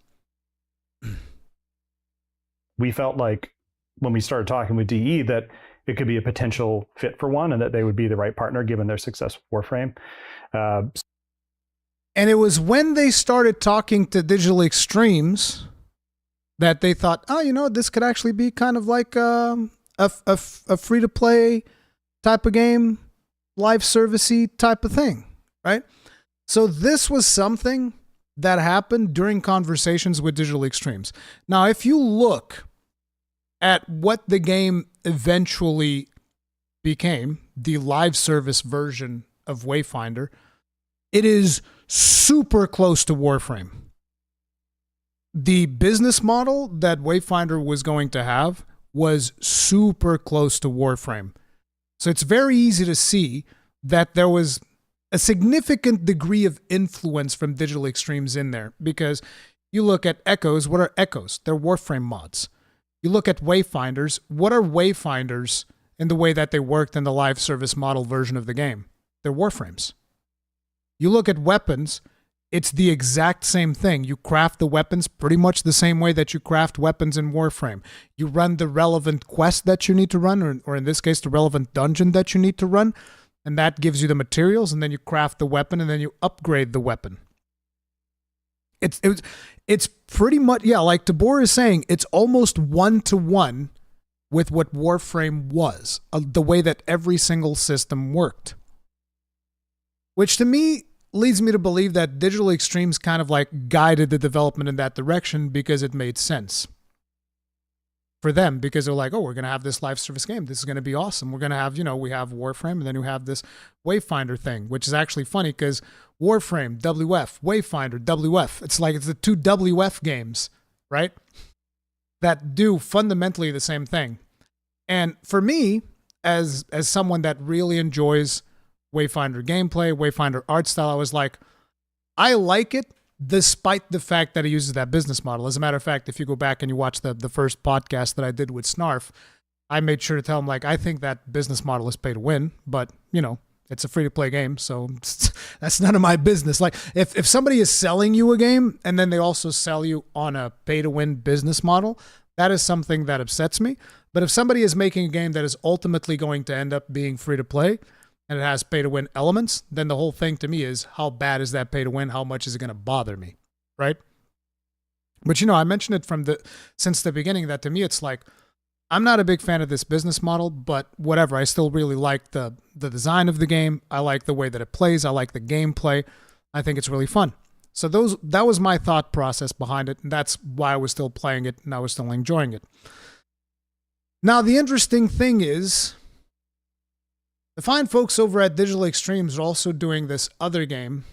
We felt like when we started talking with DE that it could be a potential fit for one and that they would be the right partner given their success with Warframe. And it was when they started talking to Digital Extremes that they thought, oh, you know, this could actually be kind of like a free-to-play type of game, live servicey type of thing, right? So this was something that happened during conversations with Digital Extremes. Now, if you look at what the game eventually became, the live service version of Wayfinder, it is super close to Warframe. The business model that Wayfinder was going to have was super close to Warframe. So it's very easy to see that there was a significant degree of influence from Digital Extremes in there, because you look at Echoes, what are Echoes? They're Warframe mods. You look at Wayfinders, what are Wayfinders in the way that they worked in the live service model version of the game? They're Warframes. You look at weapons, it's the exact same thing. You craft the weapons pretty much the same way that you craft weapons in Warframe. You run the relevant quest that you need to run, or in this case, the relevant dungeon that you need to run, and that gives you the materials, and then you craft the weapon, and then you upgrade the weapon. It's pretty much, yeah, like Tabor is saying, it's almost one-to-one with what Warframe was, the way that every single system worked. Which to me leads me to believe that Digital Extremes kind of like guided the development in that direction because it made sense for them, because they're like, oh, we're going to have this live service game. This is going to be awesome. We're going to have, you know, we have Warframe, and then we have this Wayfinder thing, which is actually funny because Warframe, WF, Wayfinder, WF. It's like it's the two WF games, right? That do fundamentally the same thing. And for me, as someone that really enjoys Wayfinder gameplay, Wayfinder art style, I was like, I like it despite the fact that it uses that business model. As a matter of fact, if you go back and you watch the first podcast that I did with Snarf, I made sure to tell him, like, I think that business model is pay to win, but, you know, it's a free-to-play game, so that's none of my business. Like, if somebody is selling you a game and then they also sell you on a pay-to-win business model, that is something that upsets me. But if somebody is making a game that is ultimately going to end up being free-to-play and it has pay-to-win elements, then the whole thing to me is, how bad is that pay-to-win? How much is it going to bother me, right? But, you know, I mentioned it since the beginning that to me it's like, I'm not a big fan of this business model, but whatever. I still really like the design of the game. I like the way that it plays. I like the gameplay. I think it's really fun. So that was my thought process behind it, and that's why I was still playing it and I was still enjoying it. Now, the interesting thing is, the fine folks over at Digital Extremes are also doing this other game,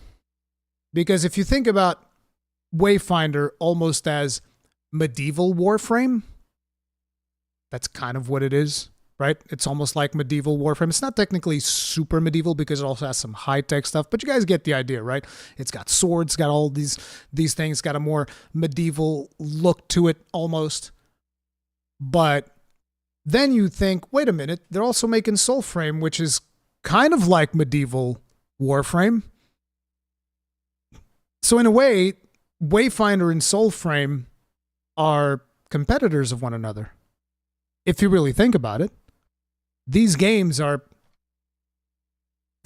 because if you think about Wayfinder almost as medieval Warframe, that's kind of what it is, right? It's almost like medieval Warframe. It's not technically super medieval because it also has some high-tech stuff, but you guys get the idea, right? It's got swords, got all these things, got a more medieval look to it almost. But then you think, wait a minute, they're also making Soulframe, which is kind of like medieval Warframe. So in a way, Wayfinder and Soulframe are competitors of one another. If you really think about it, these games they're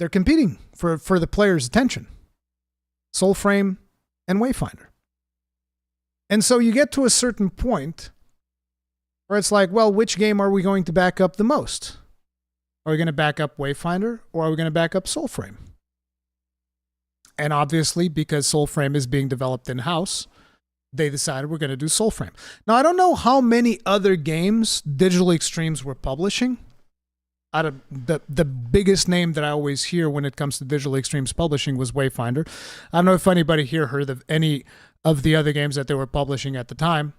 competing for the player's attention. Soulframe and Wayfinder. And so you get to a certain point where it's like, well, which game are we going to back up the most? Are we going to back up Wayfinder or are we going to back up Soulframe? And obviously, because Soulframe is being developed in-house, they decided we're going to do Soulframe. Now, I don't know how many other games Digital Extremes were publishing. Out of the biggest name that I always hear when it comes to Digital Extremes publishing was Wayfinder. I don't know if anybody here heard of any of the other games that they were publishing at the time,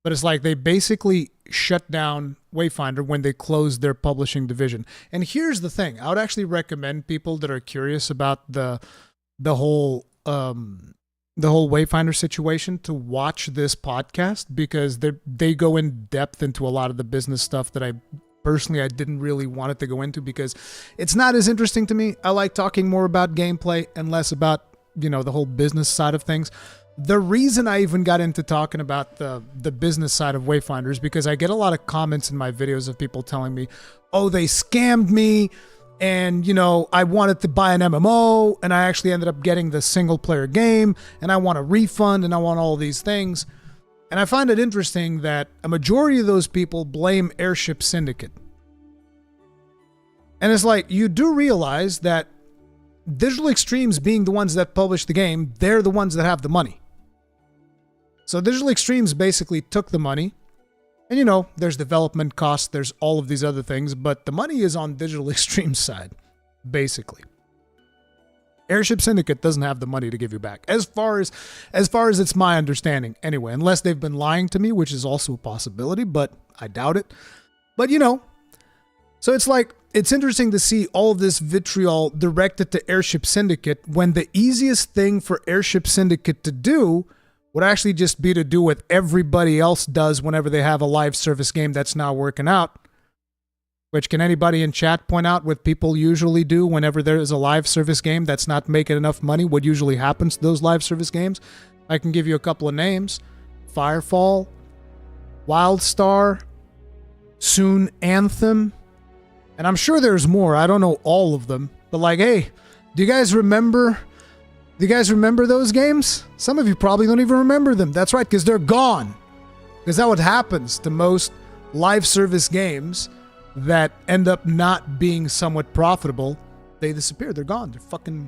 but it's like they basically shut down Wayfinder when they closed their publishing division. And here's the thing. I would actually recommend people that are curious about the whole Wayfinder situation to watch this podcast, because they go in depth into a lot of the business stuff that I didn't really want it to go into, because it's not as interesting to me. I like talking more about gameplay and less about, the whole business side of things. The reason I even got into talking about the business side of Wayfinder is because I get a lot of comments in my videos of people telling me, oh, they scammed me, and, I wanted to buy an MMO, and I actually ended up getting the single-player game, and I want a refund, and I want all these things. And I find it interesting that a majority of those people blame Airship Syndicate. And it's like, you do realize that Digital Extremes being the ones that publish the game, they're the ones that have the money. So Digital Extremes basically took the money, and there's development costs, there's all of these other things, but the money is on Digital Extremes' side, basically. Airship Syndicate doesn't have the money to give you back, as far as it's my understanding, anyway, unless they've been lying to me, which is also a possibility, but I doubt it. But so it's like, it's interesting to see all of this vitriol directed to Airship Syndicate when the easiest thing for Airship Syndicate to do would actually just be to do what everybody else does whenever they have a live service game that's not working out. Which, can anybody in chat point out what people usually do whenever there is a live service game that's not making enough money? What usually happens to those live service games? I can give you a couple of names. Firefall, Wildstar, soon Anthem, and I'm sure there's more. I don't know all of them, but like, hey, do you guys remember those games? Some of you probably don't even remember them. That's right, because they're gone. Because that's what happens to most live service games that end up not being somewhat profitable. They disappear. They're gone. They're fucking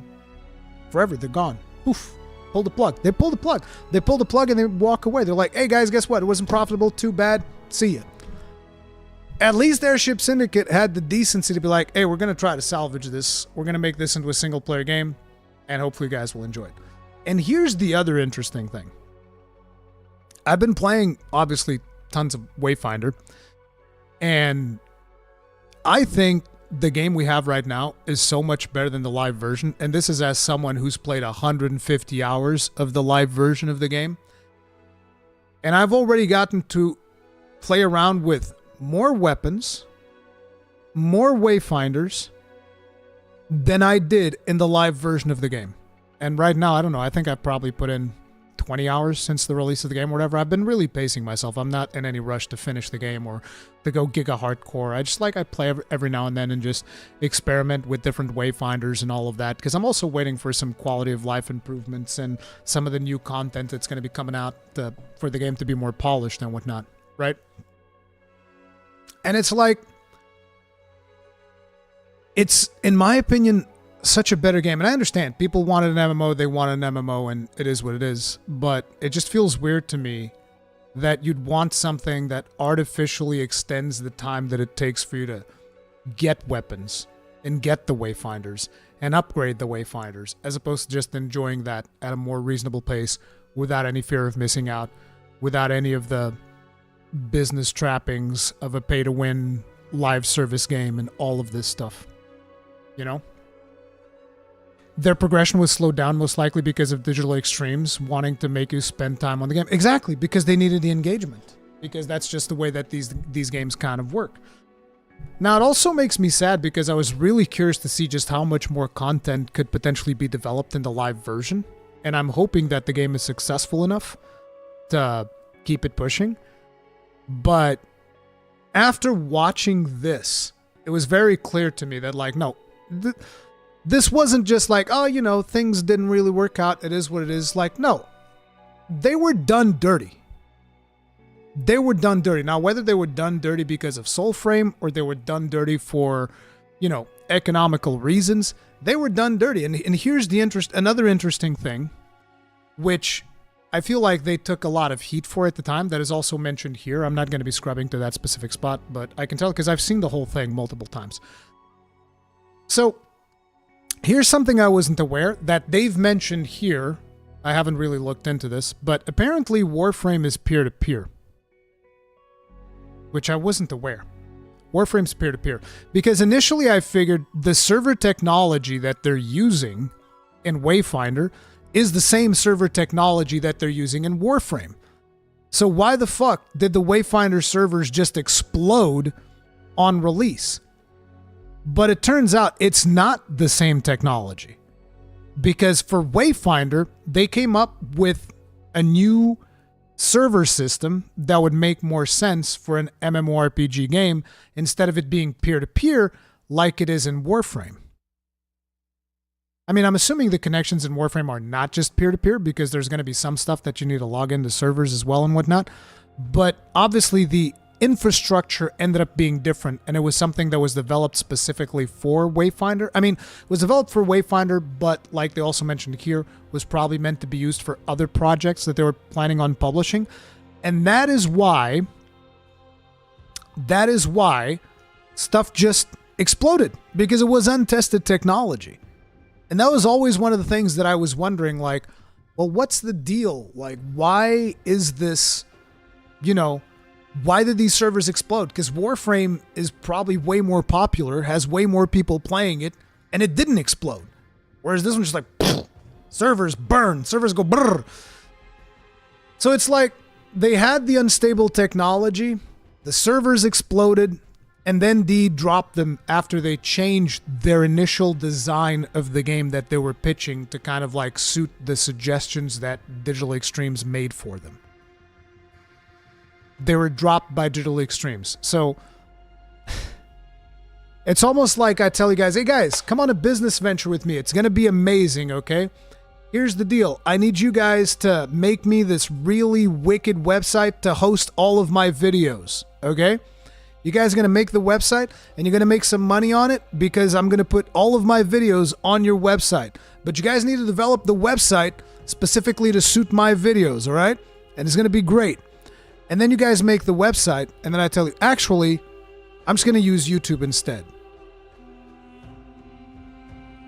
forever. They're gone. Poof. Pull the plug. They pull the plug. They pull the plug and they walk away. They're like, hey guys, guess what? It wasn't profitable. Too bad. See ya. At least Airship Syndicate had the decency to be like, hey, we're going to try to salvage this. We're going to make this into a single player game, and hopefully you guys will enjoy it. And here's the other interesting thing. I've been playing, obviously, tons of Wayfinder, and I think the game we have right now is so much better than the live version. And this is as someone who's played 150 hours of the live version of the game. And I've already gotten to play around with more weapons, more Wayfinders than I did in the live version of the game. And right now, I don't know, I think I've probably put in 20 hours since the release of the game or whatever. I've been really pacing myself. I'm not in any rush to finish the game or to go giga hardcore. I play every now and then and just experiment with different Wayfinders and all of that, because I'm also waiting for some quality of life improvements and some of the new content that's going to be coming out for the game to be more polished and whatnot, right? And it's like, it's, in my opinion, such a better game. And I understand people wanted an MMO, they want an MMO, and it is what it is. But it just feels weird to me that you'd want something that artificially extends the time that it takes for you to get weapons and get the Wayfinders and upgrade the Wayfinders, as opposed to just enjoying that at a more reasonable pace without any fear of missing out, without any of the business trappings of a pay-to-win live service game and all of this stuff. Their progression was slowed down most likely because of Digital Extremes wanting to make you spend time on the game. Exactly, because they needed the engagement. Because that's just the way that these games kind of work. Now, it also makes me sad because I was really curious to see just how much more content could potentially be developed in the live version. and I'm hoping that the game is successful enough to keep it pushing. But after watching this, it was very clear to me that, like, no, this wasn't just like, oh, you know, things didn't really work out. It is what it is. Like, no, they were done dirty. They were done dirty. Now, whether they were done dirty because of Soulframe or they were done dirty for, you know, economical reasons, they were done dirty. And here's the another interesting thing, which I feel like they took a lot of heat for at the time. That is also mentioned here. I'm not going to be scrubbing to that specific spot, but I can tell because I've seen the whole thing multiple times. So here's something I wasn't aware that they've mentioned here. I haven't really looked into this, but apparently Warframe is peer-to-peer, which I wasn't aware. Warframe's peer-to-peer. Because initially I figured the server technology that they're using in Wayfinder is the same server technology that they're using in Warframe. So why the fuck did the Wayfinder servers just explode on release? But it turns out it's not the same technology. Because for Wayfinder, they came up with a new server system that would make more sense for an MMORPG game instead of it being peer-to-peer like it is in Warframe. I mean, I'm assuming the connections in Warframe are not just peer-to-peer because there's going to be some stuff that you need to log into servers as well and whatnot. But obviously the infrastructure ended up being different, and it was something that was developed specifically for Wayfinder. I mean, it was developed for Wayfinder, but like they also mentioned here, was probably meant to be used for other projects that they were planning on publishing. And that is why stuff just exploded, because it was untested technology. And that was always one of the things that I was wondering, like, well, what's the deal? Like, why is this, you know, why did these servers explode? Because Warframe is probably way more popular, has way more people playing it, and it didn't explode. Whereas this one's just like, pfft, servers burn, servers go brrr. So it's like they had the unstable technology, the servers exploded, and then D dropped them after they changed their initial design of the game that they were pitching to kind of like suit the suggestions that Digital Extremes made for them. They were dropped by Digital Extremes. So it's almost like I tell you guys, hey guys, come on a business venture with me. It's going to be amazing, okay? Here's the deal. I need you guys to make me this really wicked website to host all of my videos, okay? You guys are going to make the website and you're going to make some money on it because I'm going to put all of my videos on your website. But you guys need to develop the website specifically to suit my videos, all right? And it's going to be great. And then you guys make the website, and then I tell you, actually, I'm just going to use YouTube instead.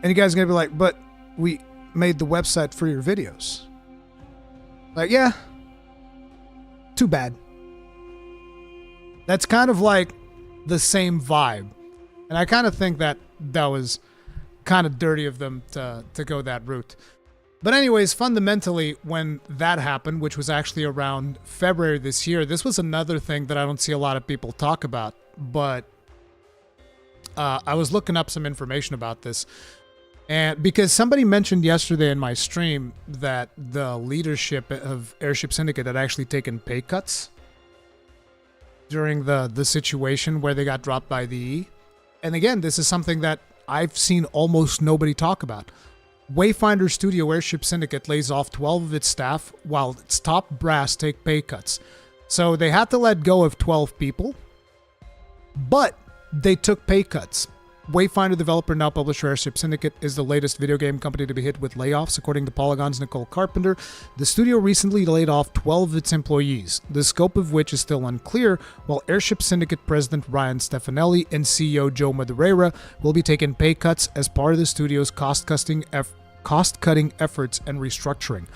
And you guys are going to be like, but we made the website for your videos. Like, yeah, too bad. That's kind of like the same vibe. And I kind of think that that was kind of dirty of them to go that route. But anyways, fundamentally, when that happened, which was actually around February this year, this was another thing that I don't see a lot of people talk about. But I was looking up some information about this. And because somebody mentioned yesterday in my stream that the leadership of Airship Syndicate had actually taken pay cuts during the situation where they got dropped by the E. And again, this is something that I've seen almost nobody talk about. Wayfinder Studio Airship Syndicate lays off 12 of its staff while its top brass take pay cuts. So they had to let go of 12 people, but they took pay cuts. Wayfinder developer, now publisher Airship Syndicate, is the latest video game company to be hit with layoffs. According to Polygon's Nicole Carpenter, the studio recently laid off 12 of its employees, the scope of which is still unclear, while Airship Syndicate President Ryan Stefanelli and CEO Joe Madureira will be taking pay cuts as part of the studio's cost-cutting efforts and restructuring.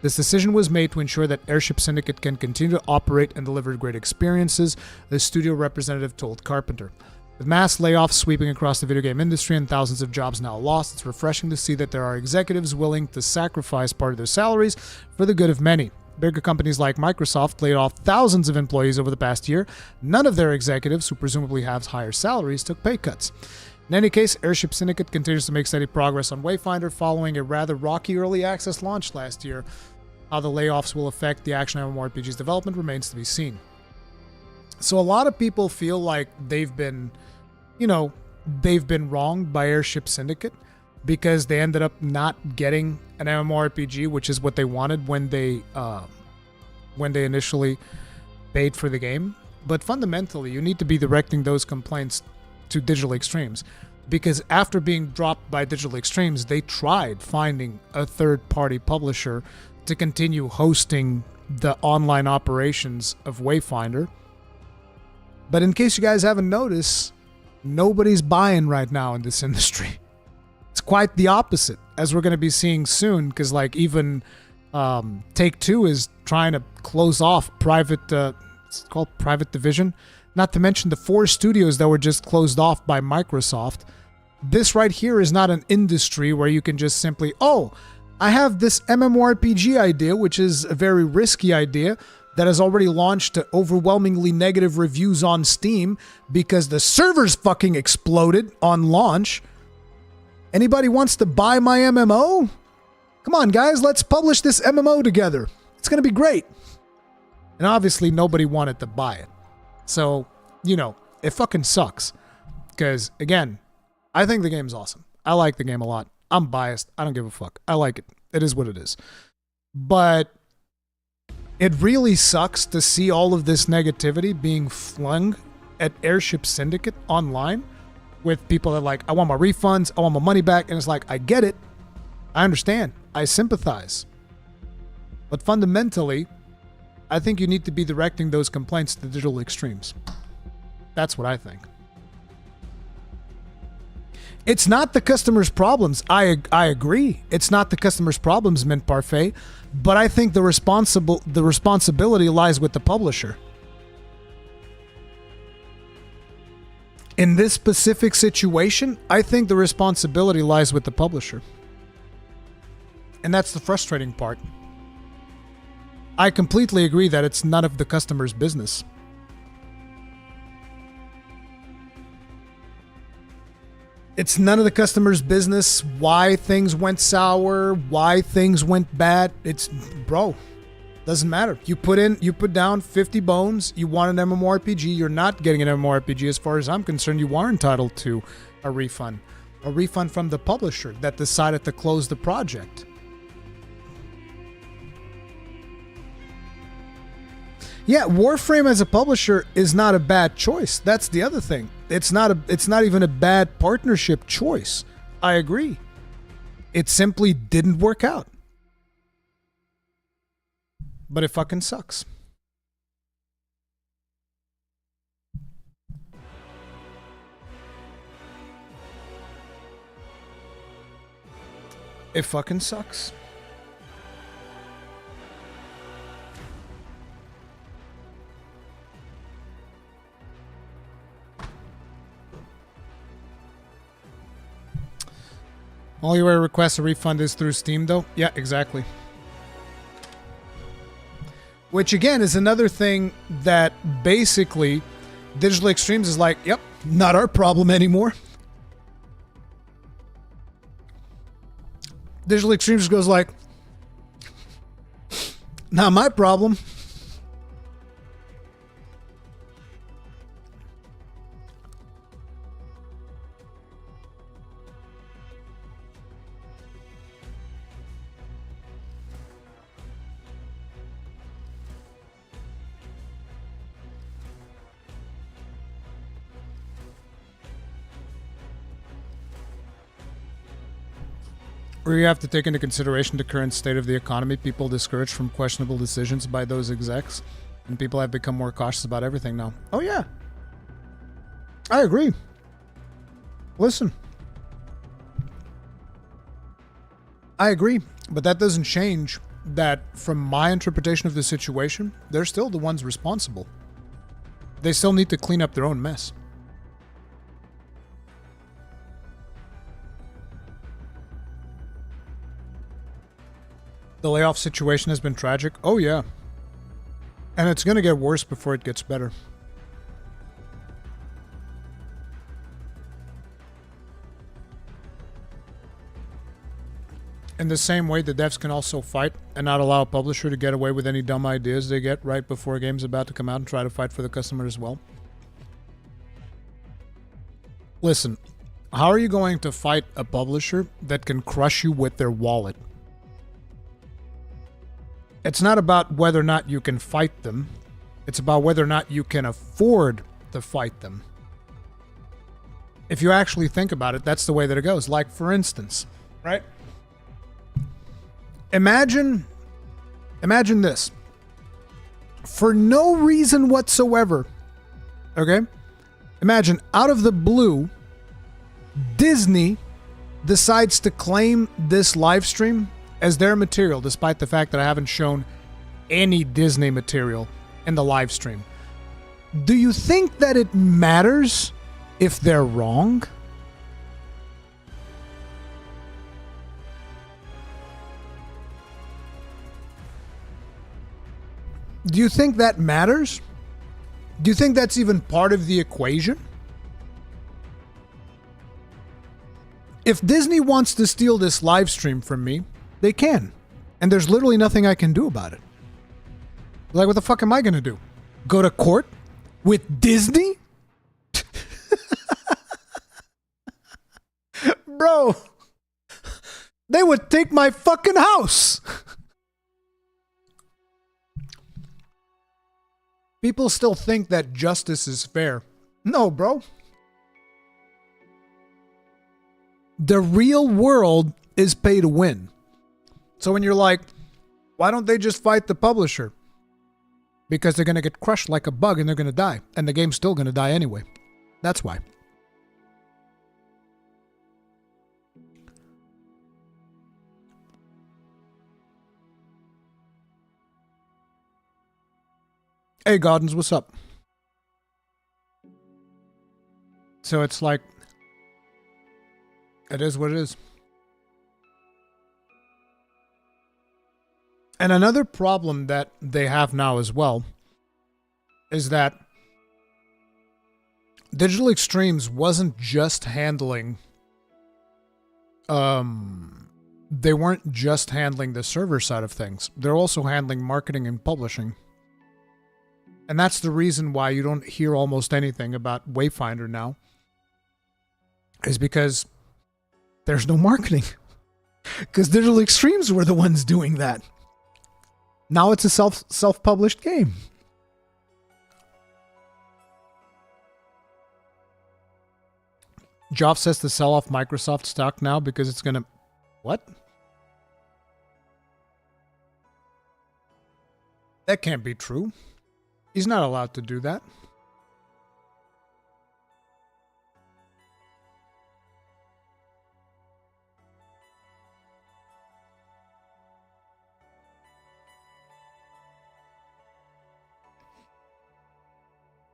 This decision was made to ensure that Airship Syndicate can continue to operate and deliver great experiences, the studio representative told Carpenter. With mass layoffs sweeping across the video game industry and thousands of jobs now lost, it's refreshing to see that there are executives willing to sacrifice part of their salaries for the good of many. Bigger companies like Microsoft laid off thousands of employees over the past year. None of their executives, who presumably have higher salaries, took pay cuts. In any case, Airship Syndicate continues to make steady progress on Wayfinder following a rather rocky early access launch last year. How the layoffs will affect the action MMORPG's development remains to be seen. So a lot of people feel like they've been wronged by Airship Syndicate because they ended up not getting an MMORPG, which is what they wanted when they initially paid for the game. But fundamentally, you need to be directing those complaints to Digital Extremes, because after being dropped by Digital Extremes, they tried finding a third-party publisher to continue hosting the online operations of Wayfinder. But in case you guys haven't noticed, nobody's buying right now in this industry. It's quite the opposite, as we're going to be seeing soon, because like even Take-Two is trying to close off it's called Private Division. Not to mention the 4 studios that were just closed off by Microsoft. This right here is not an industry where you can just simply, oh, I have this MMORPG idea, which is a very risky idea that has already launched to overwhelmingly negative reviews on Steam because the servers fucking exploded on launch. Anybody wants to buy my MMO? Come on, guys, let's publish this MMO together. It's going to be great. And obviously, nobody wanted to buy it. So, it fucking sucks. Because, again, I think the game's awesome. I like the game a lot. I'm biased. I don't give a fuck. I like it. It is what it is. But it really sucks to see all of this negativity being flung at Airship Syndicate online with people that are like, I want my refunds, I want my money back. And it's like, I get it. I understand. I sympathize. But fundamentally, I think you need to be directing those complaints to Digital Extremes. That's what I think. It's not the customer's problems. I agree. It's not the customer's problems, Mint Parfait, but I think the responsibility lies with the publisher. In this specific situation, I think the responsibility lies with the publisher. And that's the frustrating part. I completely agree that it's none of the customer's business. It's none of the customer's business why things went sour, why things went bad. It's, bro, doesn't matter. You put down 50 bones, you want an MMORPG, you're not getting an MMORPG as far as I'm concerned. You are entitled to a refund. A refund from the publisher that decided to close the project. Yeah, Warframe as a publisher is not a bad choice. That's the other thing. It's not even a bad partnership choice. I agree. It simply didn't work out. But it fucking sucks. It fucking sucks. Only way to request a refund is through Steam, though? Yeah, exactly. Which, again, is another thing that basically Digital Extremes is like, yep, not our problem anymore. Digital Extremes goes like, not my problem. Or you have to take into consideration the current state of the economy, people discouraged from questionable decisions by those execs, and people have become more cautious about everything now. Oh yeah. I agree. Listen. I agree, but that doesn't change that from my interpretation of the situation, they're still the ones responsible. They still need to clean up their own mess. The layoff situation has been tragic. Oh, yeah. And it's going to get worse before it gets better. In the same way, the devs can also fight and not allow a publisher to get away with any dumb ideas they get right before a game's about to come out and try to fight for the customer as well. Listen, how are you going to fight a publisher that can crush you with their wallet? It's not about whether or not you can fight them. It's about whether or not you can afford to fight them. If you actually think about it, that's the way that it goes. Like, for instance, right? Imagine this. For no reason whatsoever, okay? Imagine out of the blue, Disney decides to claim this live stream as their material, despite the fact that I haven't shown any Disney material in the live stream. Do you think that it matters if they're wrong? Do you think that matters? Do you think that's even part of the equation? If Disney wants to steal this live stream from me, they can. And there's literally nothing I can do about it. Like, what the fuck am I going to do? Go to court with Disney? Bro, they would take my fucking house. People still think that justice is fair. No, bro. The real world is pay to win. So when you're like, why don't they just fight the publisher? Because they're going to get crushed like a bug and they're going to die. And the game's still going to die anyway. That's why. Hey, Gardens, what's up? So it's like, it is what it is. And another problem that they have now as well is that Digital Extremes wasn't just handling, they weren't just handling the server side of things. They're also handling marketing and publishing. And that's the reason why you don't hear almost anything about Wayfinder now, is because there's no marketing. Because Digital Extremes were the ones doing that. Now it's a self-published game. Joff says to sell off Microsoft stock now because it's gonna... What? That can't be true. He's not allowed to do that.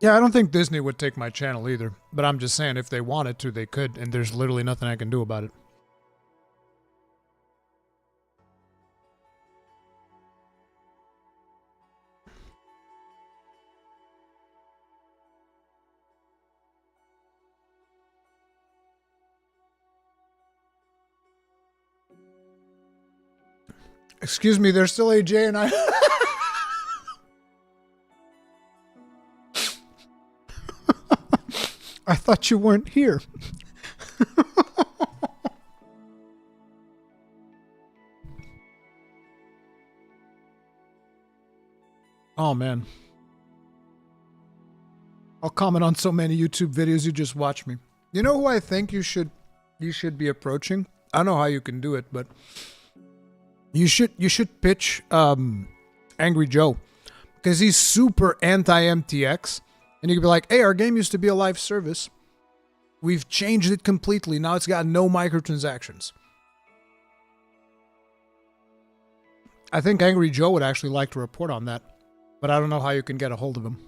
Yeah, I don't think Disney would take my channel either. But I'm just saying, if they wanted to, they could. And there's literally nothing I can do about it. Excuse me, there's still AJ and I... I thought you weren't here. Oh, man. I'll comment on so many YouTube videos, you just watch me. You know who I think you should be approaching? I don't know how you can do it, but... You should pitch Angry Joe, because he's super anti-MTX, and you could be like, hey, our game used to be a live service. We've changed it completely. Now it's got no microtransactions. I think Angry Joe would actually like to report on that, but I don't know how you can get a hold of him.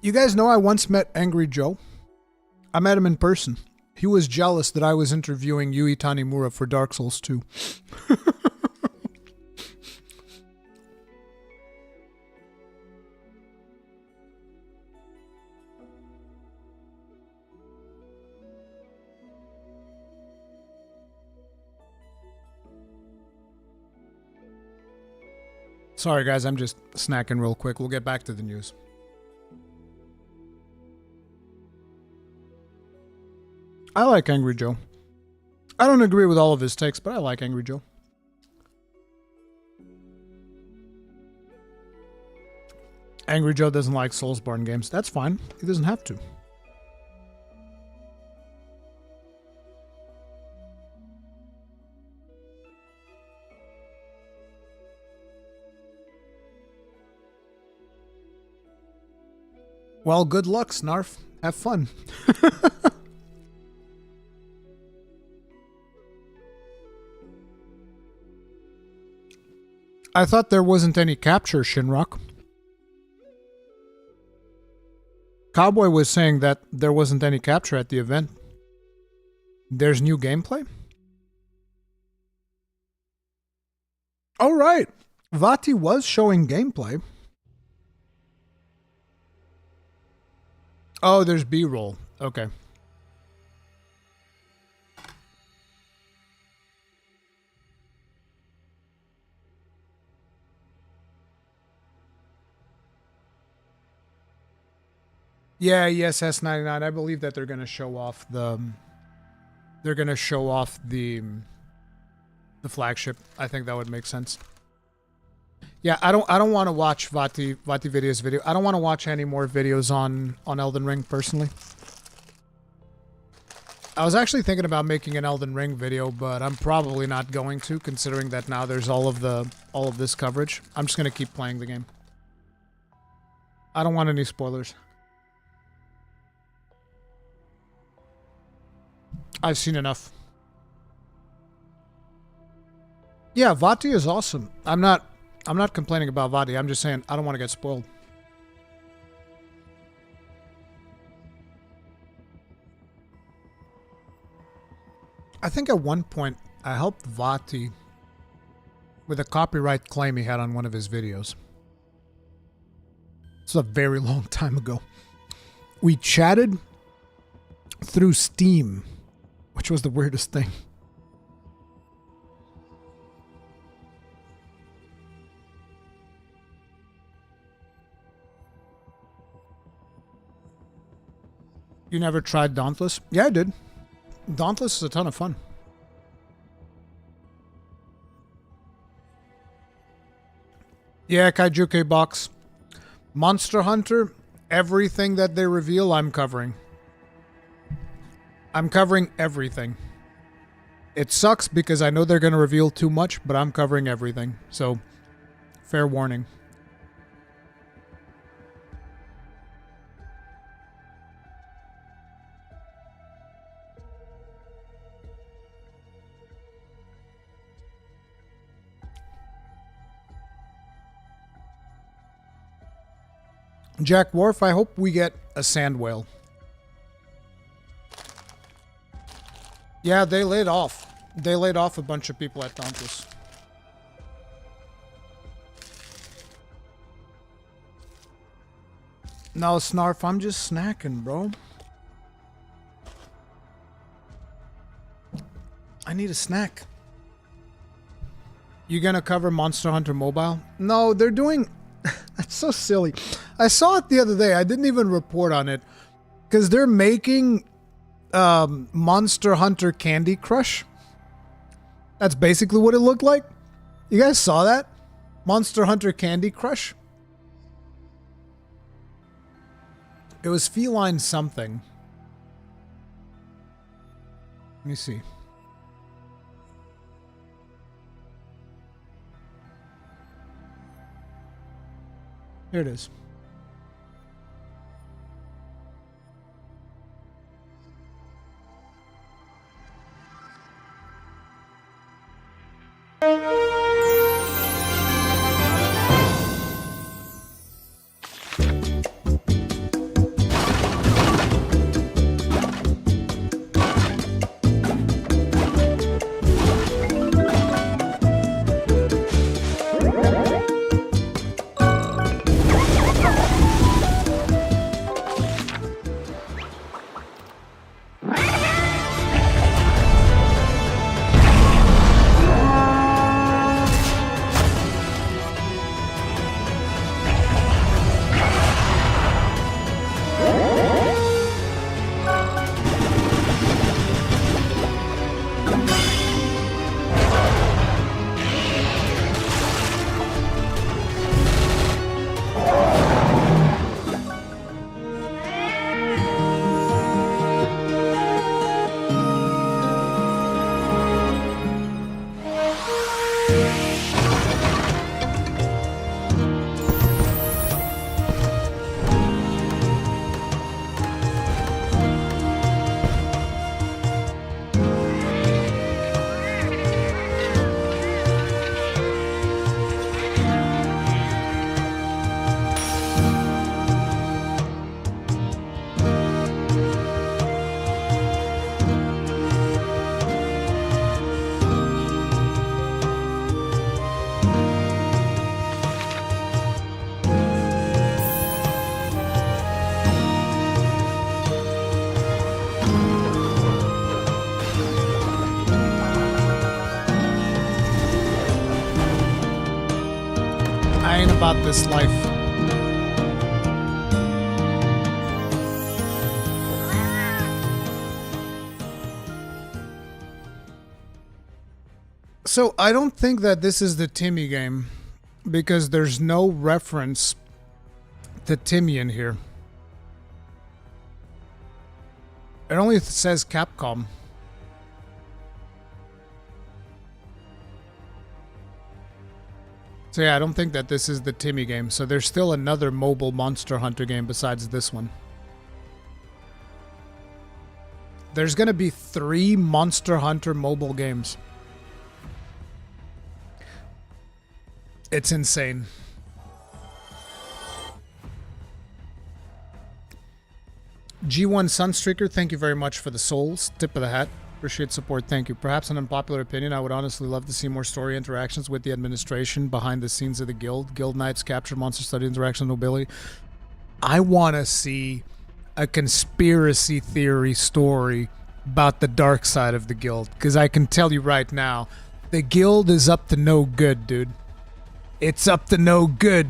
You guys know I once met Angry Joe. I met him in person. He was jealous that I was interviewing Yui Tanimura for Dark Souls 2. Sorry, guys, I'm just snacking real quick. We'll get back to the news. I like Angry Joe. I don't agree with all of his takes, but I like Angry Joe. Angry Joe doesn't like Soulsborne games. That's fine. He doesn't have to. Well, good luck, Snarf. Have fun. I thought there wasn't any capture, Shinrock. Cowboy was saying that there wasn't any capture at the event. There's new gameplay? Oh, right. Vati was showing gameplay. Oh, there's B-roll. Okay. Yeah, yes, S99. I believe that they're going to show off the flagship. I think that would make sense. Yeah, I don't want to watch Vati Video's video. I don't want to watch any more videos on Elden Ring personally. I was actually thinking about making an Elden Ring video, but I'm probably not going to, considering that now there's all of this coverage. I'm just going to keep playing the game. I don't want any spoilers. I've seen enough. Yeah, Vati is awesome. I'm not complaining about Vati. I'm just saying I don't want to get spoiled. I think at one point I helped Vati with a copyright claim he had on one of his videos. It's a very long time ago. We chatted through Steam, which was the weirdest thing. You never tried Dauntless? Yeah, I did. Dauntless is a ton of fun. Yeah, Kaiju Box. Monster Hunter, everything that they reveal, I'm covering. I'm covering everything. It sucks because I know they're going to reveal too much, but I'm covering everything. So, fair warning. Jack Wharf, I hope we get a sand whale. Yeah, they laid off. They laid off a bunch of people at Dauntless. No, Snarf, I'm just snacking, bro. I need a snack. You gonna cover Monster Hunter Mobile? No, they're doing... That's so silly. I saw it the other day. I didn't even report on it. Because they're making Monster Hunter Candy Crush. That's basically what it looked like. You guys saw that? Monster Hunter Candy Crush? It was feline something. Let me see. Here it is. I ain't about this life. So I don't think that this is the Timmy game because there's no reference to Timmy in here. It only says Capcom. So yeah, I don't think that this is the Timmy game. So there's still another mobile Monster Hunter game besides this one. There's gonna be 3 Monster Hunter mobile games. It's insane. G1 Sunstreaker, thank you very much for the souls. Tip of the hat. Appreciate support. Thank you. Perhaps an unpopular opinion, I would honestly love to see more story interactions with the administration behind the scenes of the guild. Guild Knights, capture monster study interaction, nobility. I want to see a conspiracy theory story about the dark side of the guild. Because I can tell you right now, the guild is up to no good, dude. It's up to no good.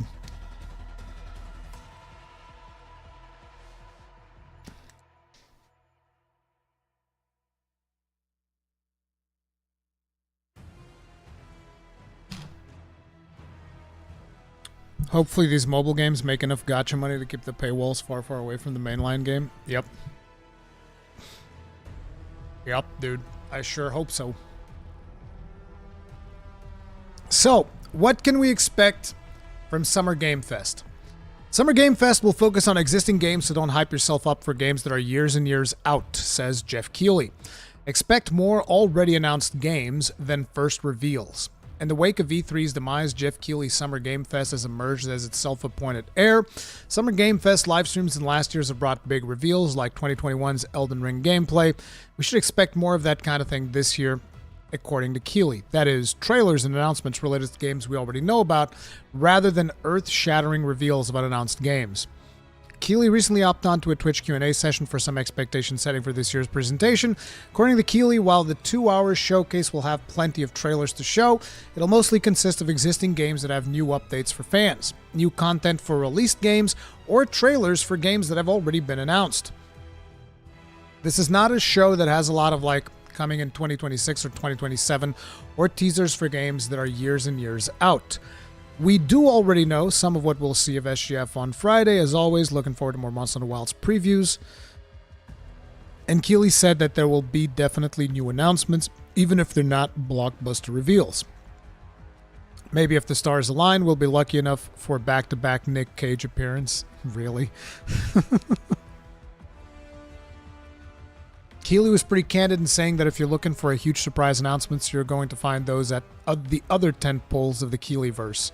Hopefully these mobile games make enough gacha money to keep the paywalls far, far away from the mainline game. Yep. Yep, dude. I sure hope so. So, what can we expect from Summer Game Fest? Summer Game Fest will focus on existing games, so don't hype yourself up for games that are years and years out, says Jeff Keighley. Expect more already announced games than first reveals. In the wake of E3's demise, Jeff Keighley's Summer Game Fest has emerged as its self-appointed heir. Summer Game Fest live streams in last years have brought big reveals like 2021's Elden Ring gameplay. We should expect more of that kind of thing this year, according to Keighley. That is, trailers and announcements related to games we already know about, rather than earth-shattering reveals of unannounced games. Keighley recently opted onto a Twitch Q&A session for some expectation setting for this year's presentation. According to Keighley, while the 2-hour showcase will have plenty of trailers to show, it'll mostly consist of existing games that have new updates for fans, new content for released games, or trailers for games that have already been announced. This is not a show that has a lot of coming in 2026 or 2027, or teasers for games that are years and years out. We do already know some of what we'll see of SGF on Friday. As always, looking forward to more Monster Hunter Wilds previews. And Keighley said that there will be definitely new announcements, even if they're not blockbuster reveals. Maybe if the stars align, we'll be lucky enough for back-to-back Nick Cage appearance. Really? Keighley was pretty candid in saying that if you're looking for a huge surprise announcements, you're going to find those at the other tentpoles of the Keighleyverse.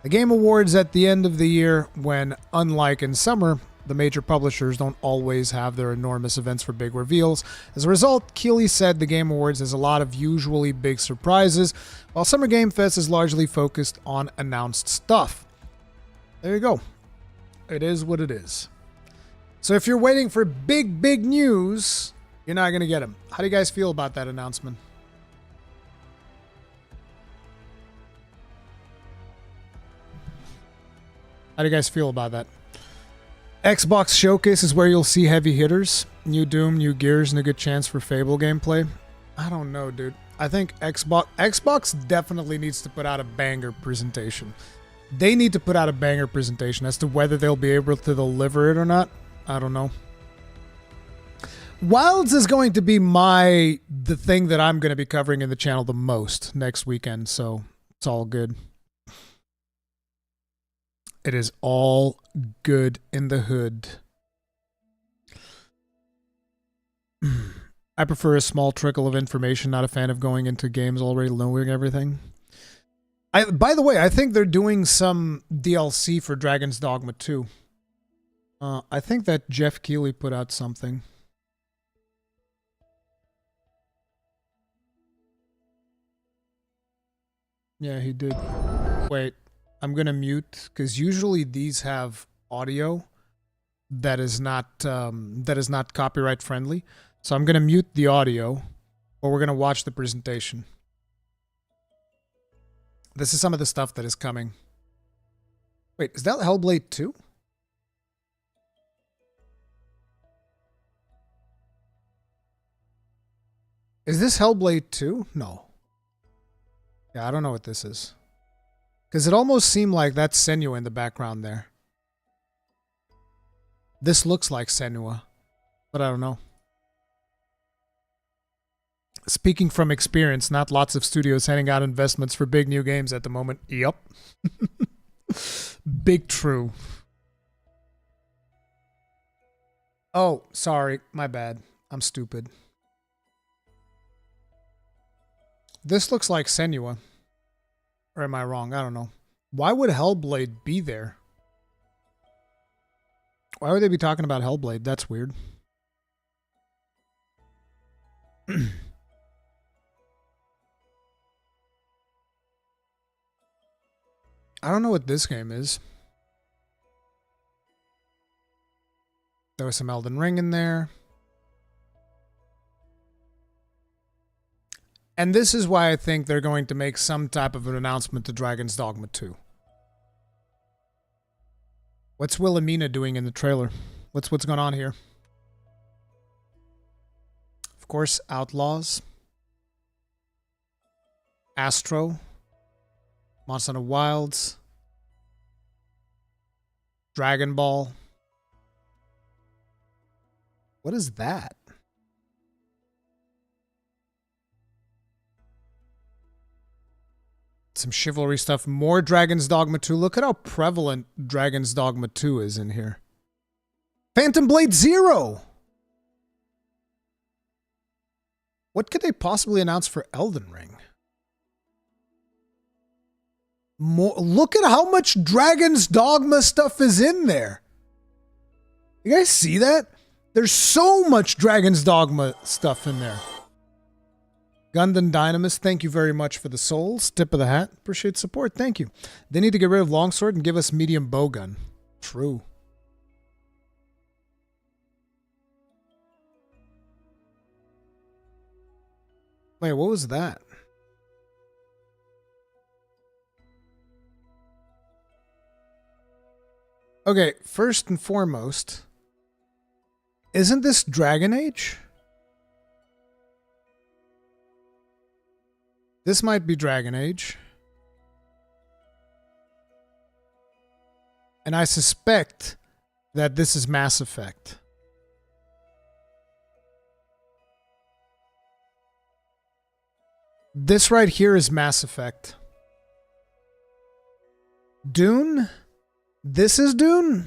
The Game Awards at the end of the year, when, unlike in summer, the major publishers don't always have their enormous events for big reveals. As a result, Keighley said the Game Awards has a lot of usually big surprises, while Summer Game Fest is largely focused on announced stuff. There you go. It is what it is. So if you're waiting for big news, you're not going to get them. How do you guys feel about that announcement? How do you guys feel about that? Xbox Showcase is where you'll see heavy hitters. New Doom, new Gears, and a good chance for Fable gameplay. I don't know, dude. I think Xbox definitely needs to put out a banger presentation. They need to put out a banger presentation. As to whether they'll be able to deliver it or not, I don't know. Wilds is going to be the thing that I'm going to be covering in the channel the most next weekend, so it's all good. It is all good in the hood. I prefer a small trickle of information, not a fan of going into games already knowing everything. By the way, I think they're doing some DLC for Dragon's Dogma 2. I think that Jeff Keighley put out something. Yeah, he did. Wait, I'm gonna mute because usually these have audio that is not copyright friendly. So I'm gonna mute the audio, or we're gonna watch the presentation. This is some of the stuff that is coming. Wait, is that Hellblade 2? Is this Hellblade 2? No. Yeah, I don't know what this is. Because it almost seemed like that's Senua in the background there. This looks like Senua, but I don't know. Speaking from experience, not lots of studios handing out investments for big new games at the moment. Yup. Big true. Oh, sorry. My bad. I'm stupid. This looks like Senua. Or am I wrong? I don't know. Why would Hellblade be there? Why would they be talking about Hellblade? That's weird. I don't know what this game is. There was some Elden Ring in there. And this is why I think they're going to make some type of an announcement to Dragon's Dogma 2. What's Wilhelmina doing in the trailer? What's going on here? Of course, Outlaws. Astro. Monster Hunter Wilds. Dragon Ball. What is that? Some chivalry stuff. More Dragon's Dogma 2. Look at how prevalent Dragon's Dogma 2 is in here. Phantom Blade Zero! What could they possibly announce for Elden Ring? More, look at how much Dragon's Dogma stuff is in there. You guys see that? There's so much Dragon's Dogma stuff in there. Gundam Dynamis, thank you very much for the souls. Tip of the hat. Appreciate support. Thank you. They need to get rid of Longsword and give us medium bowgun. True. Wait, what was that? Okay, first and foremost, isn't this Dragon Age? This might be Dragon Age. And I suspect that this is Mass Effect. This right here is Mass Effect. Dune? This is Dune?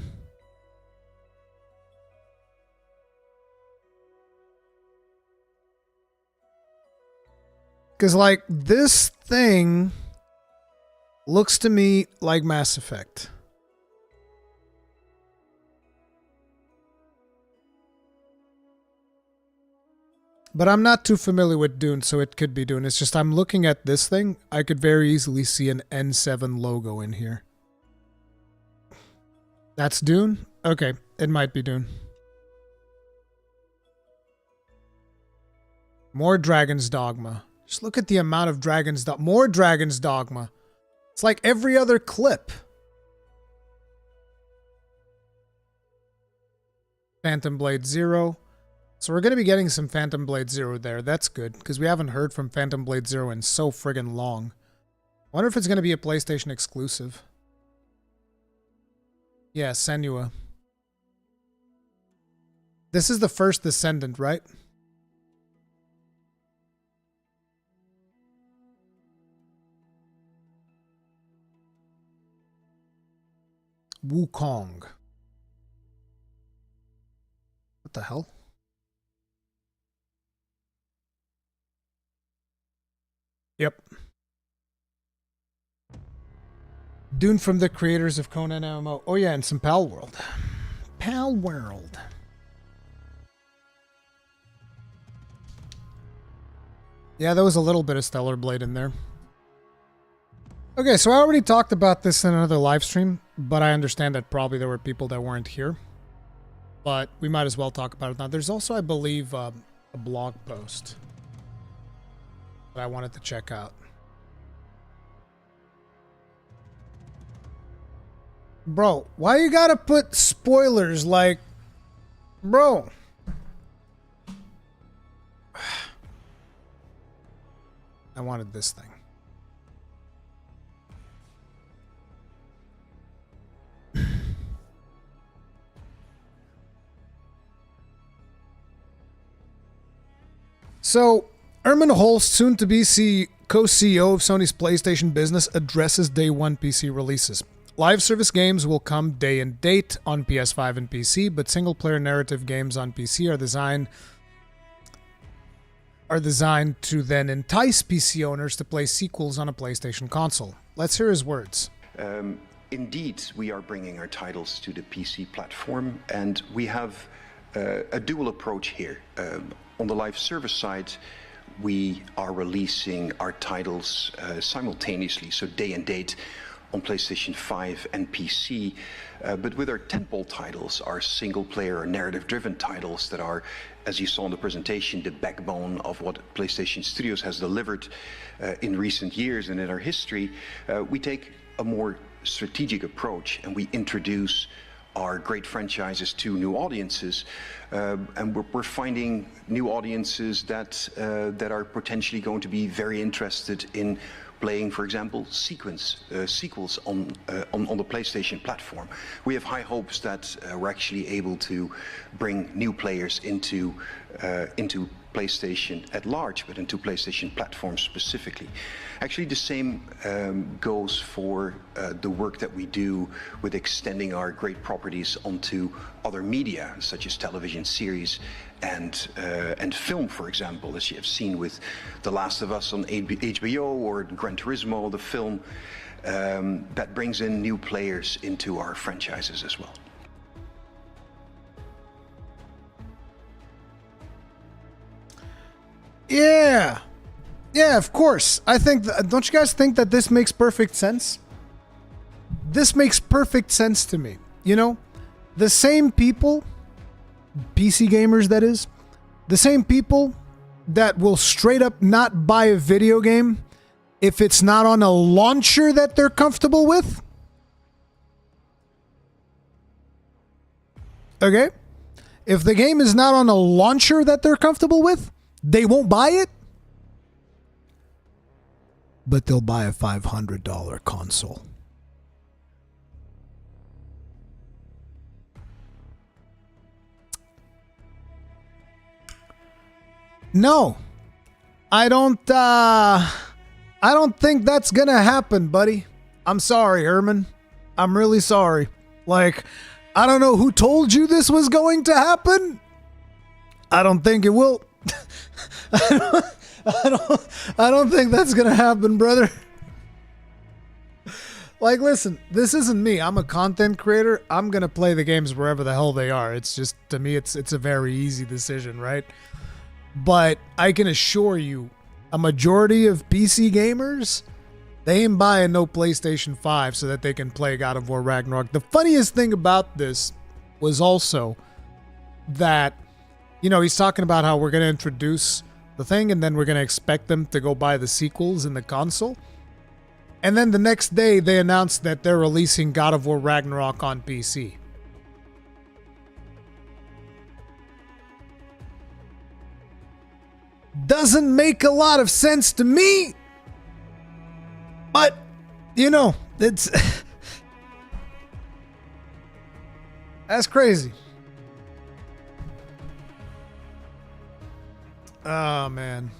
Because, like, this thing looks to me like Mass Effect. But I'm not too familiar with Dune, so it could be Dune. It's just I'm looking at this thing. I could very easily see an N7 logo in here. That's Dune? Okay, it might be Dune. More Dragon's Dogma. Just look at the amount of Dragon's Dogma. More Dragon's Dogma. It's like every other clip. Phantom Blade Zero. So we're going to be getting some Phantom Blade Zero there. That's good, because we haven't heard from Phantom Blade Zero in so friggin' long. Wonder if it's going to be a PlayStation exclusive. Yeah, Senua. This is the first Descendant, right? Wukong. What the hell? Yep. Dune from the creators of Conan MMO. Oh yeah, and some Pal World. Pal World. Yeah, there was a little bit of Stellar Blade in there. Okay, so I already talked about this in another live stream, but I understand that probably there were people that weren't here. But we might as well talk about it now. There's also, I believe, a blog post that I wanted to check out. Bro, why you gotta put spoilers like... Bro. I wanted this thing. So, Ermin Holst, soon to be co-CEO of Sony's PlayStation business, addresses day one PC releases. Live service games will come day and date on PS5 and PC, but single-player narrative games on PC are designed to then entice PC owners to play sequels on a PlayStation console. Let's hear his words. Indeed, we are bringing our titles to the PC platform, and we have a dual approach here. On the live service side, we are releasing our titles simultaneously, so day and date on PlayStation 5 and PC, but with our tentpole titles, our single-player or narrative-driven titles that are, as you saw in the presentation, the backbone of what PlayStation Studios has delivered in recent years and in our history, we take a more strategic approach and we introduce our great franchises to new audiences, and we're finding new audiences that are potentially going to be very interested in playing, for example, sequels on the PlayStation platform. We have high hopes that we're actually able to bring new players into PlayStation at large, but into PlayStation platforms specifically. Actually, the same goes for the work that we do with extending our great properties onto other media, such as television series and film, for example, as you have seen with The Last of Us on HBO or Gran Turismo, the film, that brings in new players into our franchises as well. Yeah. Yeah, of course. I think, don't you guys think that this makes perfect sense? This makes perfect sense to me. You know, the same people, PC gamers that is, the same people that will straight up not buy a video game if it's not on a launcher that they're comfortable with. Okay? If the game is not on a launcher that they're comfortable with, they won't buy it. But they'll buy a $500 console. No, I don't think that's gonna happen, buddy. I'm sorry, Herman. I'm really sorry. Like, I don't know who told you this was going to happen. I don't think it will. I don't think that's gonna happen, brother. Like, listen, this isn't me. I'm a content creator. I'm gonna play the games wherever the hell they are. It's just, to me, it's a very easy decision, right? But I can assure you, a majority of PC gamers, they ain't buying no PlayStation 5 so that they can play God of War Ragnarok. The funniest thing about this was also that, you know, he's talking about how we're going to introduce the thing and then we're going to expect them to go buy the sequels in the console. And then the next day, they announced that they're releasing God of War Ragnarok on PC. Doesn't make a lot of sense to me. But, you know, it's... That's crazy. Oh, man.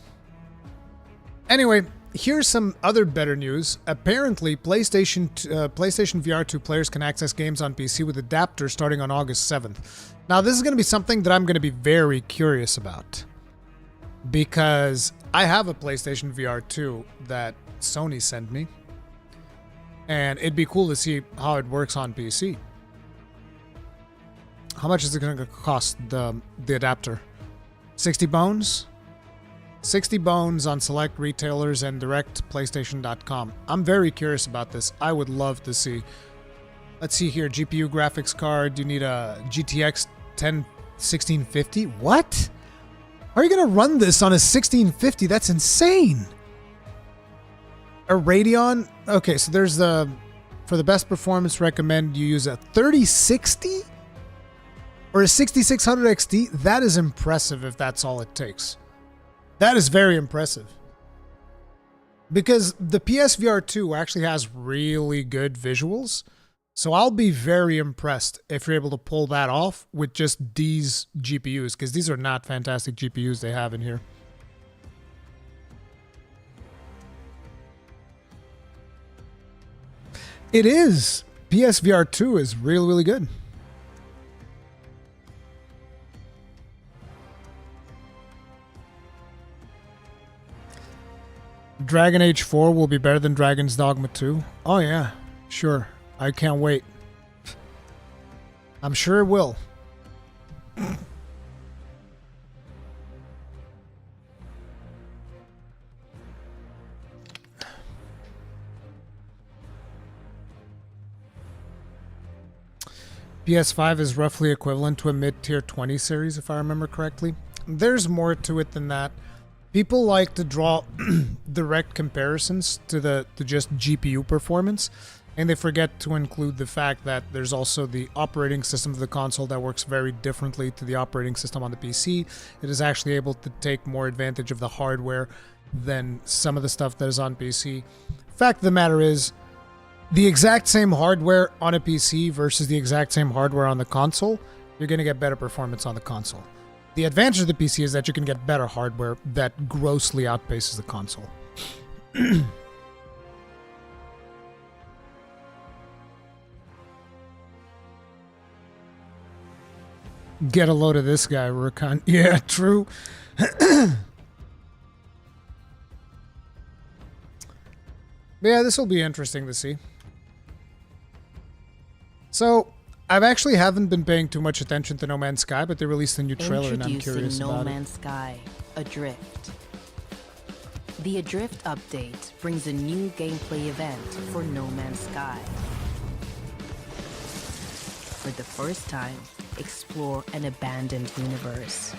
Anyway, here's some other better news. Apparently, PlayStation VR 2 players can access games on PC with adapters starting on August 7th. Now, this is going to be something that I'm going to be very curious about, because I have a PlayStation VR 2 that Sony sent me, and it'd be cool to see how it works on PC. How much is it going to cost, the adapter? 60 bones? 60 bones on select retailers and direct PlayStation.com. I'm very curious about this. I would love to see. Let's see here. GPU graphics card. You need a GTX 1650? What? How are you going to run this on a 1650? That's insane. A Radeon? Okay, so there's the For the best performance, recommend you use a 3060 or a 6600 XT. That is impressive if that's all it takes. That is very impressive. Because the PSVR 2 actually has really good visuals. So I'll be very impressed if you're able to pull that off with just these GPUs, because these are not fantastic GPUs they have in here. It is. PSVR 2 is really, really good. Dragon Age 4 will be better than Dragon's Dogma 2. Oh yeah, sure. I can't wait. I'm sure it will. PS5 is roughly equivalent to a mid-tier 20 series, if I remember correctly. There's more to it than that. People like to draw direct comparisons to the just GPU performance, and they forget to include the fact that there's also the operating system of the console that works very differently to the operating system on the PC. It is actually able to take more advantage of the hardware than some of the stuff that is on PC. Fact of the matter is, the exact same hardware on a PC versus the exact same hardware on the console, you're going to get better performance on the console. The advantage of the PC is that you can get better hardware that grossly outpaces the console. Get a load of this guy, Rurikhan. Yeah, true. Yeah, this will be interesting to see. So, I've actually haven't been paying too much attention to No Man's Sky, but they released a new trailer and I'm curious No about Man's Sky, Adrift. The Adrift update brings a new gameplay event for No Man's Sky. For the first time, explore an abandoned universe.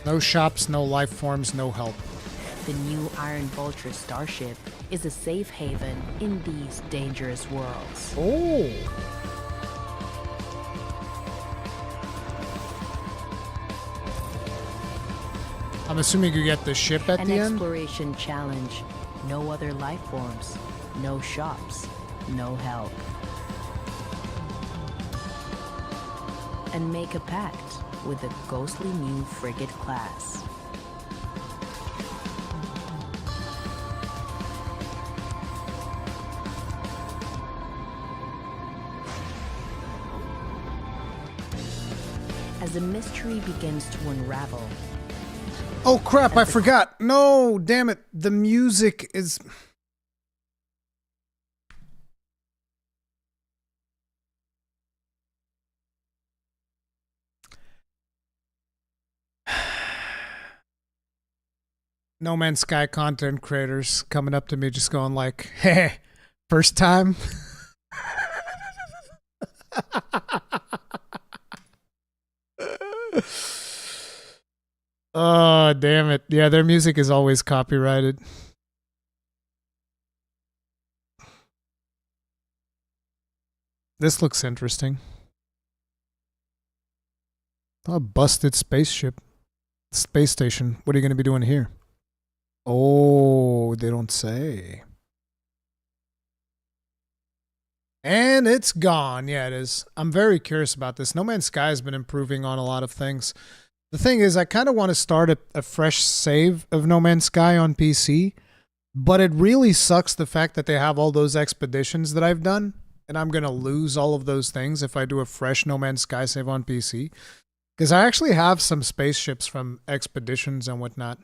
No shops, no life forms, no help. The new Iron Vulture starship is a safe haven in these dangerous worlds. Oh! I'm assuming you get the ship at An the end? exploration challenge. No other life forms. No shops. No help. And make a pact with a ghostly new frigate class. As the mystery begins to unravel, Oh crap, I forgot. No, damn it. The music is... No Man's Sky content creators coming up to me just going like, hey, first time? Oh, damn it. Yeah, their music is always copyrighted. This looks interesting. A busted spaceship. Space station. What are you going to be doing here? Oh, they don't say. And it's gone. Yeah, it is. I'm very curious about this. No Man's Sky has been improving on a lot of things. The thing is, I kind of want to start a fresh save of No Man's Sky on PC, but it really sucks the fact that they have all those expeditions that I've done, and I'm going to lose all of those things if I do a fresh No Man's Sky save on PC. Because I actually have some spaceships from expeditions and whatnot.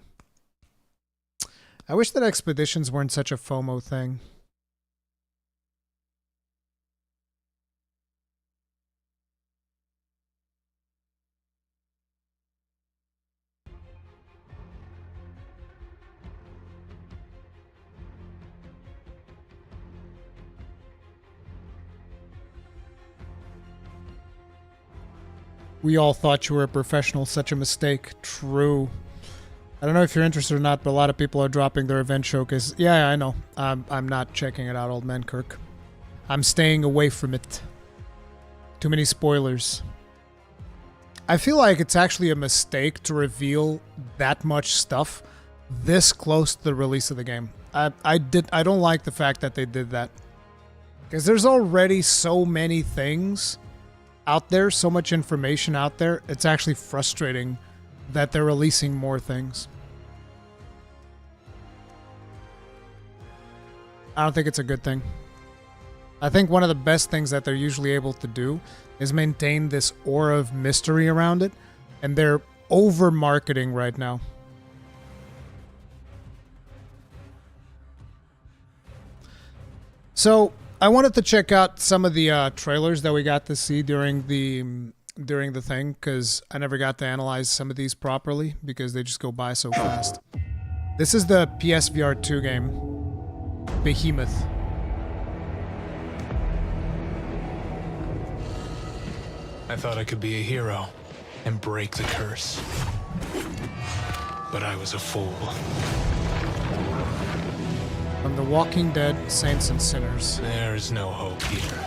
I wish that expeditions weren't such a FOMO thing. We all thought you were a professional. Such a mistake. True. I don't know if you're interested or not, but a lot of people are dropping their event showcase. Yeah, I know. I'm not checking it out, old man Kirk. I'm staying away from it. Too many spoilers. I feel like it's actually a mistake to reveal that much stuff this close to the release of the game. I don't like the fact that they did that. Because there's already so many things out there, so much information out there. It's actually frustrating that they're releasing more things. I don't think it's a good thing. I think one of the best things that they're usually able to do is maintain this aura of mystery around it, and they're over marketing right now. So I wanted to check out some of the trailers that we got to see during the thing, because I never got to analyze some of these properly because they just go by so fast. This is the PSVR 2 game, Behemoth. I thought I could be a hero and break the curse. But I was a fool. From The Walking Dead, Saints and Sinners. There is no hope here.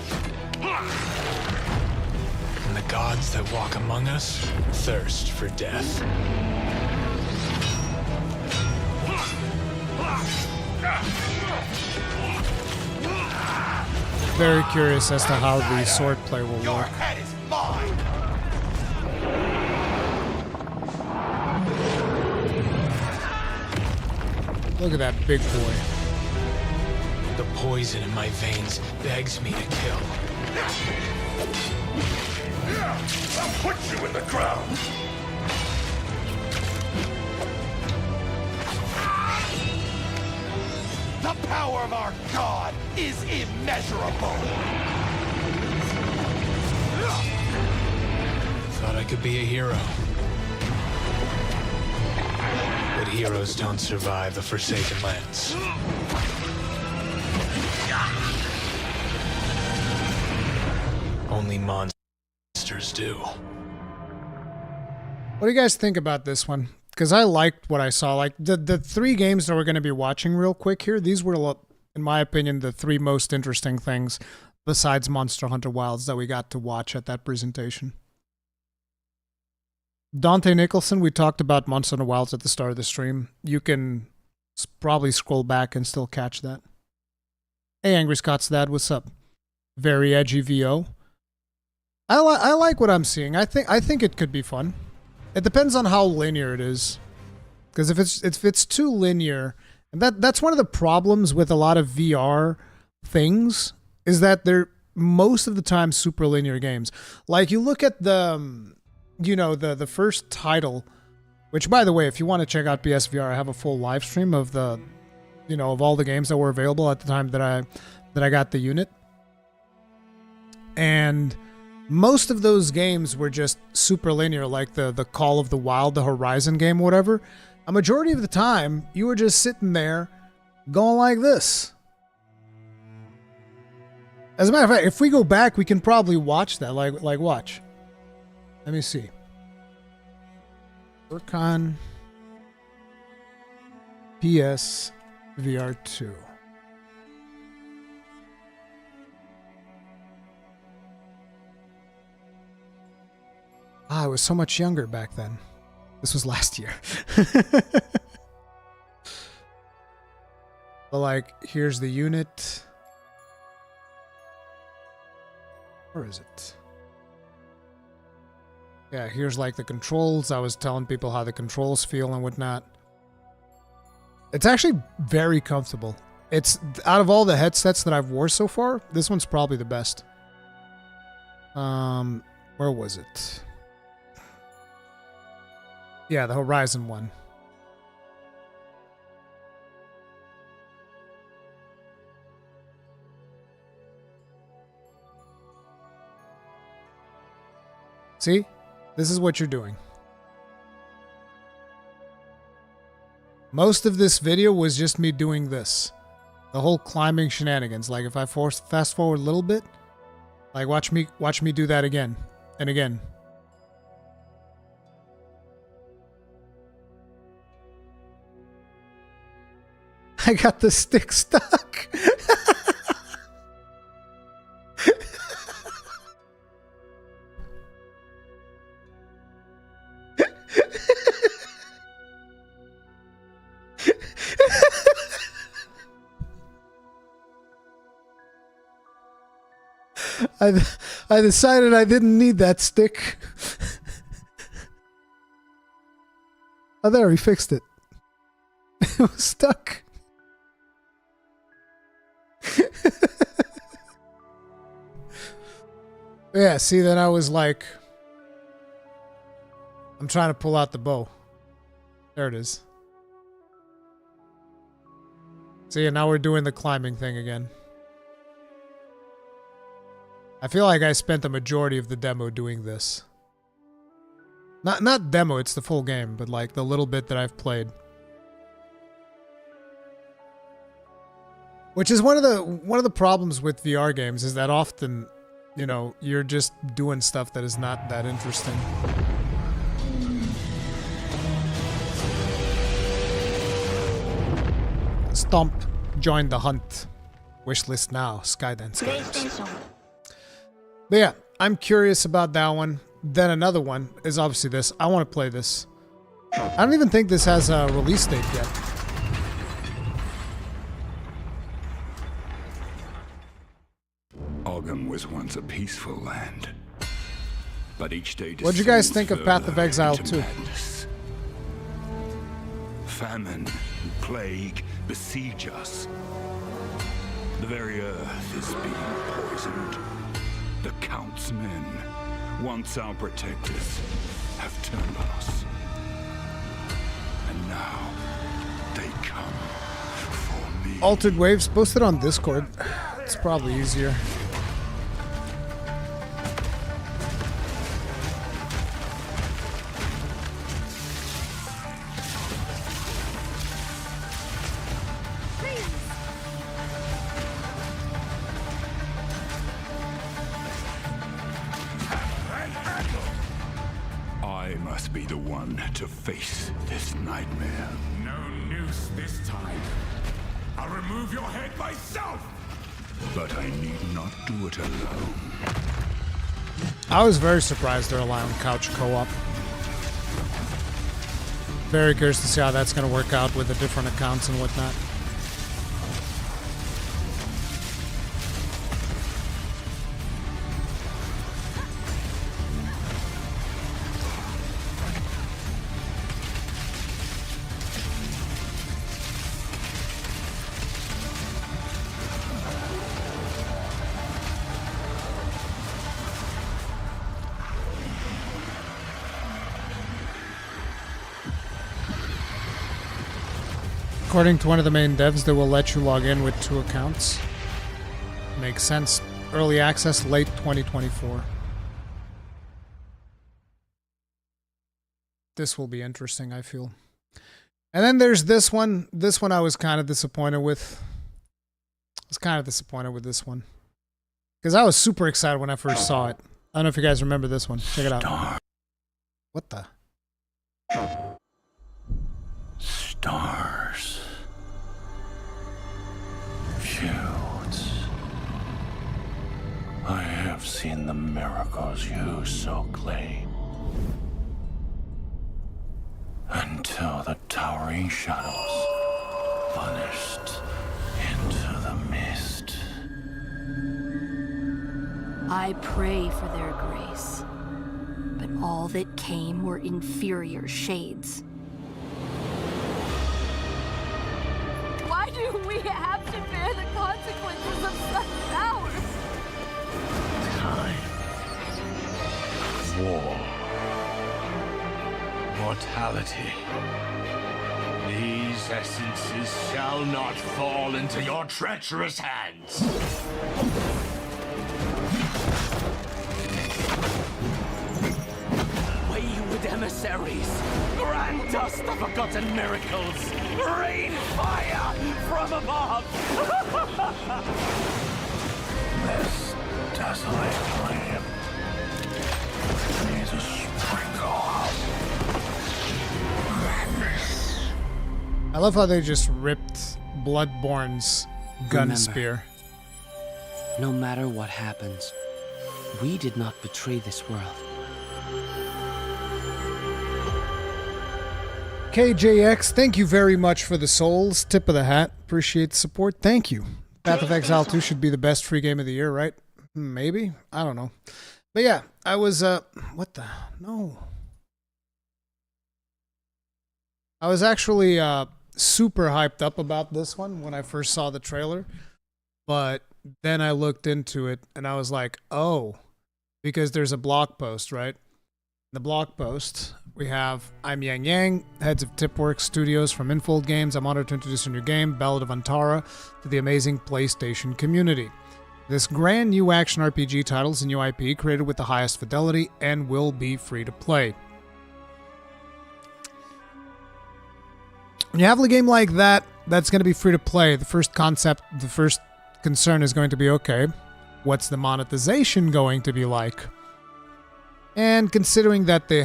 And the gods that walk among us thirst for death. Very curious as to how the swordplay will Your work. head is mine! Look at that big boy. The poison in my veins begs me to kill. I'll put you in the ground! The power of our god is immeasurable! Thought I could be a hero. But heroes don't survive the Forsaken Lands. Only monsters do. What do you guys think about this one? Because I liked what I saw. Like the three games that we're going to be watching real quick here, these were, in my opinion, the three most interesting things besides Monster Hunter Wilds that we got to watch at that presentation. Dante Nicholson, we talked about Monster Hunter Wilds at the start of the stream. You can probably scroll back and still catch that. Hey, Angry Scott's dad, what's up? Very edgy VO. I like what I'm seeing. I think it could be fun. It depends on how linear it is. Because if it's too linear, and that's one of the problems with a lot of VR things, is that they're most of the time super linear games. Like you look at the the first title, which by the way, if you want to check out PSVR, I have a full live stream of the of all the games that were available at the time that I got the unit. And most of those games were just super linear, like the Call of the Wild, the Horizon game, whatever. A majority of the time, you were just sitting there going like this. As a matter of fact, if we go back, we can probably watch that. Like watch. Let me see. Rurikhan PS VR 2. I was so much younger back then. This was last year. But like, here's the unit. Where is it? Yeah, here's like the controls. I was telling people how the controls feel and whatnot. It's actually very comfortable. It's, out of all the headsets that I've worn so far, this one's probably the best. Where was it? Yeah, the Horizon one. See? This is what you're doing. Most of this video was just me doing this. The whole climbing shenanigans. Like if I fast forward a little bit, like watch me do that again and again. I got the stick stuck. I decided I didn't need that stick. Oh, there, he fixed it. It was stuck. Yeah, see, then I was like, I'm trying to pull out the bow. There it is. See, and now we're doing the climbing thing again. I feel like I spent the majority of the demo doing this. Not demo, it's the full game, but like the little bit that I've played. Which is one of the problems with VR games is that often, you know, you're just doing stuff that is not that interesting. Stomp, join the hunt. Wishlist now, Skydance games. But yeah, I'm curious about that one. Then another one is obviously this. I want to play this. I don't even think this has a release date yet. Ogum was once a peaceful land, but each day. What'd you guys think of Path of Exile 2? Madness. Famine and plague besiege us. The very earth is being poisoned. The Count's men, once our protectors, have turned on us. And now they come for me. Altered Waves, posted on Discord. It's probably easier. Be the one to face this nightmare. No noose this time. I'll remove your head myself! But I need not do it alone. I was very surprised they're allowing couch co-op. Very curious to see how that's going to work out with the different accounts and whatnot. According to one of the main devs, they will let you log in with 2 accounts. Makes sense. Early access, late 2024. This will be interesting, I feel. And then there's this one. This one I was kind of disappointed with. I was kind of disappointed with this one. Because I was super excited when I first saw it. I don't know if you guys remember this one. Check it out. What the? Stars. Shoots. I have seen the miracles you so claim. Until the towering shadows vanished into the mist. I pray for their grace, but all that came were inferior shades. Why do we have to bear the consequences of such powers? Time. War. Mortality. These essences shall not fall into your treacherous hands. Wayward emissaries, grant us the forgotten miracles. Rain fire from above. This desolate land needs a sprinkle of madness. I love how they just ripped Bloodborne's gun Remember, spear. No matter what happens, we did not betray this world. KJX, thank you very much for the souls. Tip of the hat. Appreciate the support. Thank you. Path of Exile 2 should be the best free game of the year, right? Maybe? I don't know. But yeah, I was, what the? No. I was actually super hyped up about this one when I first saw the trailer. But then I looked into it and I was like, oh, because there's a blog post, right? In the blog post, we have I'm Yang Yang, heads of Tipworks Studios from Infold Games. I'm honored to introduce a new game, Ballad of Antara, to the amazing PlayStation community. This grand new action RPG title is a new IP created with the highest fidelity and will be free to play. When you have a game like that, that's going to be free to play, the first concern is going to be, okay, what's the monetization going to be like? And considering that they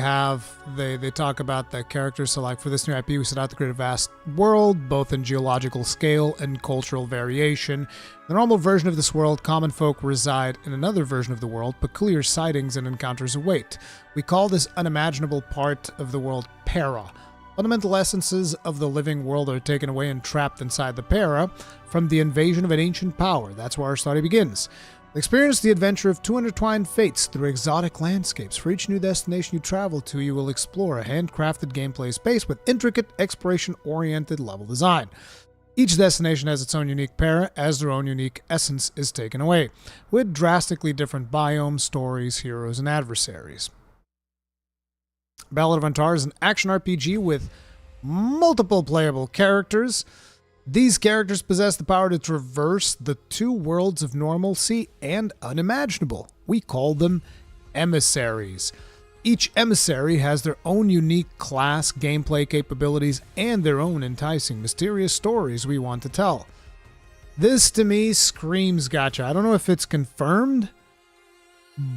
talk about the characters, so like for this new IP, we set out to create a vast world, both in geological scale and cultural variation. The normal version of this world, common folk reside in another version of the world, peculiar sightings and encounters await. We call this unimaginable part of the world Para. Fundamental essences of the living world are taken away and trapped inside the Para from the invasion of an ancient power. That's where our story begins. Experience the adventure of two intertwined fates through exotic landscapes. For each new destination you travel to, you will explore a handcrafted gameplay space with intricate, exploration-oriented level design. Each destination has its own unique para, as their own unique essence is taken away, with drastically different biomes, stories, heroes, and adversaries. Ballad of Antara is an action RPG with multiple playable characters. These characters possess the power to traverse the two worlds of normalcy and unimaginable. We call them emissaries. Each emissary has their own unique class, gameplay capabilities, and their own enticing, mysterious stories we want to tell. This, to me, screams gacha. I don't know if it's confirmed,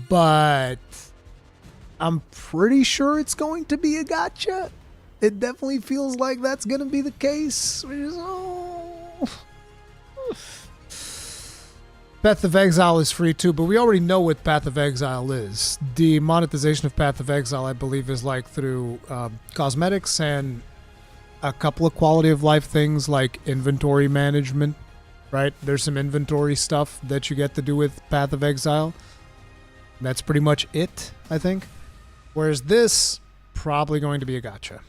but I'm pretty sure it's going to be a gacha. It definitely feels like that's going to be the case. Path of Exile is free too, but we already know what Path of Exile is. The monetization of Path of Exile, I believe, is like through cosmetics and a couple of quality of life things like inventory management, right? There's some inventory stuff that you get to do with Path of Exile. That's pretty much it, I think. Whereas this, probably going to be a gacha.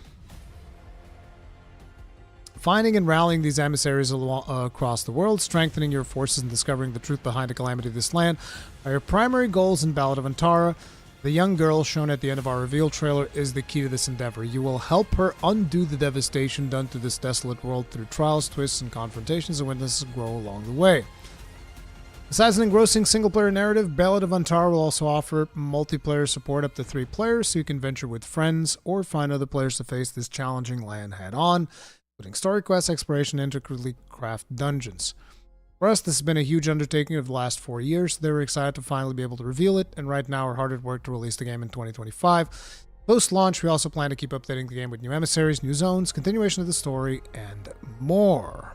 Finding and rallying these emissaries across the world, strengthening your forces and discovering the truth behind the calamity of this land are your primary goals in Ballad of Antara. The young girl shown at the end of our reveal trailer is the key to this endeavor. You will help her undo the devastation done to this desolate world through trials, twists, and confrontations, and witnesses grow along the way. Besides an engrossing single-player narrative, Ballad of Antara will also offer multiplayer support up to 3 players, so you can venture with friends or find other players to face this challenging land head-on, including story quests, exploration, and intricately crafted dungeons. For us, this has been a huge undertaking of the last 4 years, so they were excited to finally be able to reveal it, and right now we're hard at work to release the game in 2025. Post-launch, we also plan to keep updating the game with new emissaries, new zones, continuation of the story, and more.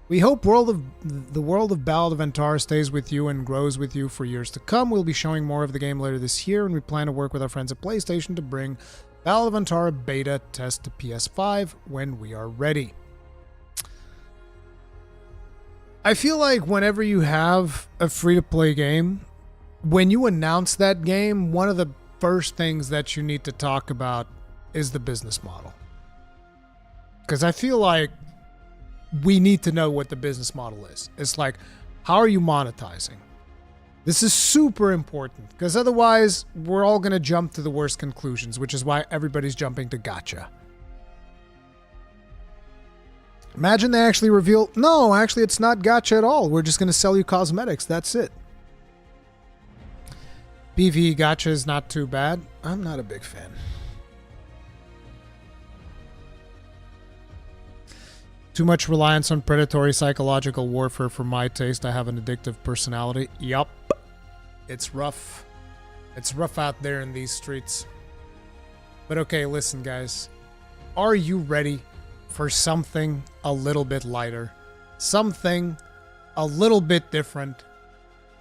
We hope the world of Ballad of Antara stays with you and grows with you for years to come. We'll be showing more of the game later this year, and we plan to work with our friends at PlayStation to bring Ballad of Antara beta test to PS5 when we are ready. I feel like whenever you have a free-to-play game, when you announce that game, one of the first things that you need to talk about is the business model. Because I feel like we need to know what the business model is. It's like, how are you monetizing? This is super important, because otherwise we're all going to jump to the worst conclusions, which is why everybody's jumping to gacha. Imagine they actually reveal, no, actually it's not gacha at all. We're just going to sell you cosmetics. That's it. PvE gacha is not too bad. I'm not a big fan. Too much reliance on predatory psychological warfare for my taste. I have an addictive personality. Yup. It's rough. It's rough out there in these streets. But okay, listen, guys. Are you ready for something a little bit lighter? Something a little bit different?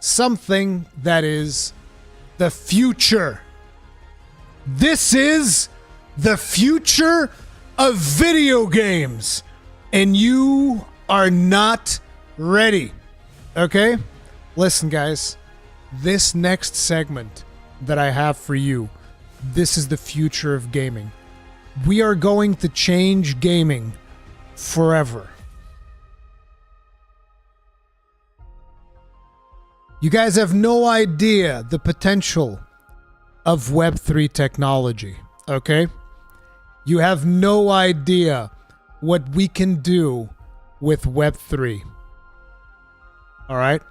Something that is the future. This is the future of video games, and you are not ready. Okay? Listen, guys. This next segment that I have for you, this is the future of gaming. We are going to change gaming forever. You guys have no idea the potential of Web3 technology, okay? You have no idea what we can do with Web3. All right?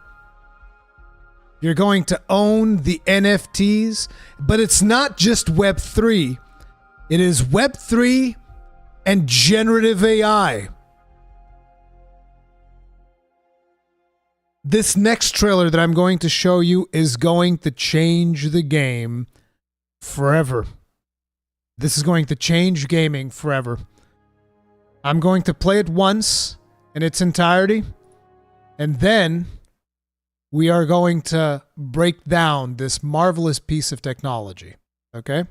You're going to own the NFTs, but it's not just Web3. It is Web3 and generative AI. This next trailer that I'm going to show you is going to change the game forever. This is going to change gaming forever. I'm going to play it once in its entirety, and then we are going to break down this marvelous piece of technology. Okay?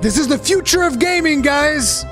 This is the future of gaming, guys!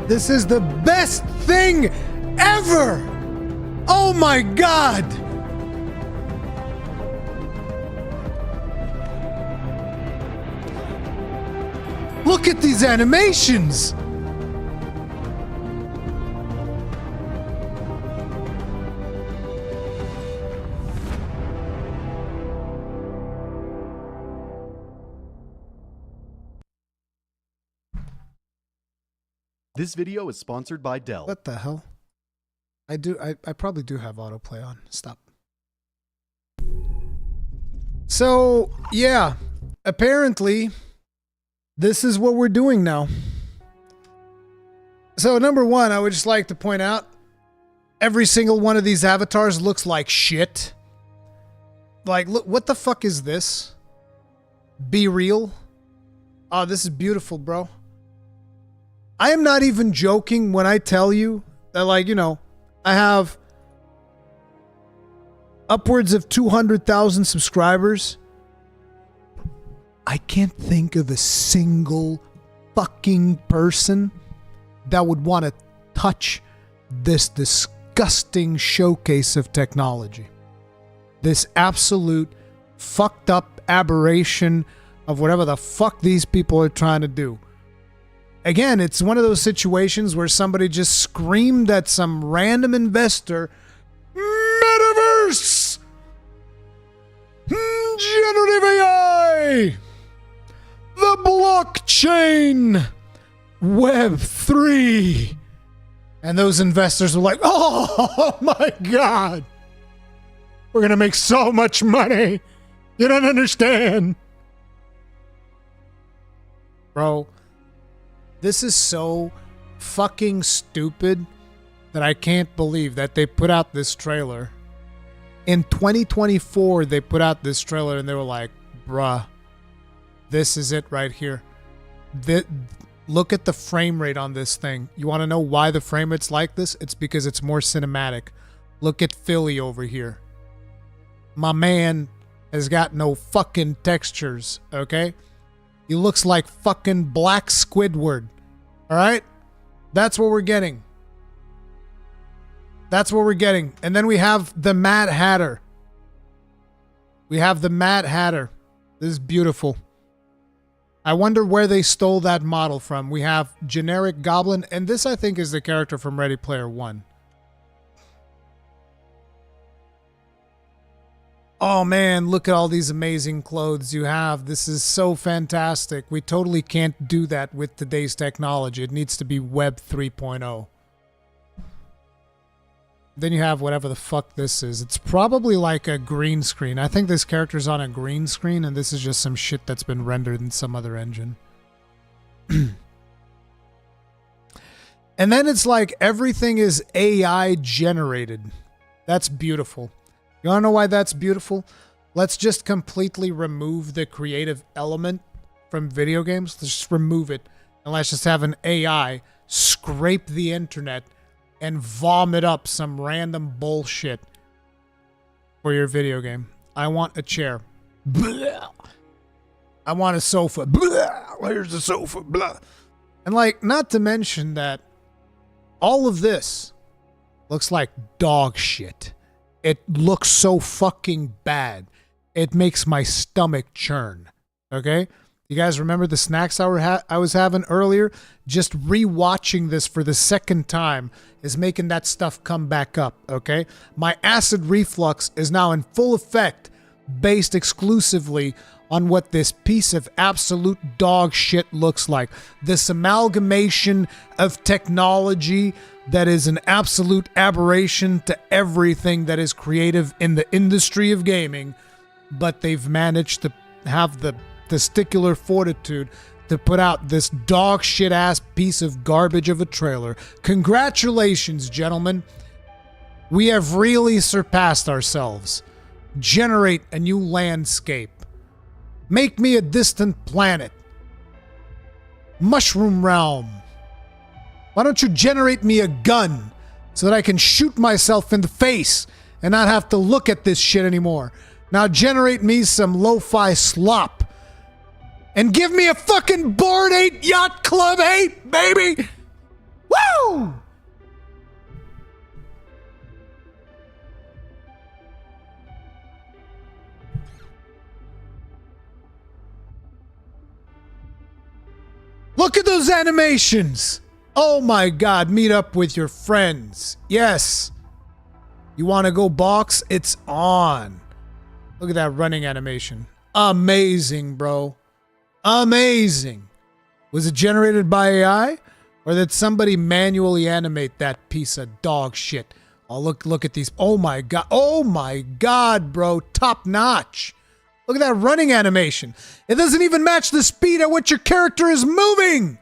This is the best thing ever! Oh my god! Look at these animations! This video is sponsored by Dell. What the hell? I probably do have autoplay on. Stop. So, yeah. Apparently, this is what we're doing now. So, number one, I would just like to point out, every single one of these avatars looks like shit. Like, look, what the fuck is this? Be real? Oh, this is beautiful, bro. I am not even joking when I tell you that, like, you know, I have upwards of 200,000 subscribers. I can't think of a single fucking person that would want to touch this disgusting showcase of technology. This absolute fucked up aberration of whatever the fuck these people are trying to do. Again, it's one of those situations where somebody just screamed at some random investor, Metaverse! Generative AI! The blockchain! Web3! And those investors were like, oh my god! We're gonna make so much money! You don't understand! Bro, this is so fucking stupid that I can't believe that they put out this trailer. In 2024, they put out this trailer and they were like, bruh, this is it right here. Look at the frame rate on this thing. You want to know why the frame rate's like this? It's because it's more cinematic. Look at Philly over here. My man has got no fucking textures, okay? He looks like fucking Black Squidward. All right? That's what we're getting. That's what we're getting. And then we have the Mad Hatter. We have the Mad Hatter. This is beautiful. I wonder where they stole that model from. We have generic Goblin, and this I think is the character from Ready Player One. Oh man, look at all these amazing clothes you have. This is so fantastic. We totally can't do that with today's technology. It needs to be Web 3.0. Then you have whatever the fuck this is. It's probably like a green screen. I think this character's on a green screen, and this is just some shit that's been rendered in some other engine. And then it's like everything is AI generated. That's beautiful. You wanna know why that's beautiful? Let's just completely remove the creative element from video games. Let's just remove it. And let's just have an AI scrape the internet and vomit up some random bullshit for your video game. I want a chair. Blah. I want a sofa. Blah. Here's the sofa. Blah. And like, not to mention that all of this looks like dog shit. It looks so fucking bad. It makes my stomach churn. Okay? You guys remember the snacks I was having earlier? Just rewatching this for the second time is making that stuff come back up, okay? My acid reflux is now in full effect, based exclusively on what this piece of absolute dog shit looks like. This amalgamation of technology that is an absolute aberration to everything that is creative in the industry of gaming, but they've managed to have the testicular fortitude to put out this dog shit ass piece of garbage of a trailer. Congratulations, gentlemen. We have really surpassed ourselves. Generate a new landscape. Make me a distant planet. Mushroom Realm. Why don't you generate me a gun so that I can shoot myself in the face and not have to look at this shit anymore? Now generate me some lo-fi slop. And give me a fucking Bored Ape Yacht Club 8, baby! Woo! Look at those animations! Oh my god, meet up with your friends. Yes. You want to go box? It's on. Look at that running animation. Amazing, bro. Amazing. Was it generated by AI? Or did somebody manually animate that piece of dog shit? Oh, look at these. Oh my god. Oh my god, bro. Top notch. Look at that running animation. It doesn't even match the speed at which your character is moving.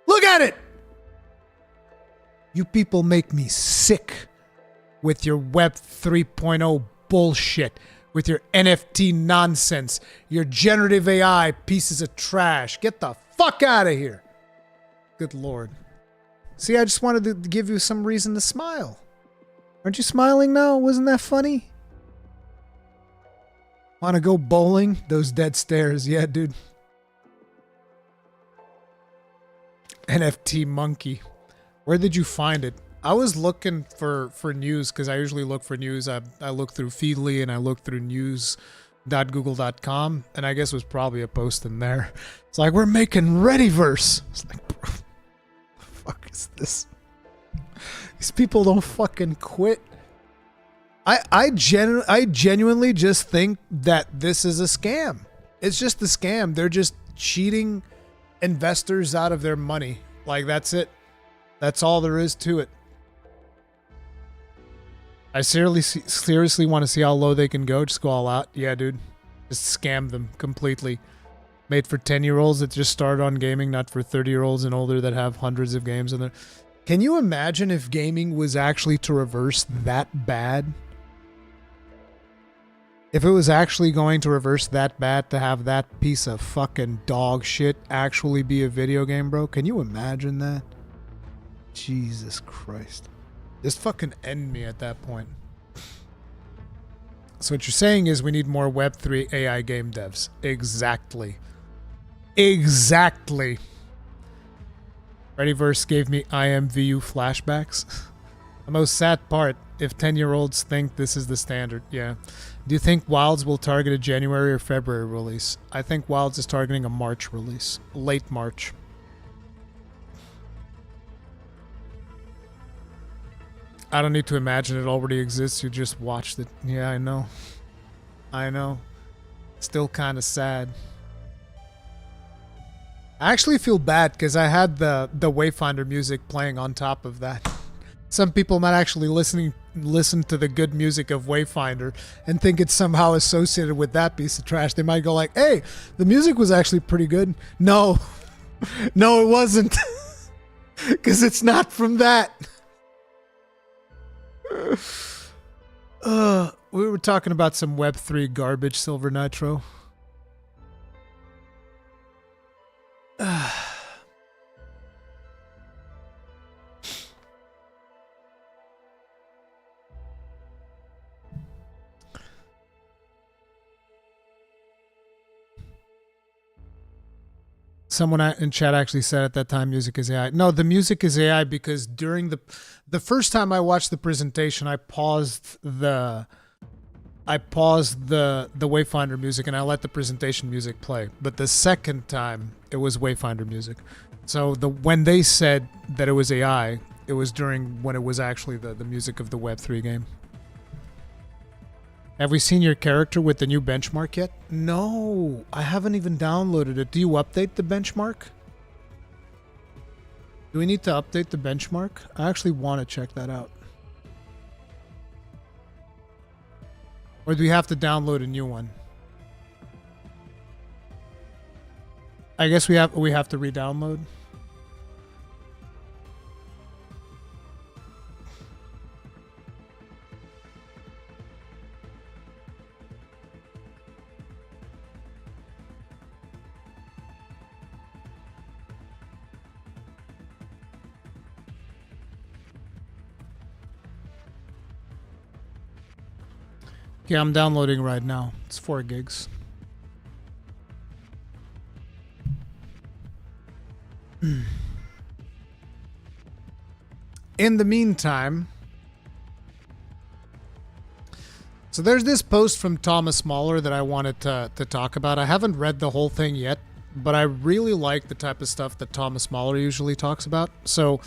Look at it. You people make me sick with your Web 3.0 bullshit. With your NFT nonsense, your generative AI pieces of trash. Get the fuck out of here. Good Lord. See, I just wanted to give you some reason to smile. Aren't you smiling now? Wasn't that funny? Want to go bowling? Those dead stares. Yeah, dude. NFT monkey. Where did you find it? I was looking for news because I usually look for news. I look through Feedly and I look through news.google.com, and I guess it was probably a post in there. It's like, we're making Readyverse. It's like, bro, what the fuck is this? These people don't fucking quit. I genuinely just think that this is a scam. It's just a scam. They're just cheating investors out of their money. Like, that's it. That's all there is to it. I seriously want to see how low they can go. Just go all out. Yeah, dude. Just scam them completely. Made for 10-year-olds that just started on gaming, not for 30-year-olds and older that have hundreds of games in there. Can you imagine if gaming was actually to reverse that bad? If it was actually going to reverse that bad to have that piece of fucking dog shit actually be a video game, bro? Can you imagine that? Jesus Christ. Just fucking end me at that point. So what you're saying is we need more Web3 AI game devs. Exactly. Exactly. Readyverse gave me IMVU flashbacks. The most sad part, if 10-year-olds think this is the standard, yeah. Do you think Wilds will target a January or February release? I think Wilds is targeting a March release. Late March. I don't need to imagine it already exists. You just watched it. Yeah, I know. I know. Still kind of sad. I actually feel bad because I had the Wayfinder music playing on top of that. Some people might actually listen to the good music of Wayfinder and think it's somehow associated with that piece of trash. They might go like, hey, the music was actually pretty good. No. No, it wasn't. Because it's not from that. We were talking about some Web3 garbage, Silver Nitro. Someone in chat actually said at that time music is AI. No, the music is AI because during the first time I watched the presentation, I paused the Wayfinder music and I let the presentation music play. But the second time it was Wayfinder music. So when they said that it was AI, it was during when it was actually the music of the Web3 game. Have we seen your character with the new benchmark yet? No, I haven't even downloaded it. Do you update the benchmark? Do we need to update the benchmark? I actually want to check that out. Or do we have to download a new one? I guess we have to re-download. Yeah, I'm downloading right now. It's 4 gigs. In the meantime, so there's this post from Thomas Mahler that I wanted to talk about. I haven't read the whole thing yet, but I really like the type of stuff that Thomas Mahler usually talks about. So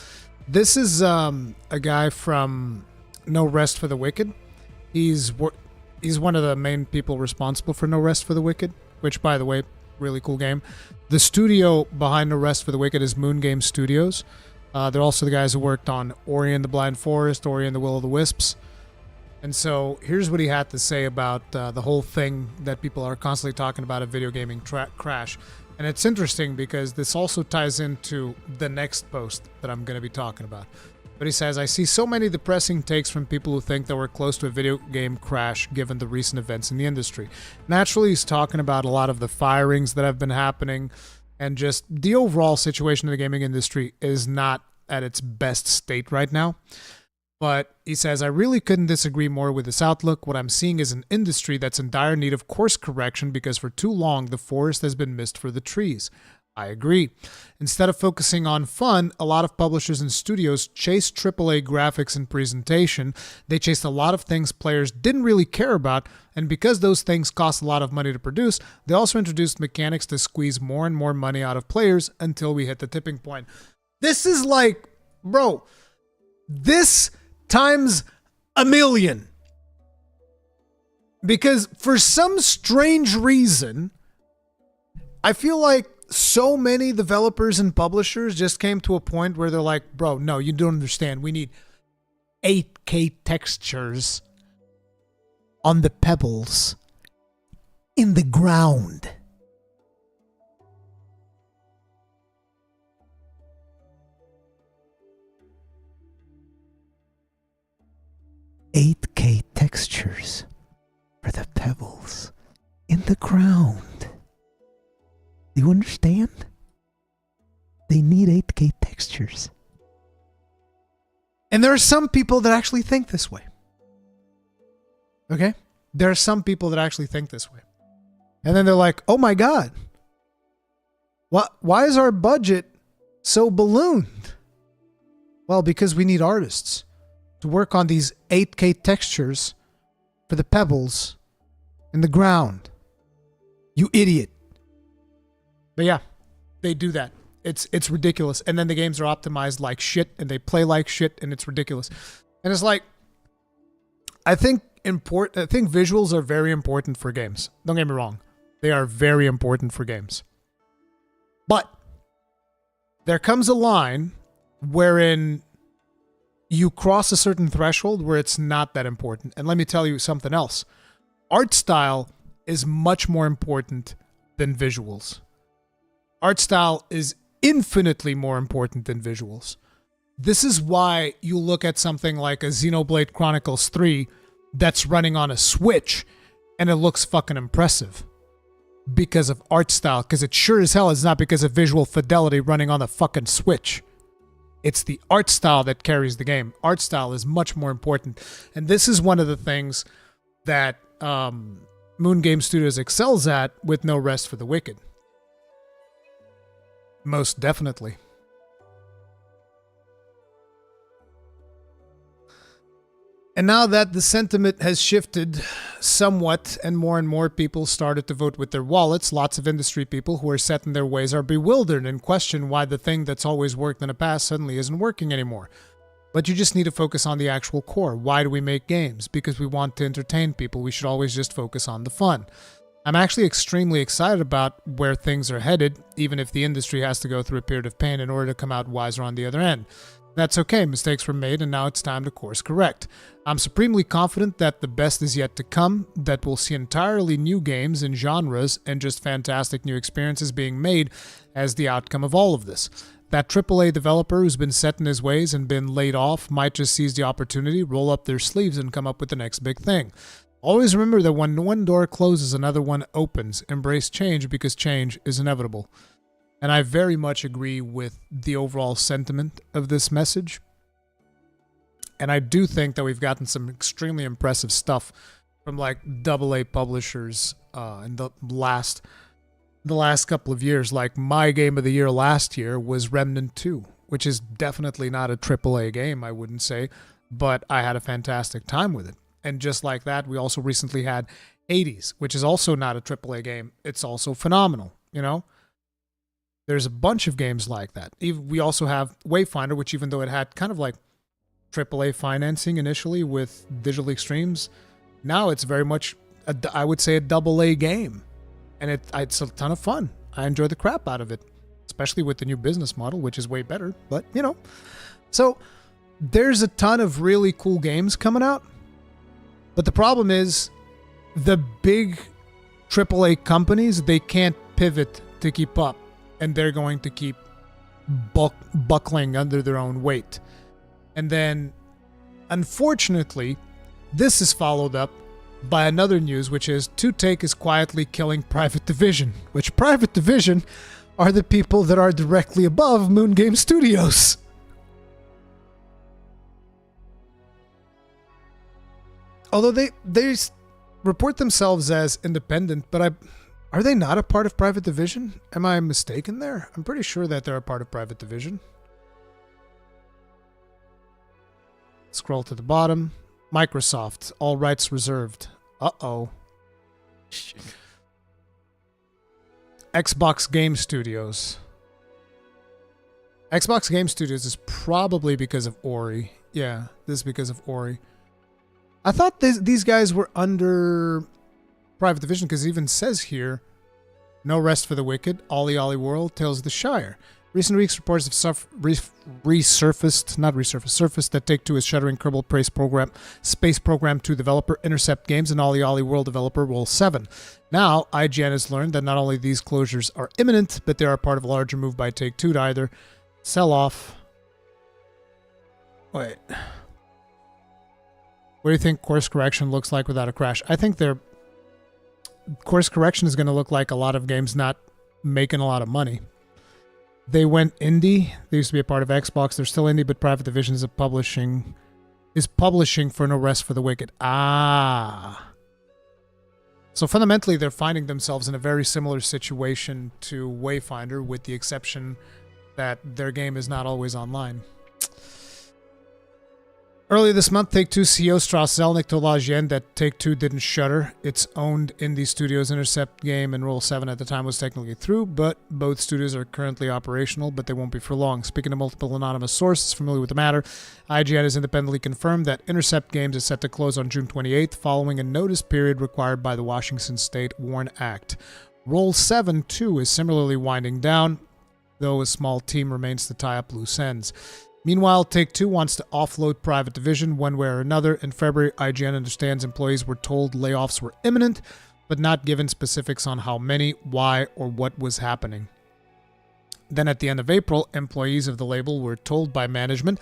this is a guy from No Rest for the Wicked. He's one of the main people responsible for No Rest for the Wicked, which, by the way, really cool game. The studio behind No Rest for the Wicked is Moon Game Studios. They're also the guys who worked on Ori and the Blind Forest, Ori and the Will of the Wisps. And so here's what he had to say about the whole thing that people are constantly talking about, a video gaming crash. And it's interesting because this also ties into the next post that I'm going to be talking about. But he says, I see so many depressing takes from people who think that we're close to a video game crash given the recent events in the industry. Naturally, he's talking about a lot of the firings that have been happening, and just the overall situation in the gaming industry is not at its best state right now. But he says, I really couldn't disagree more with this outlook. What I'm seeing is an industry that's in dire need of course correction because for too long the forest has been missed for the trees. I agree. Instead of focusing on fun, a lot of publishers and studios chased AAA graphics and presentation. They chased a lot of things players didn't really care about, and because those things cost a lot of money to produce, they also introduced mechanics to squeeze more and more money out of players until we hit the tipping point. This is like, bro, this times a million. Because for some strange reason, I feel like so many developers and publishers just came to a point where they're like, bro, no, you don't understand. We need 8K textures on the pebbles in the ground. "8K textures for the pebbles in the ground." Do you understand? They need 8K textures. And there are some people that actually think this way. Okay? There are some people that actually think this way. And then they're like, oh my God, why is our budget so ballooned? Well, because we need artists to work on these 8K textures for the pebbles in the ground. You idiot. But yeah, they do that. It's ridiculous. And then the games are optimized like shit and they play like shit and it's ridiculous. And it's like, I think visuals are very important for games. Don't get me wrong. They are very important for games. But there comes a line wherein you cross a certain threshold where it's not that important. And let me tell you something else. Art style is much more important than visuals. Art style is infinitely more important than visuals. This is why you look at something like a Xenoblade Chronicles 3 that's running on a Switch and it looks fucking impressive. Because of art style. Because it sure as hell is not because of visual fidelity running on the fucking Switch. It's the art style that carries the game. Art style is much more important. And this is one of the things that Moon Game Studios excels at with No Rest for the Wicked. Most definitely. And now that the sentiment has shifted somewhat and more people started to vote with their wallets, lots of industry people who are set in their ways are bewildered and question why the thing that's always worked in the past suddenly isn't working anymore. But you just need to focus on the actual core. Why do we make games? Because we want to entertain people. We should always just focus on the fun. I'm actually extremely excited about where things are headed, even if the industry has to go through a period of pain in order to come out wiser on the other end. That's okay, mistakes were made and now it's time to course correct. I'm supremely confident that the best is yet to come, that we'll see entirely new games and genres and just fantastic new experiences being made as the outcome of all of this. That AAA developer who's been set in his ways and been laid off might just seize the opportunity, roll up their sleeves and come up with the next big thing. Always remember that when one door closes, another one opens. Embrace change because change is inevitable. And I very much agree with the overall sentiment of this message. And I do think that we've gotten some extremely impressive stuff from like AA publishers in the last couple of years. Like my game of the year last year was Remnant 2, which is definitely not a AAA game, I wouldn't say, but I had a fantastic time with it. And just like that, we also recently had Hades, which is also not a AAA game. It's also phenomenal, you know? There's a bunch of games like that. We also have Wayfinder, which even though it had kind of like AAA financing initially with Digital Extremes, now it's very much, I would say, a AA game. And it's a ton of fun. I enjoy the crap out of it, especially with the new business model, which is way better. But, you know, so there's a ton of really cool games coming out. But the problem is the big AAA companies, they can't pivot to keep up. And they're going to keep buckling under their own weight. And then, unfortunately, this is followed up by another news, which is 2Take is quietly killing Private Division, which Private Division are the people that are directly above Moon Game Studios. Although they report themselves as independent, but are they not a part of Private Division? Am I mistaken there? I'm pretty sure that they're a part of Private Division. Scroll to the bottom. Microsoft, all rights reserved. Uh-oh. Xbox Game Studios. Xbox Game Studios is probably because of Ori. Yeah, this is because of Ori. I thought these guys were under Private Division because it even says here, No Rest for the Wicked, Ollie Ollie World, Tales of the Shire. Recent weeks reports have surfaced that Take-Two is shuttering Kerbal Space Program 2 developer Intercept Games and Ollie Ollie World developer Roll7. Now, IGN has learned that not only these closures are imminent, but they are part of a larger move by Take-Two to either sell off... Wait. What do you think Course Correction looks like without a crash? I think their Course Correction is going to look like a lot of games not making a lot of money. They went indie. They used to be a part of Xbox. They're still indie, but Private Division is publishing for No Rest for the Wicked. Ah. So fundamentally, they're finding themselves in a very similar situation to Wayfinder, with the exception that their game is not always online. Earlier this month, Take-Two CEO Strauss Zelnick told IGN that Take-Two didn't shutter. Its owned indie studio's Intercept game and Roll 7 at the time was technically through, but both studios are currently operational, but they won't be for long. Speaking to multiple anonymous sources familiar with the matter, IGN has independently confirmed that Intercept Games is set to close on June 28th, following a notice period required by the Washington State WARN Act. Roll 7, too, is similarly winding down, though a small team remains to tie up loose ends. Meanwhile, Take-Two wants to offload Private Division one way or another. In February, IGN understands employees were told layoffs were imminent, but not given specifics on how many, why, or what was happening. Then at the end of April, employees of the label were told by management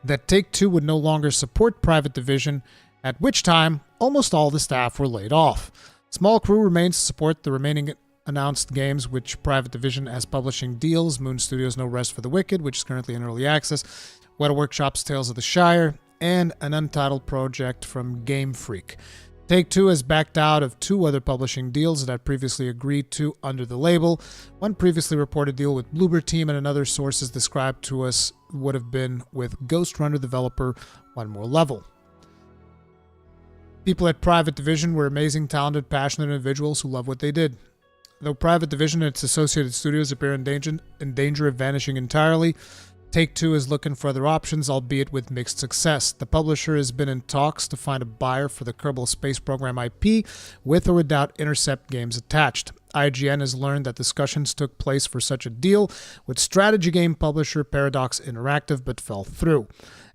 that Take-Two would no longer support Private Division, at which time almost all the staff were laid off. Small crew remains to support the remaining announced games, which Private Division has publishing deals: Moon Studios' No Rest for the Wicked, which is currently in early access, Weta Workshop's Tales of the Shire, and an untitled project from Game Freak. Take-Two has backed out of 2 other publishing deals that had previously agreed to under the label. One previously reported deal with Bluebird Team, and another sources described to us would have been with Ghost Runner developer One More Level. People at Private Division were amazing, talented, passionate individuals who love what they did. Though Private Division and its associated studios appear in danger of vanishing entirely, Take-Two is looking for other options, albeit with mixed success. The publisher has been in talks to find a buyer for the Kerbal Space Program IP, with or without Intercept games attached. IGN has learned that discussions took place for such a deal with strategy game publisher Paradox Interactive, but fell through,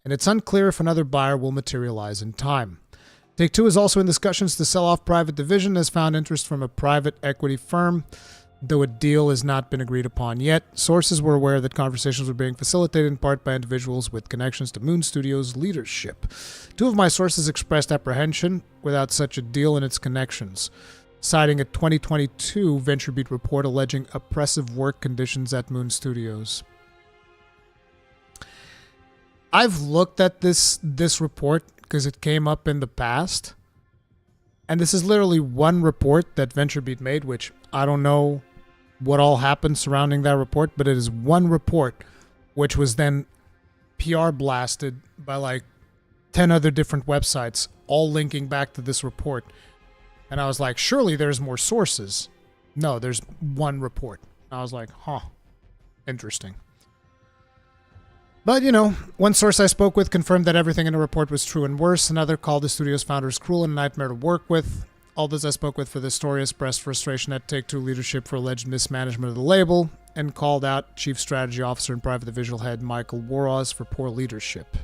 and it's unclear if another buyer will materialize in time. Take-Two is also in discussions to sell off Private Division, has found interest from a private equity firm, though a deal has not been agreed upon yet. Sources were aware that conversations were being facilitated in part by individuals with connections to Moon Studios' leadership. 2 of my sources expressed apprehension without such a deal and its connections, citing a 2022 VentureBeat report alleging oppressive work conditions at Moon Studios. I've looked at this report because it came up in the past, and this is literally one report that VentureBeat made, which I don't know what all happened surrounding that report, but it is one report which was then PR blasted by like 10 other different websites, all linking back to this report. And I was like, surely there's more sources. No, there's one report. I was like, huh, interesting. But, you know, one source I spoke with confirmed that everything in the report was true and worse. Another called the studio's founders cruel and a nightmare to work with. All those I spoke with for this story expressed frustration at Take-Two leadership for alleged mismanagement of the label, and called out Chief Strategy Officer and Private Division head Michael Woroz for poor leadership.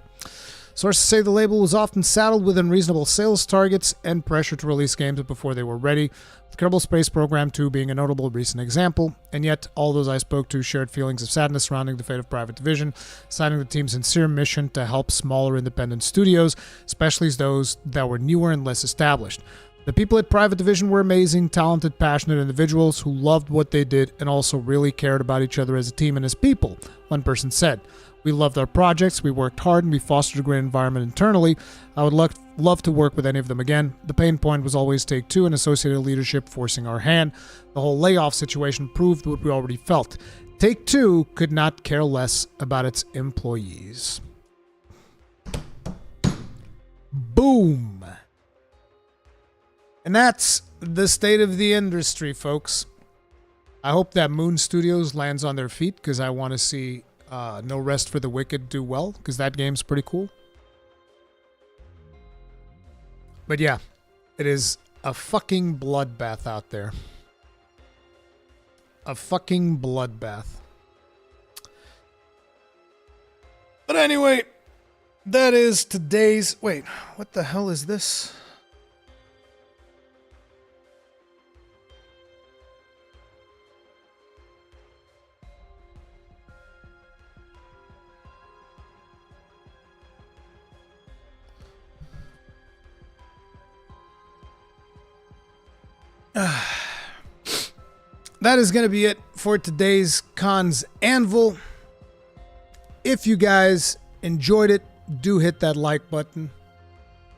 Sources say the label was often saddled with unreasonable sales targets and pressure to release games before they were ready, with Kerbal Space Program 2 being a notable recent example, and yet all those I spoke to shared feelings of sadness surrounding the fate of Private Division, citing the team's sincere mission to help smaller independent studios, especially those that were newer and less established. The people at Private Division were amazing, talented, passionate individuals who loved what they did and also really cared about each other as a team and as people, one person said. We loved our projects, we worked hard, and we fostered a great environment internally. I would love to work with any of them again. The pain point was always Take-Two and associated leadership forcing our hand. The whole layoff situation proved what we already felt. Take-Two could not care less about its employees. Boom. And that's the state of the industry, folks. I hope that Moon Studios lands on their feet, because I want to see No Rest for the Wicked do well, because that game's pretty cool. But yeah, it is a fucking bloodbath out there. A fucking bloodbath. But anyway, that is today's... Wait, what the hell is this? That is going to be it for today's Cons Anvil. If you guys enjoyed it, do hit that like button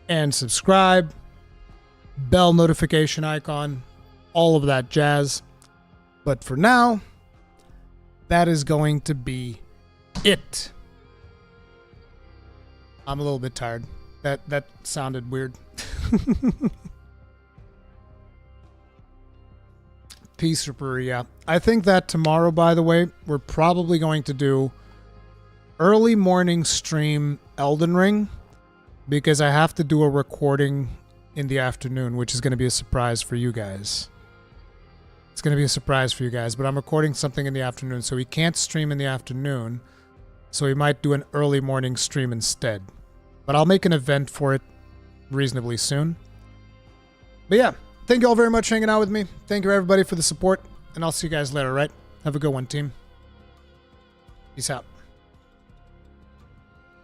and subscribe, bell notification icon, all of that jazz. But for now, that is going to be it. I'm a little bit tired. That sounded weird. Peace, Ripper, yeah. I think that tomorrow, by the way, we're probably going to do early morning stream Elden Ring, because I have to do a recording in the afternoon, which is going to be a surprise for you guys. It's going to be a surprise for you guys, but I'm recording something in the afternoon, so we can't stream in the afternoon, so we might do an early morning stream instead. But I'll make an event for it reasonably soon. But yeah, thank you all very much for hanging out with me. Thank you, everybody, for the support, and I'll see you guys later, right? Have a good one, team. Peace out.